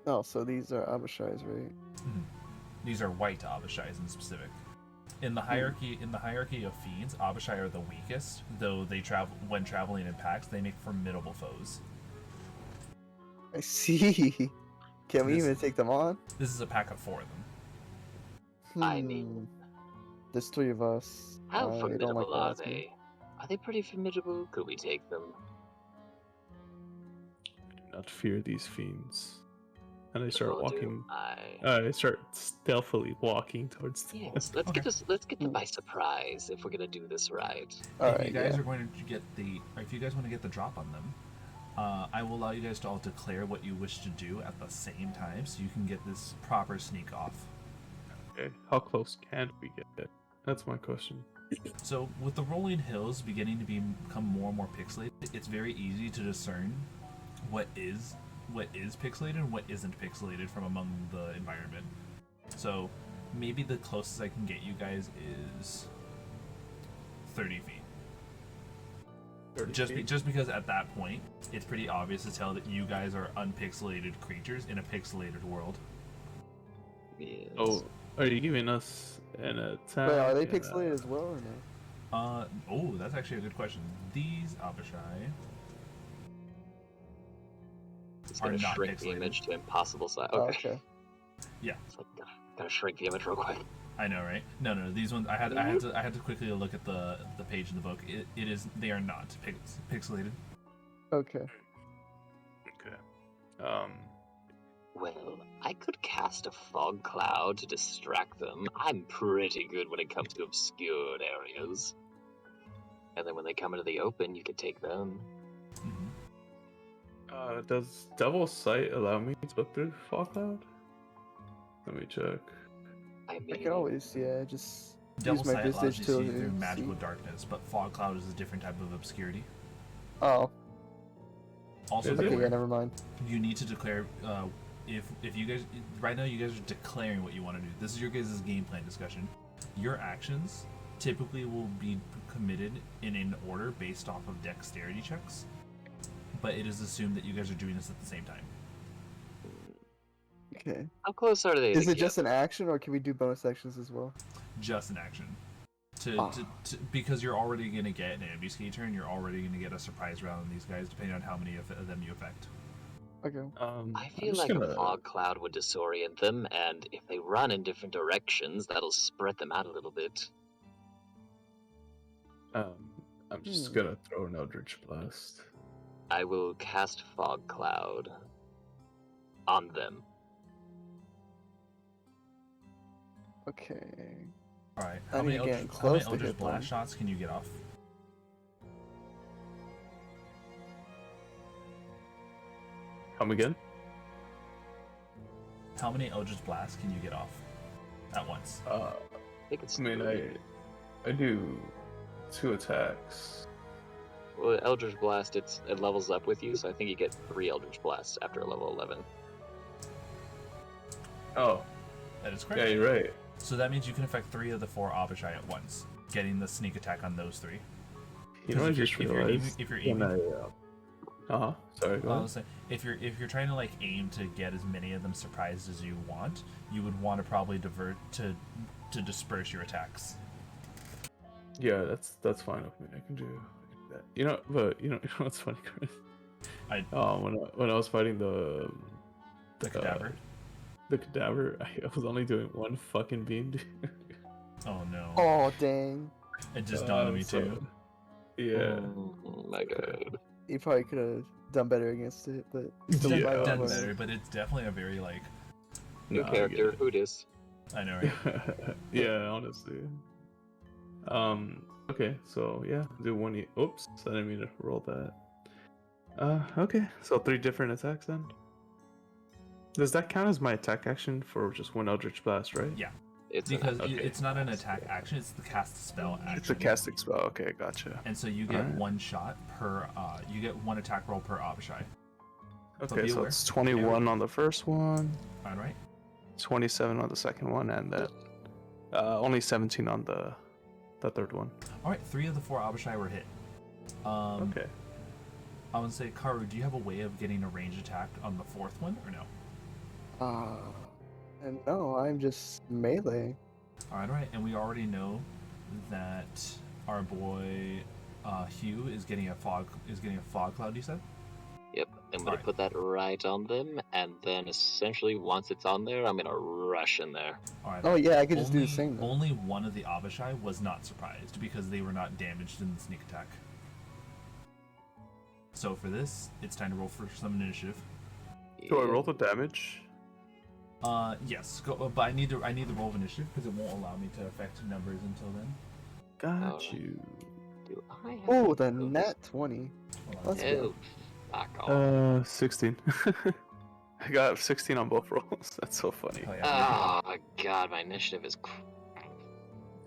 Oh, so these are Abishais, right? These are white Abishais in specific. In the hierarchy of fiends, Abishai are the weakest, though they when traveling in packs, they make formidable foes. I see. Can we This- even take them on? This is a pack of 4 of them. I mean- There's 3 of us. How I don't formidable like are asking. they? Are they pretty formidable? Could we take them? Do not fear these fiends. And I start Nor do walking. I. I start stealthily walking towards them. Yes, let's Okay. let's get them by surprise if we're gonna do this right. If Alright, you guys yeah. are going to get if you guys want to get the drop on them, I will allow you guys to all declare what you wish to do at the same time, so you can get this proper sneak off. Okay, how close can we get? That's my question. So, with the rolling hills beginning to become more and more pixelated, it's very easy to discern what is pixelated and what isn't pixelated from among the environment. So, maybe the closest I can get you guys is 30 feet. 30 Just feet? just because at that point, it's pretty obvious to tell that you guys are unpixelated creatures in a pixelated world. Yes. Oh, are you giving us an attack? Wait, are they and a- pixelated as well or no? Oh, that's actually a good question. These Abishai It's are gonna not shrink the pixelated. image to impossible size. Oh, Okay. okay. Yeah. It's like, gotta shrink the image real quick. I know, right? No. These ones, I had to quickly look at the page in the book. It is, they are not pixelated. Okay. Okay. Well, I could cast a fog cloud to distract them. I'm pretty good when it comes to obscured areas. And then when they come into the open, you could take them. Does Double Sight allow me to look through fog cloud? Let me check. I I mean, can always, yeah, just Double use my sight allows visage you to see to through magical see. darkness, but fog cloud is a different type of obscurity. Oh, Also, Is it? okay, yeah, never mind. you need to declare if you guys right now you guys are declaring what you want to do. This is your guys' game plan discussion. Your actions typically will be committed in an order based off of dexterity checks, but it is assumed that you guys are doing this at the same time. Okay. how close are they? Is it together? just an action or can we do bonus actions as well? Just an action. Ah. To because you're already gonna get an ambuscade turn, you're already gonna get a surprise round on these guys, depending on how many of them you affect. Okay. I'm I feel just like gonna... a fog cloud would disorient them, and if they run in different directions, that'll spread them out a little bit. I'm I'm just gonna throw an Eldritch Blast. I will cast Fog Cloud on them. Okay. Alright, I how need many to get Eldritch, close to Eldritch hit Blast them. shots can you get off? Come again? How many Eldritch Blasts can you get off at once? I think it's I mean, 3. I do 2 attacks. Well, Eldritch Blast, it levels up with you, so I think you get 3 Eldritch Blasts after level 11. Oh, That is correct. yeah, you're right. So that means you can affect 3 of the 4 Abishai at once, getting the sneak attack on those 3. You know, I if you're- just if you're realized aiming- if you're when aiming- Sorry, go ahead. Say, if you're trying to like aim to get as many of them surprised as you want, you would want to probably divert to disperse your attacks. Yeah, that's fine with me. I can do that. You know, but you know what's funny, Chris? When I was fighting The cadaver. the cadaver, I was only doing 1 fucking beam, dude. Oh no! Oh dang! It just dawned on me too. Yeah. Oh my god. You probably could have done better against it, but It's still Yeah, fight done over. better, but it's definitely a very like New Nah, I character, get who dis? I know, right? it. Yeah, honestly. Okay, so yeah, do 1 oops, I didn't mean to roll that. Okay, so 3 different attacks then. Does that count as my attack action for just 1 Eldritch Blast, right? Yeah, It's because okay. it's not an attack action; it's the cast spell action. It's a casting spell. Okay, gotcha. And so you get Alright. 1 shot per. You get 1 attack roll per Abishai. Okay, be so aware. it's 21 on the first one, All right. 27 on the second one, and then only 17 on the third one. All right. 3 of the 4 Abishai were hit. Okay. I would say, Kaeru, do you have a way of getting a range attack on the 4th one, or no? And no, I'm just melee. All right. And we already know that our boy Hugh is getting a fog cloud. You said. Yep, I'm gonna Alright. put that right on them, and then essentially once it's on there, I'm gonna rush in there. All right. Oh yeah, I could just do the Only- same. Though. Only one of the Abishai was not surprised because they were not damaged in the sneak attack. So for this, it's time to roll for some initiative. Do I Yeah. roll the damage? Yes. Go, but I need the roll of initiative because it won't allow me to affect numbers until then. Got Alright. you. Do I have Oh, the those? nat 20. Hold on. Let's go. Oh, fuck off. 16. I got 16 on both rolls. That's so funny. Hell yeah. Oh god, my initiative is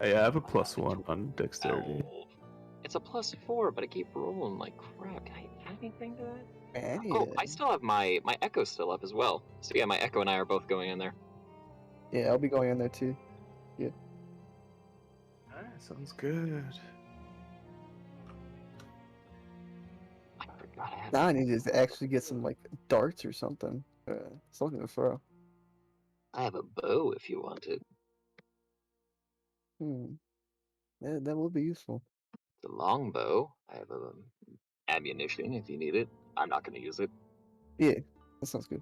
Hey, I have a +1 on dexterity. Oh. It's a +4, but I keep rolling like crap. Can I add anything to that? Man, Oh, I still have my Echo still up as well. So yeah, my Echo and I are both going in there. Yeah, I'll be going in there too. Alright, sounds good. I forgot I had. Now I need to actually get some like darts or something. Something to throw. I have a bow if you want it. Yeah, that will be useful. The longbow. I have ammunition if you need it. I'm not gonna use it. Yeah, that sounds good.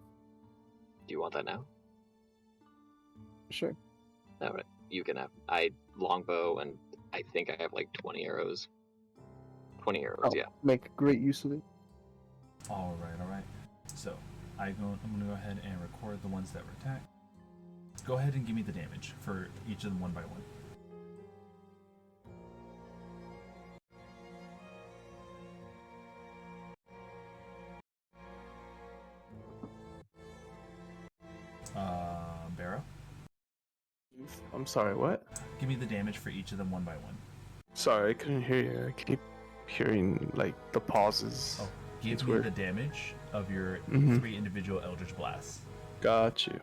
Do you want that now? Sure. Alright, you can have. I longbow, and I think I have like 20 arrows. 20 arrows, I'll yeah. make great use of it. All right. So I'm gonna go ahead and record the ones that were attacked. Go ahead and give me the damage for each of them one by one. Barrow, I'm sorry, what? give me the damage for each of them one by one. Sorry, I couldn't hear you. I keep hearing, like, the pauses. Oh, give It's me weird. the damage of your Mhm. 3 individual Eldritch Blasts. Got you.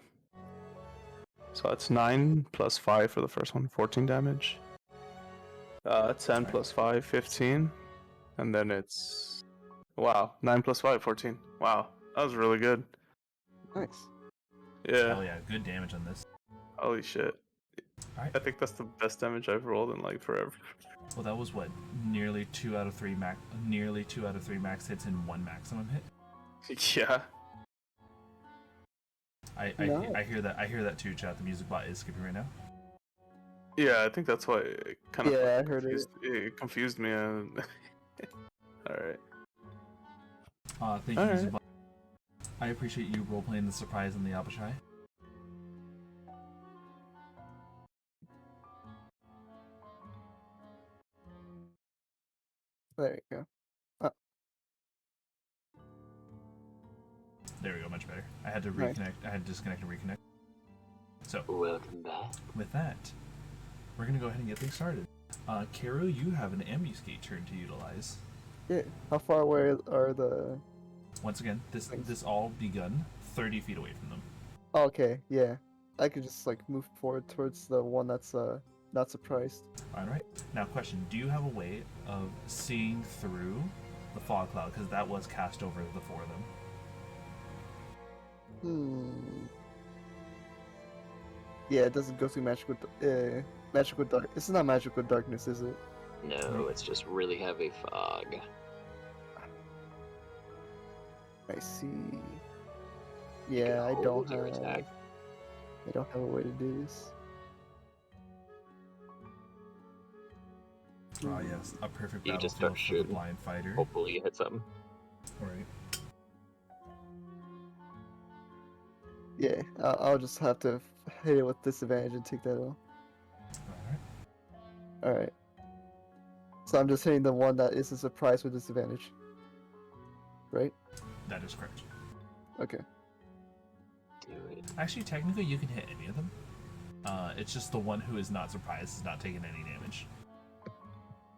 So that's 9 plus 5 for the first one, 14 damage. 10 plus 5, 15. And then it's... Wow, 9 plus 5, 14. Wow, that was really good. Nice. Yeah, Hell yeah, good damage on this. holy shit. Alright. I think that's the best damage I've rolled in, like, forever. Well, that was what? Nearly 2 out of 3 max hits and 1 maximum hit. Yeah. I Nice. hear that too, chat. The music bot is skipping right now. Yeah, I think that's why it kind of Yeah, I heard it. confused me. And Alright. Thank you, Alright. Zuba. I appreciate you role-playing the surprise and the Abishai. There you go. There we go, much better. I had to Nice. reconnect. I had to disconnect and reconnect. So, Welcome back. with that, we're gonna go ahead and get things started. Kaeru, you have an ambuscade turn to utilize. Yeah. How far away are the? Once again, this Thanks. all begun 30 feet away from them. Oh, okay. Yeah. I could just like move forward towards the one that's not surprised. All right. Now, question: do you have a way of seeing through the fog cloud? Because that was cast over the four of them. Yeah, it doesn't go through magical dark. This is not magical darkness, is it? No, it's just really heavy fog. I see. You can Yeah, I don't hold your have. attack. I don't have a way to do this. Ah, yes, a perfect You just battlefield start for the shooting. blind fighter. Hopefully you hit something. All right. Yeah, I'll just have to hit it with disadvantage and take that off. All right. All right. So I'm just hitting the one that is a surprise with disadvantage. Right? That is correct. Okay. Do it. Actually, technically, you can hit any of them. It's just the one who is not surprised is not taking any damage.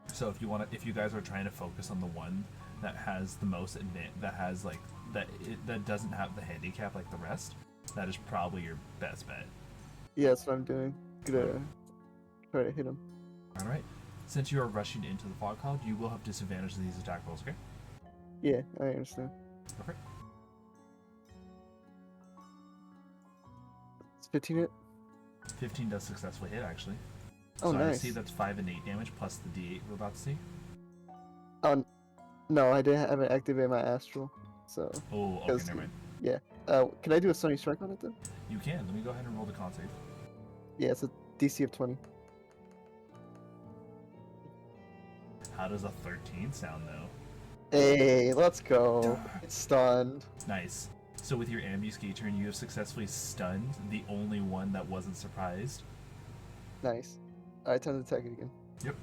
So if you guys are trying to focus on the one that has the most that has like that doesn't have the handicap like the rest, that is probably your best bet. Yeah, that's what I'm doing. Gonna try to hit him. All right. Since you are rushing into the fog cloud, you will have disadvantage in these attack rolls. Okay. Yeah, I understand. Perfect. It's 15 hit. 15 does successfully hit actually. Oh, so nice. I see that's 5 and 8 damage plus the D8 we're about to see. No, I haven't activated my astral. So. Oh, okay, 'cause- never mind. Yeah. Can I do a stunning strike on it then? You can. Let me go ahead and roll the con save. Yeah, it's a DC of 20. How does a 13 sound though? Hey, let's go. It's stunned. Nice. So with your ambuscade turn, you have successfully stunned the only one that wasn't surprised. Nice. Alright, time to attack it again. Yep.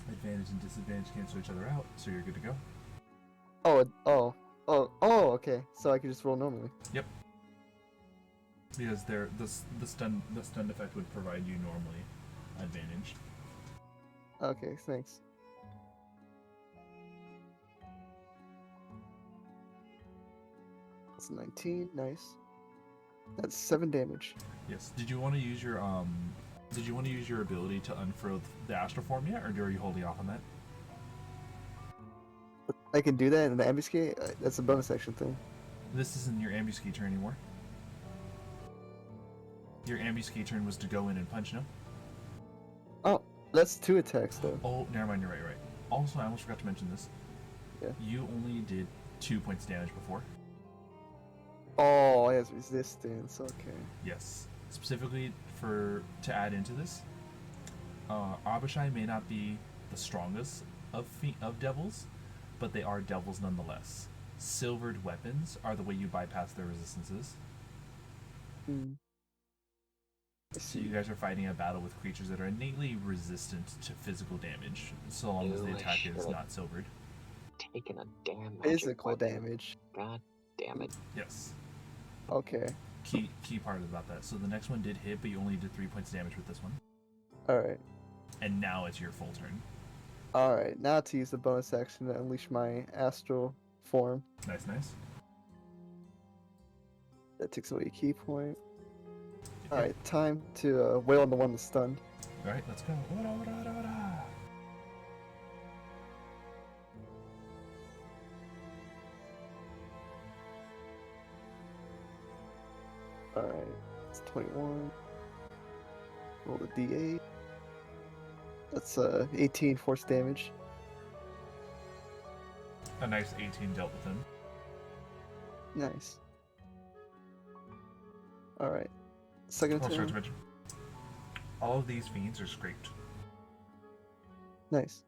Advantage and disadvantage cancel each other out, so you're good to go. Oh, okay. So I can just roll normally. Yep. Because the stun effect would provide you normally advantage. Okay, thanks. That's 19, nice. That's 7 damage. Yes. Did you want to use your ability to unfurl the astral form yet, or are you holding off on that? I can do that in the ambuscade? That's a bonus action thing. This isn't your ambuscade turn anymore. Your ambuscade turn was to go in and punch, no? Oh, that's 2 attacks though. Oh, never mind, you're right. Also, I almost forgot to mention this. Yeah. You only did 2 points damage before. Oh, it has resistance, okay. Yes. Specifically to add into this, Abishai may not be the strongest of devils, but they are devils nonetheless. Silvered weapons are the way you bypass their resistances. Hmm. I So see. you guys are fighting a battle with creatures that are innately resistant to physical damage, so long as the Holy attack is shit. not silvered. Taking a damn magic Physical weapon. damage. God damn it. Yes. Okay. Key part about that. So the next one did hit, but you only did 3 points damage with this one. Alright. And now it's your full turn. Alright, now to use the bonus action to unleash my astral form. Nice. That takes away a key point. Alright, time to wail on the one that's stunned. Alright, let's go. Alright, it's 21. Roll the d8. That's 18 force damage. A nice 18 dealt with him. Nice. Alright. Second Oh, sorry to turn. mention. All of these fiends are scraped. Nice.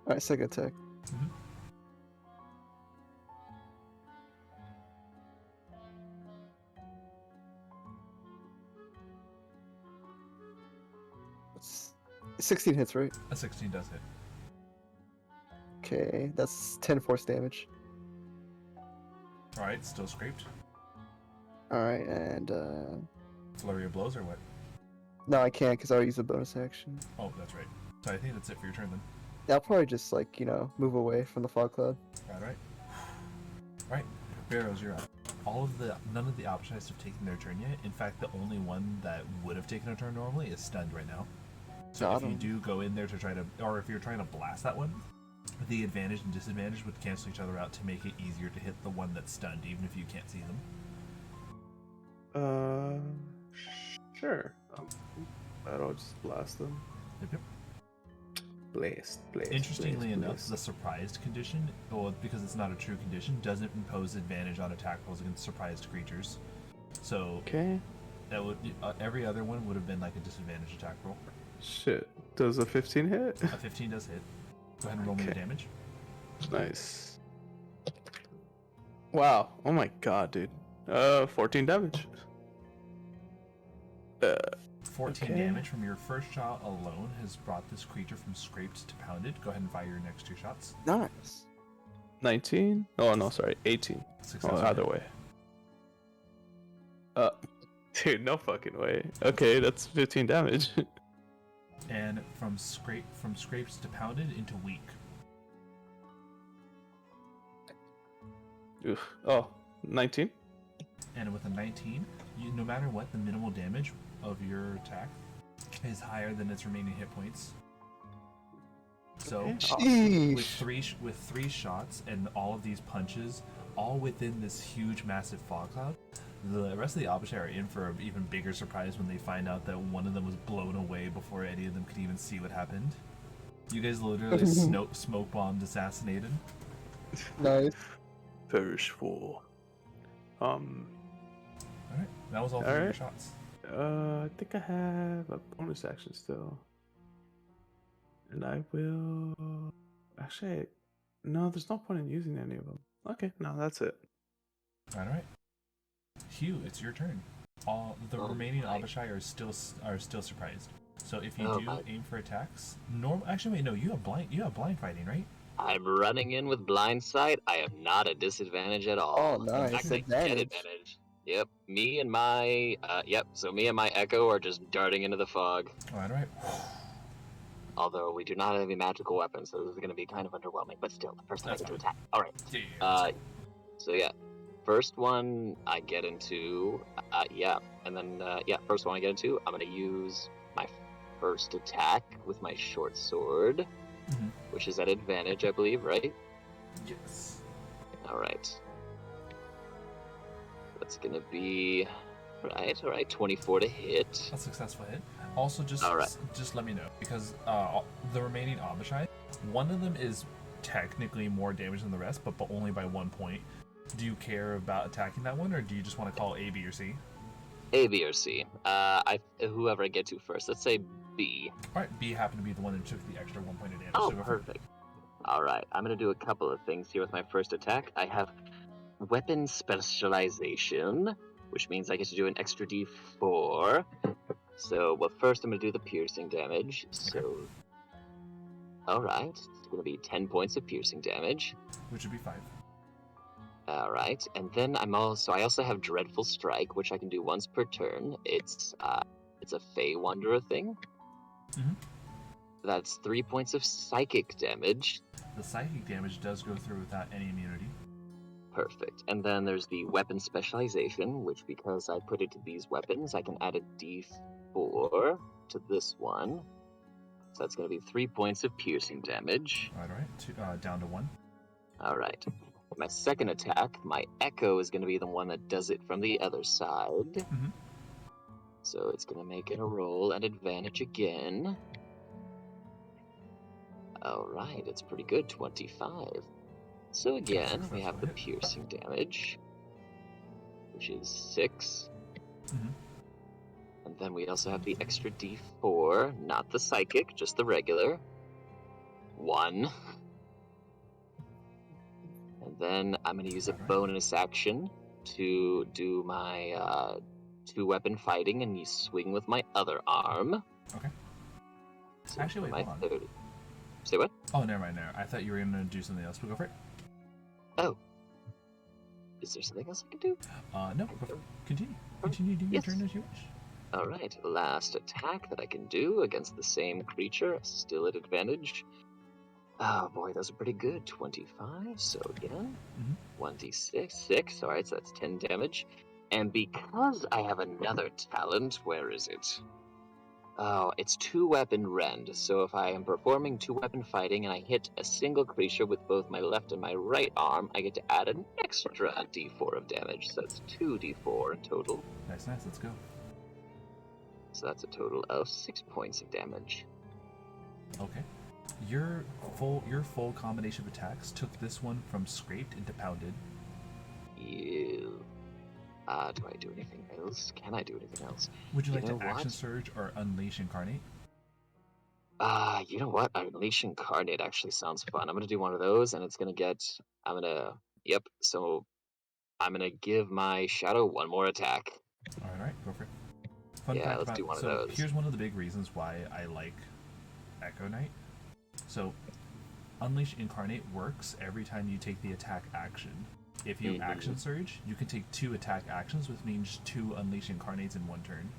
Alright, second attack. Mhm. It's 16 hits, right? A 16 does hit. Okay, that's 10 force damage. Alright, still scraped. Alright, and Flurry of blows or what? no, I can't because I already used a bonus action. Oh, that's right. So I think that's it for your turn then. Yeah, I'll probably just like, move away from the fog cloud. Right. Right. Barrows, you're up. None of the options have taken their turn yet. In fact, the only one that would have taken a turn normally is stunned right now. So Got if you him. do go in there to try to, or if you're trying to blast that one, the advantage and disadvantage would cancel each other out to make it easier to hit the one that's stunned, even if you can't see them. Sure. I'll just blast them. Yep. Blast. Interestingly enough, the surprised condition, well, because it's not a true condition, doesn't impose advantage on attack rolls against surprised creatures. So Okay. that would every other one would have been like a disadvantage attack roll. Shit. Does a 15 hit? A 15 does hit. Go ahead and roll me the Okay. damage. Nice. Wow. Oh my god, dude. 14 damage. 14 Okay. damage from your first shot alone has brought this creature from scraped to pounded. Go ahead and fire your next two shots. Nice. 19? Oh no, sorry, 18. Successful. Oh, either way. Dude, no fucking way. Okay, that's 15 damage. And from scraped to pounded into weak. Oof. Oh, 19? And with a 19, no matter what, the minimal damage of your attack is higher than its remaining hit points. So Okay. with three shots and all of these punches, all within this huge, massive fog cloud, the rest of the Abishai are in for an even bigger surprise when they find out that one of them was blown away before any of them could even see what happened. You guys literally smoke bombed, assassinated. Nice. Perish for. Alright, that was all three of your Alright. shots. I think I have a bonus action still. And I will. Actually, no, there's no point in using any of them. Okay, no, that's it. Alright. Hugh, it's your turn. All the remaining Abishai are still surprised. So if you do aim for attacks, actually wait, no, you have blind fighting, right? I'm running in with blind sight. I am not at disadvantage at all. Oh, In nice. fact, I get Advantage. advantage. Yep. Me and my So me and my Echo are just darting into the fog. Alright. Although we do not have any magical weapons, so this is going to be kind of underwhelming. But still, the first time I That's get to fine. attack. All right. Yeah. So yeah, first one I get into. And then first one I get into. I'm going to use my first attack with my short sword. Mhm. Which is at advantage, I believe, right? Yes. Alright. That's gonna be... Alright, 24 to hit. A successful hit. Also, just let me know, because the remaining Abishai, one of them is technically more damage than the rest, but only by 1 point. Do you care about attacking that one, or do you just want to call A, B, or C? A, B, or C. Whoever I get to first. Let's say B. Alright, B happened to be the one that took the extra 1 point of damage. Oh, so go for it. perfect. Alright, I'm gonna do a couple of things here with my first attack. I have weapon specialization, which means I get to do an extra D4. So, well, first I'm gonna do the piercing damage. So, alright, it's gonna be 10 points of piercing damage. Which would be 5. Alright, and then I also have Dreadful Strike, which I can do once per turn. It's a Fey Wanderer thing. Mhm. That's 3 points of psychic damage. The psychic damage does go through without any immunity. Perfect. And then there's the weapon specialization, which because I put it to these weapons, I can add a D4 to this one. So that's going to be 3 points of piercing damage. Alright, down to 1. Alright. My second attack, my Echo is going to be the one that does it from the other side. Mhm. So it's going to make it a roll at advantage again. Alright, it's pretty good, 25. So again, we have the piercing damage, which is 6. Mhm. And then we also have the extra D4, not the psychic, just the regular. 1. And then I'm going to use a Alright. bonus action to do my 2-weapon fighting and you swing with my other arm. Okay. So Actually, for wait, my hold on. third- Say what? Oh, never mind. I thought you were gonna do something else. But go for it. Oh. Is there something else I can do? No. Go for it. Continue. Continue doing Yes. your turn as you wish. Alright, last attack that I can do against the same creature, still at advantage. Oh boy, those are pretty good. 25, so again, 1d6, 6, alright, so that's 10 damage. And because I have another talent, where is it? Oh, it's 2-weapon rend, so if I am performing 2-weapon fighting and I hit a single creature with both my left and my right arm, I get to add an extra d4 of damage, so that's 2d4 in total. Nice. Let's go. So that's a total of 6 points of damage. Okay. Your full combination of attacks took this one from scraped into pounded. Ew. Do I do anything else? Can I do anything else? Would you like know to action what? surge or unleash incarnate? You know what? Unleash Incarnate actually sounds fun. I'm gonna do one of those, and it's gonna get. Yep. So I'm gonna give my shadow one more attack. All right, go for it. Fun Yeah, fact let's about do one of so those. here's one of the big reasons why I like Echo Knight. So Unleash Incarnate works every time you take the attack action. If you action surge, you can take 2 attack actions, which means 2 Unleash Incarnates in 1 turn.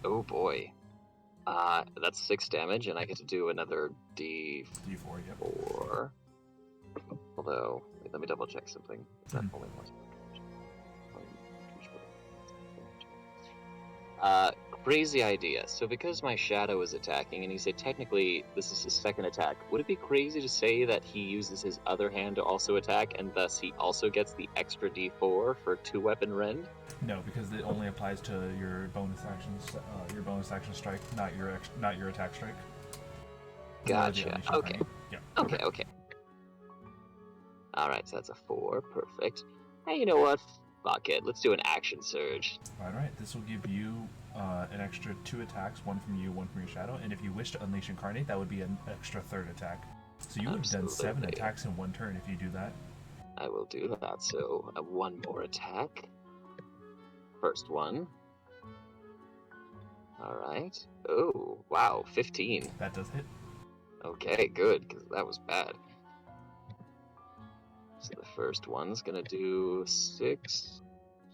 Oh boy. That's 6 damage, and I get to do another D4. D4, yep. Although, wait, let me double check something. Is that only one? Crazy idea. So because my shadow is attacking, and he said technically this is his second attack, would it be crazy to say that he uses his other hand to also attack, and thus he also gets the extra D4 for 2-weapon rend? No, because it only applies to your bonus actions, your bonus action strike, not your attack strike. Gotcha. Okay. Yeah. Okay. All right, so that's a 4. Perfect. Hey, you know what? Fuck it. Let's do an action surge. All right. This will give you an extra 2 attacks, 1 from you, 1 from your shadow, and if you wish to unleash incarnate, that would be an extra 3rd attack. So you would have done 7 attacks in 1 turn if you do that. I will do that. So 1 more attack. First one. All right. Oh, wow, 15. That does hit. Okay, good, because that was bad. So the first one's gonna do 6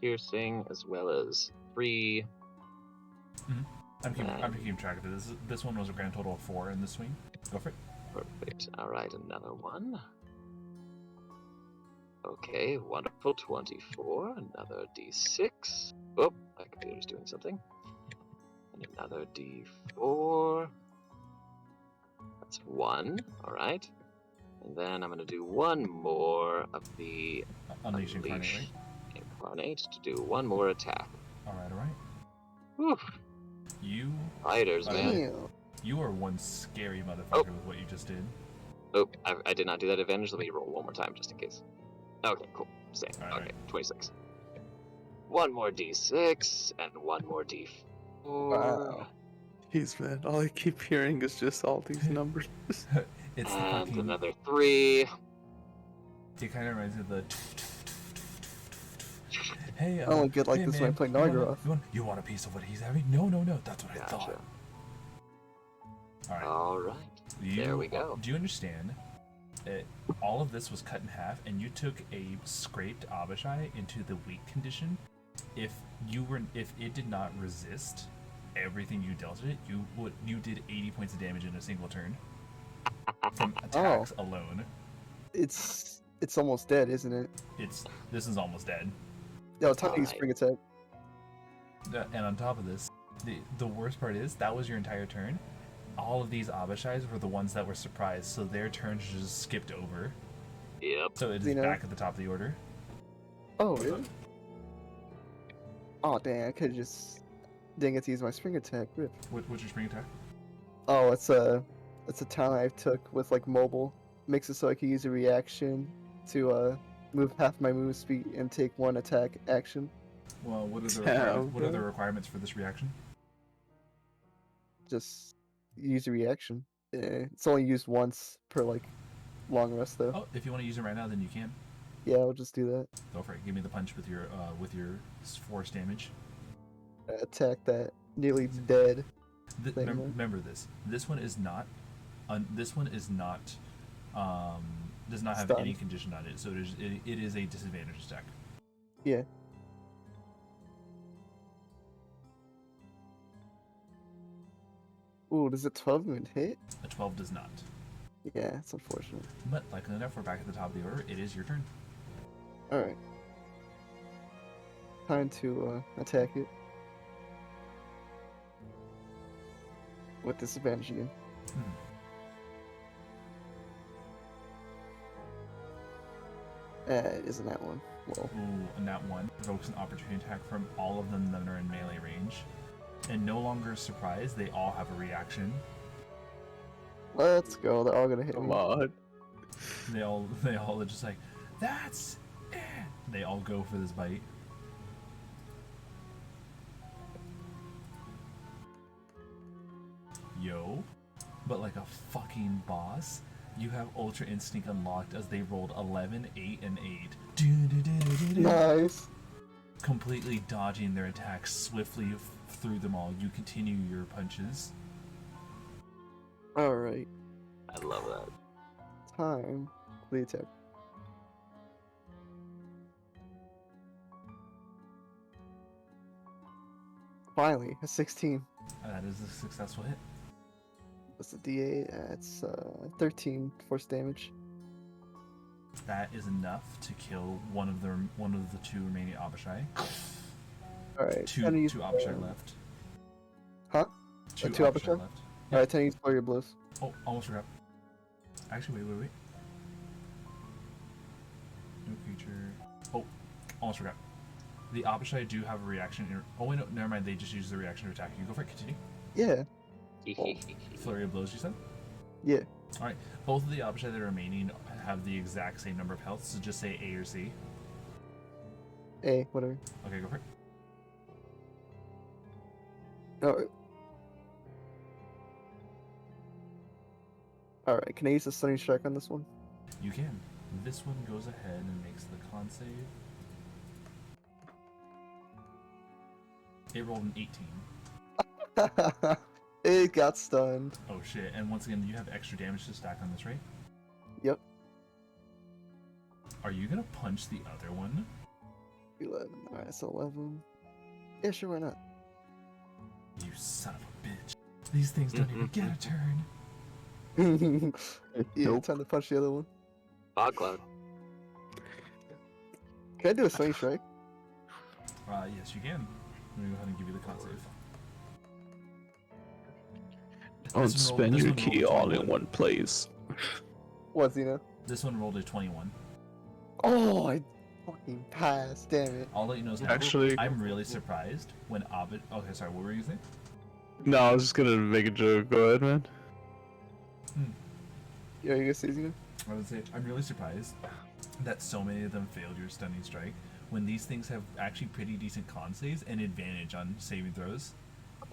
piercing as well as 3. I'm keeping track of it. This one was a grand total of 4 in the swing. Go for it. Perfect. All right, another one. Okay, wonderful. 24. Another d6. Oh, my computer's doing something. And another d4. That's 1. All right. And then I'm going to do 1 more of the Unleash Incarnate, right? Incarnate to do 1 more attack. All right. Whew. You Fighters, man. Damn. You are one scary motherfucker with what you just did. Oh, I did not do that advantage. Let me roll one more time just in case. Okay, cool. Same. All Okay, right. 26. 1 more d6 and 1 more d4. Wow. Jeez, man. All I keep hearing is just all these numbers. It's the And fucking. another 3. It kind of reminds me of the. Hey, I only get like hey, this man, when I play Nargaroth. You want a piece of what he's having? No. That's what I Gotcha. thought. All right. All right. There we go. Do you understand? All of this was cut in half, and you took a scraped Abishai into the weak condition. If it did not resist everything you dealt it, you did 80 points of damage in a single turn from attacks alone. It's almost dead, isn't it? This is almost dead. Yo, time to use Alright. spring attack. And on top of this, the worst part is that was your entire turn. All of these Abishais were the ones that were surprised, so their turns just skipped over. Yep. So it is back at the top of the order. Oh, really? Oh, dang, I could just didn't get to use my spring attack. Rip. What's your spring attack? Oh, it's a talent I took with like mobile. Makes it so I can use a reaction to move half my move speed and take 1 attack action. Well, what are Damn, the requirements for this reaction? just use a reaction. It's only used once per like long rest though. Oh, if you want to use it right now, then you can. Yeah, I'll just do that. Go for it. Give me the punch with your force damage. Attack that nearly dead. thing, man. Remember this. This one is not. This one is not. Does not have Stunned. any condition on it, so it is a disadvantage attack. Yeah. Ooh, does a 12 even hit? A 12 does not. Yeah, it's unfortunate. But luckily enough, we're back at the top of the order. It is your turn. Alright. Time to attack it. With disadvantage again. Hmm. It isn't that one. Well, Ooh, and that one provokes an opportunity attack from all of them that are in melee range. And no longer surprised, they all have a reaction. let's go. They're all gonna hit Come me. on. They all are just like, that's it. They all go for this bite. Yo, but like a fucking boss, you have Ultra Instinct unlocked as they rolled 11, 8, and 8. Nice. Completely dodging their attacks swiftly through them all. You continue your punches. Alright. I love that. Time for the attack. Finally, a 16. That is a successful hit. What's the D8? That's 13 force damage. That is enough to kill one of the two remaining Abishai. Alright. Two Abishai left. Huh? Two two Abishai Abishai? left. Alright, 10 for your blows. Oh, almost forgot. Actually, wait. No creature. Oh, almost forgot. The Abishai do have a reaction. Oh wait, no, never mind. They just use the reaction to attack you. Go for it. Continue. Yeah. Flurry of blows, you said? Yeah. Alright. Both of the Abishai that are remaining have the exact same number of health, so just say A or C. A, whatever. Okay, go for it. Alright. Alright, can I use a stunning strike on this one? You can. This one goes ahead and makes the con save. It rolled an 18. It got stunned. Oh shit, and once again, you have extra damage to stack on this, right? Yep. Are you gonna punch the other one? 11. Alright, so 11. Yeah, sure, why not? You son of a bitch. These things don't even get a turn. Yeah, Nope. time to punch the other one. Fog cloud. Can I do a stunning strike? Yes, you can. Let me go ahead and give you the con save. Don't This one rolled- spend this your one rolled key a all 21. in one place. What, Xena? This one rolled a 21. Oh, I fucking passed. Damn it. I'll let you know. Actually- I'm really surprised when Abid. Okay, sorry. What were you saying? No, I was just gonna make a joke. Go ahead, man. Yeah, you gonna say Xena? I would say I'm really surprised that so many of them failed your stunning strike when these things have actually pretty decent con saves and advantage on saving throws.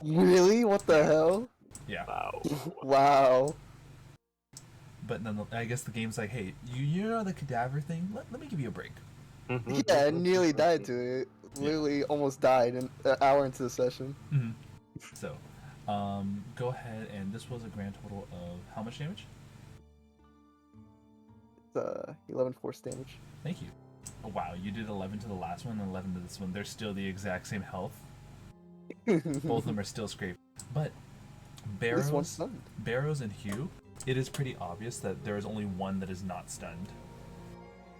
Really? What the hell? Yeah, Wow. Wow. but then I guess the game's like, hey, you know the cadaver thing? Let me give you a break. Yeah, I nearly died to it. Literally almost died an hour into the session. Mm-hmm. So, go ahead, and this was a grand total of how much damage? It's 11 force damage. Thank you. Oh, wow, you did 11 to the last one and 11 to this one. They're still the exact same health. Both of them are still scraped. But This one's stunned. Barrows and Hugh, it is pretty obvious that there is only one that is not stunned.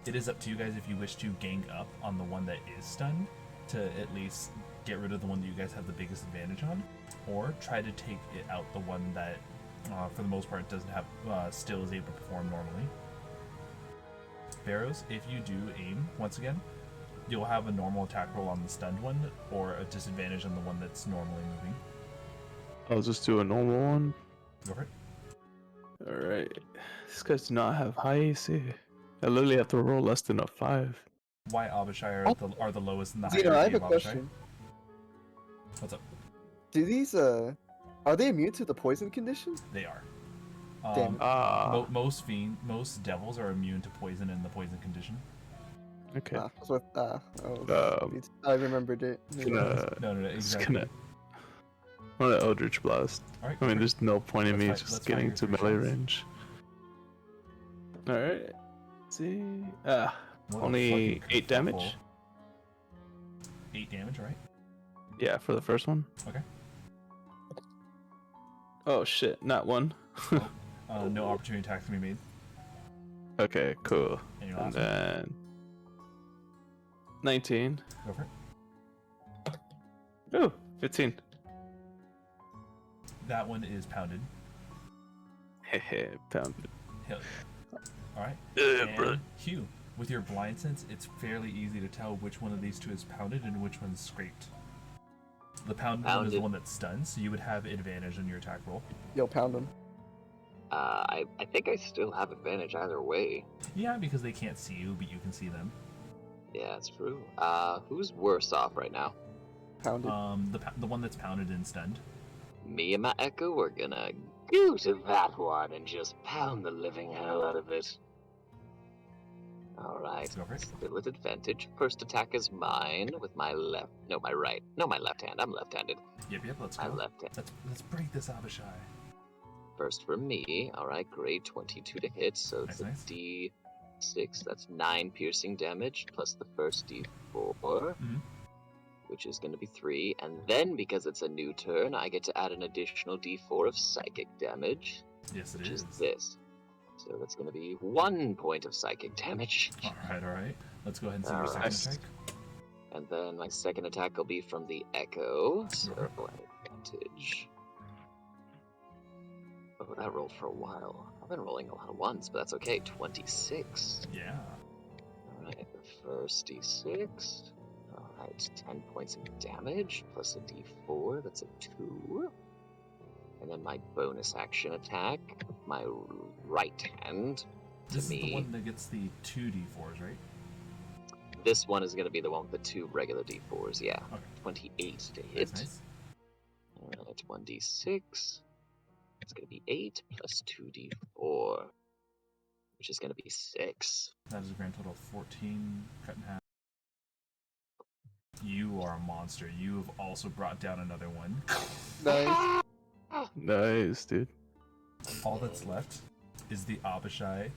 It is up to you guys if you wish to gang up on the one that is stunned to at least get rid of the one that you guys have the biggest advantage on, or try to take it out the one that, for the most part, doesn't have still is able to perform normally. Barrows, if you do aim once again, you'll have a normal attack roll on the stunned one, or a disadvantage on the one that's normally moving. I'll just do a normal one. Go for it. Alright. This guy does not have high AC. I literally have to roll less than a 5. Why Abishai are the lowest in the Xena, I have hierarchy a of Abishai? question. What's up? Do these Are they immune to the poison condition? They are. Damn it. Most devils are immune to poison and the poison condition. Okay. I remembered it. Gonna, No, it's exactly. gonna. I'm gonna Eldritch Blast. All right. I mean, there's no point in me Let's just find getting your to 3 melee shots. range. Alright. See. What the Only fucking 8 damage. 8 damage, right? Yeah, for the first one. Okay. Oh shit, not one. No opportunity attacks can be made. Okay, cool. And your And last one? then 19. Go for it. Oh, 15. That one is pounded. Hehe, pounded. Hell yeah. Alright. Brother. And Hugh, with your blind sense, it's fairly easy to tell which one of these two is pounded and which one's scraped. The pounded one is the one that's stunned, so you would have advantage on your attack roll. Yo, pound him. I think I still have advantage either way. Yeah, because they can't see you, but you can see them. Yeah, it's true. Who's worse off right now? Pounded. The one that's pounded and stunned. Me and my Echo, we're gonna go to that one and just pound the living hell out of it. Alright, Go for it. still at advantage. First attack is mine with my left. No, my right. No, my left hand. I'm left-handed. Yep, let's My go. left hand. Let's break this Abishai. First for me. Alright, grade 22 to hit, so it's Nice. a D6. That's 9 piercing damage, plus the first D4. Mhm. Which is going to be 3, and then because it's a new turn, I get to add an additional d4 of psychic damage, Yes, it which is. is this. So that's going to be 1 point of psychic damage. Alright. Let's go ahead and see your second Alright. attack. And then my second attack will be from the Echo, so Okay. advantage. Oh, that rolled for a while. I've been rolling a lot of ones, but that's okay. 26. Yeah. Alright, the first d6. Alright, 10 points of damage, plus a d4, that's a 2. And then my bonus action attack, my right hand, This is me. the one that gets the 2 d4s, right? This one is going to be the one with the 2 regular d4s, yeah. Okay. 28 to hit. Nice. Alright, 1d6. It's going to be 8 plus 2d4, which is going to be 6. That is a grand total of 14 cut in half. You are a monster. You have also brought down another one. Nice. Nice, dude. All that's left is the Abishai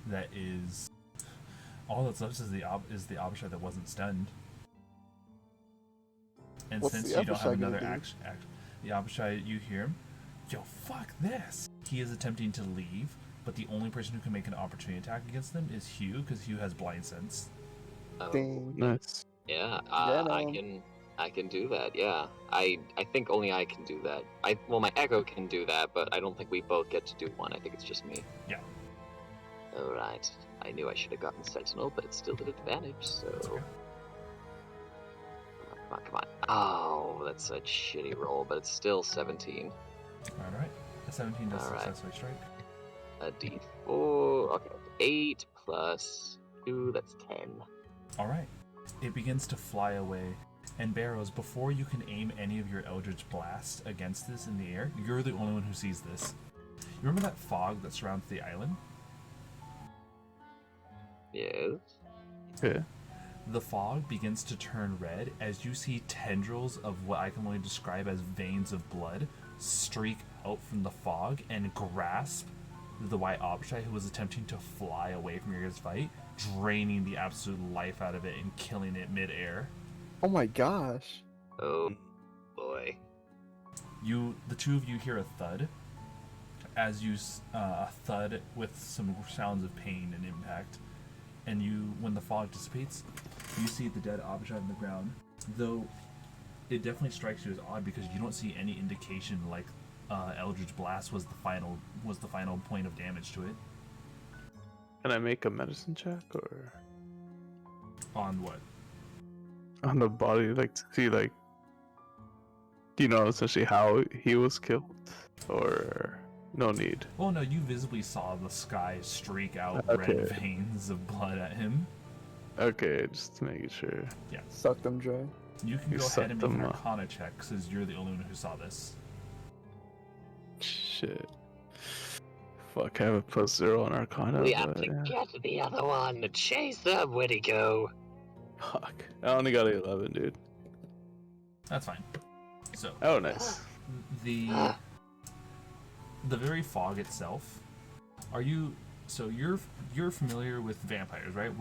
that is... All that's left is the Abishai that wasn't stunned. And What's since the you don't have Abishai gonna another do? action, the Abishai, you hear him, yo, fuck this! He is attempting to leave, but the only person who can make an opportunity attack against them is Hugh, because Hugh has blind sense. Oh, Dang. Nice. yeah, no. I can do that, yeah. I think only I can do that. Well, my Echo can do that, but I don't think we both get to do one. I think it's just me. Yeah. Alright. I knew I should have gotten Sentinel, but it's still at advantage, so... Okay. Come on. Oh, that's such a shitty roll, but it's still 17. Alright. A 17 does Alright. successfully strike. A d4. Okay, 8 plus 2, that's 10. Alright. It begins to fly away. And Barrows, before you can aim any of your Eldritch Blast against this in the air, you're the only one who sees this. You remember that fog that surrounds the island? Yes. Okay. The fog begins to turn red as you see tendrils of what I can only describe as veins of blood streak out from the fog and grasp the white Abishai who was attempting to fly away from your guys' fight, draining the absolute life out of it and killing it mid-air. Oh my gosh. Oh, boy. The two of you hear a thud as a thud with some sounds of pain and impact. And when the fog dissipates, you see the dead Abishai on the ground. Though it definitely strikes you as odd because you don't see any indication like Eldritch Blast was the final point of damage to it. Can I make a medicine check or On what? on the body, like to see, like, essentially how he was killed, or no need? Oh no, you visibly saw the sky streak out Okay. red veins of blood at him. Okay, just making sure. Suck them dry. You can You go ahead and sucked make an him up. Arcana check since you're the only one who saw this. shit. Fuck, I have a +0 on Arcana. We have but, to yeah. get the other one to chase them. Where'd he go? Fuck. I only got an 11, dude. That's fine. So Oh, nice. the very fog itself. Are you? So you're familiar with vampires, right?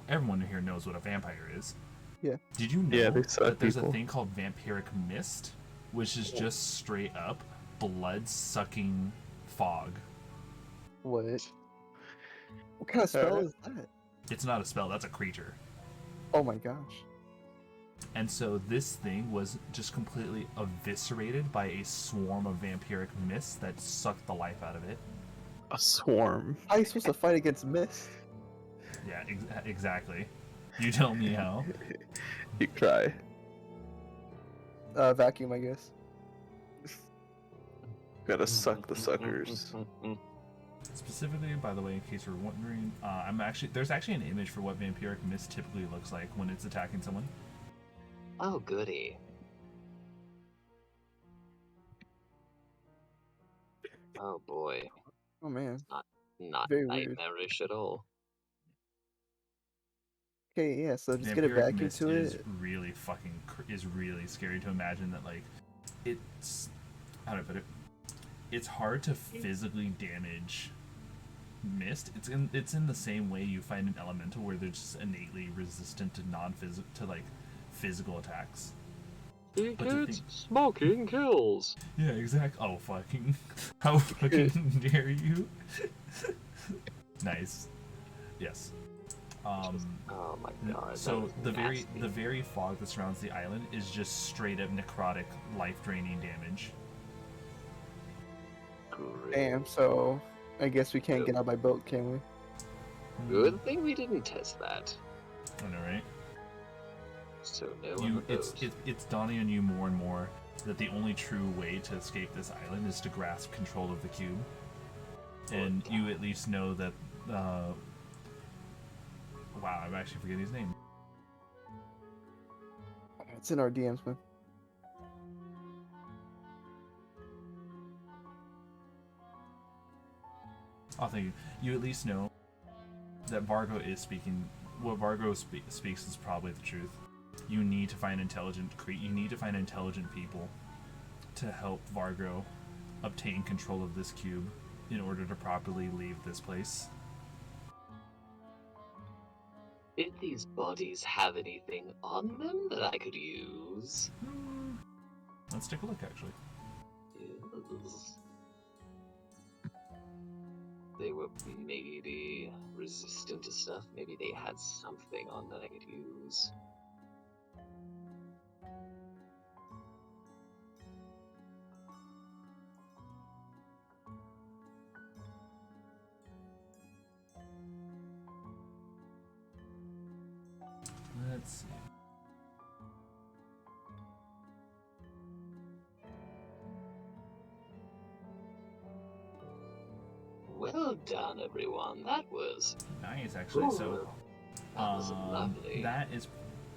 Everyone here knows what a vampire is. Yeah. Did you know Yeah, they suck that there's people. a thing called vampiric mist, which is just straight up blood-sucking fog? What? What kind of spell Alright. is that? It's not a spell. That's a creature. Oh my gosh. And so this thing was just completely eviscerated by a swarm of vampiric mists that sucked the life out of it. A swarm. How are you supposed to fight against mist? Yeah, exactly. You tell me how. You cry. Vacuum, I guess. Gotta suck the suckers. Specifically, by the way, in case you're wondering, there's actually an image for what vampiric mist typically looks like when it's attacking someone. Oh, goody. Oh boy, Oh man. not Very weird. nightmarish at all. Okay, yeah. So just get a Vampiric vacuum mist to is it. really is really scary to imagine that, like, it's, how do I put it? It's hard to physically damage mist. It's in the same way you find an elemental where they're just innately resistant to physical attacks. Smoking kills. Yeah, exactly. Oh, fucking. How fucking dare you? Nice. Yes. Oh my god. So that is the very fog that surrounds the island is just straight up necrotic, life-draining damage. Great. Damn. So I guess we can't get out by boat, can we? Good thing we didn't test that. I know, right? So no one knows. It's dawning on you more and more that the only true way to escape this island is to grasp control of the cube, and you at least know that. Wow, I'm actually forgetting his name. It's in our DMs, man. Oh, thank you. You at least know that Vargo is speaking. What Vargo speaks is probably the truth. You need to find intelligent people to help Vargo obtain control of this cube in order to properly leave this place. Did these bodies have anything on them that I could use? Let's take a look, actually. Yes. They were maybe resistant to stuff. Maybe they had something on that I could use. Let's see. Well done, everyone. That was Nice, actually. So, that was lovely. that is,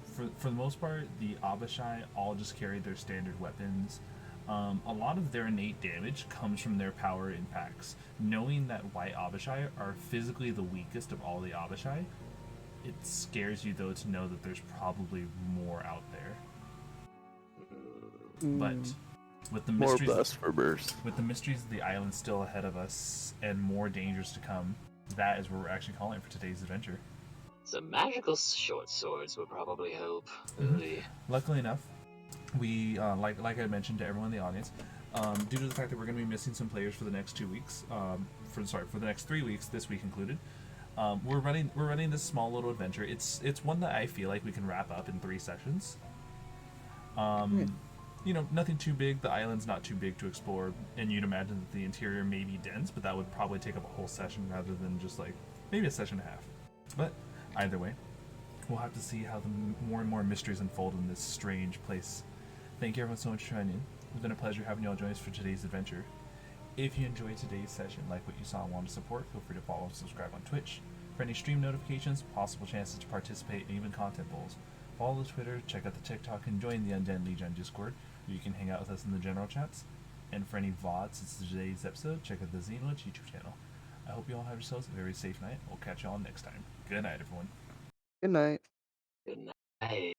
for the most part, the Abishai all just carried their standard weapons. A lot of their innate damage comes from their power impacts. Knowing that white Abishai are physically the weakest of all the Abishai, it scares you though to know that there's probably more out there. But with the More mysteries, blast for burst. with the mysteries of the island still ahead of us and more dangers to come, that is what we're actually calling for today's adventure. Some magical short swords would probably help. Really. Luckily enough, we like I mentioned to everyone in the audience, due to the fact that we're going to be missing some players for the next 2 weeks, for the next 3 weeks, this week included. We're running this small little adventure. It's one that I feel like we can wrap up in 3 sessions. You know, nothing too big. The island's not too big to explore, and you'd imagine that the interior may be dense, but that would probably take up a whole session rather than just like maybe a session and a half. But either way, we'll have to see how the more and more mysteries unfold in this strange place. Thank you everyone so much for joining in. It's been a pleasure having you all join us for today's adventure. If you enjoyed today's session, like what you saw and want to support, feel free to follow and subscribe on Twitch. For any stream notifications, possible chances to participate, and even content polls, follow the Twitter, check out the TikTok, and join the Undead Legion Discord, where you can hang out with us in the general chats. And for any VODs since today's episode, check out the Xenolage YouTube channel. I hope you all have yourselves a very safe night. We'll catch you all next time. Good night, everyone. Good night. Good night.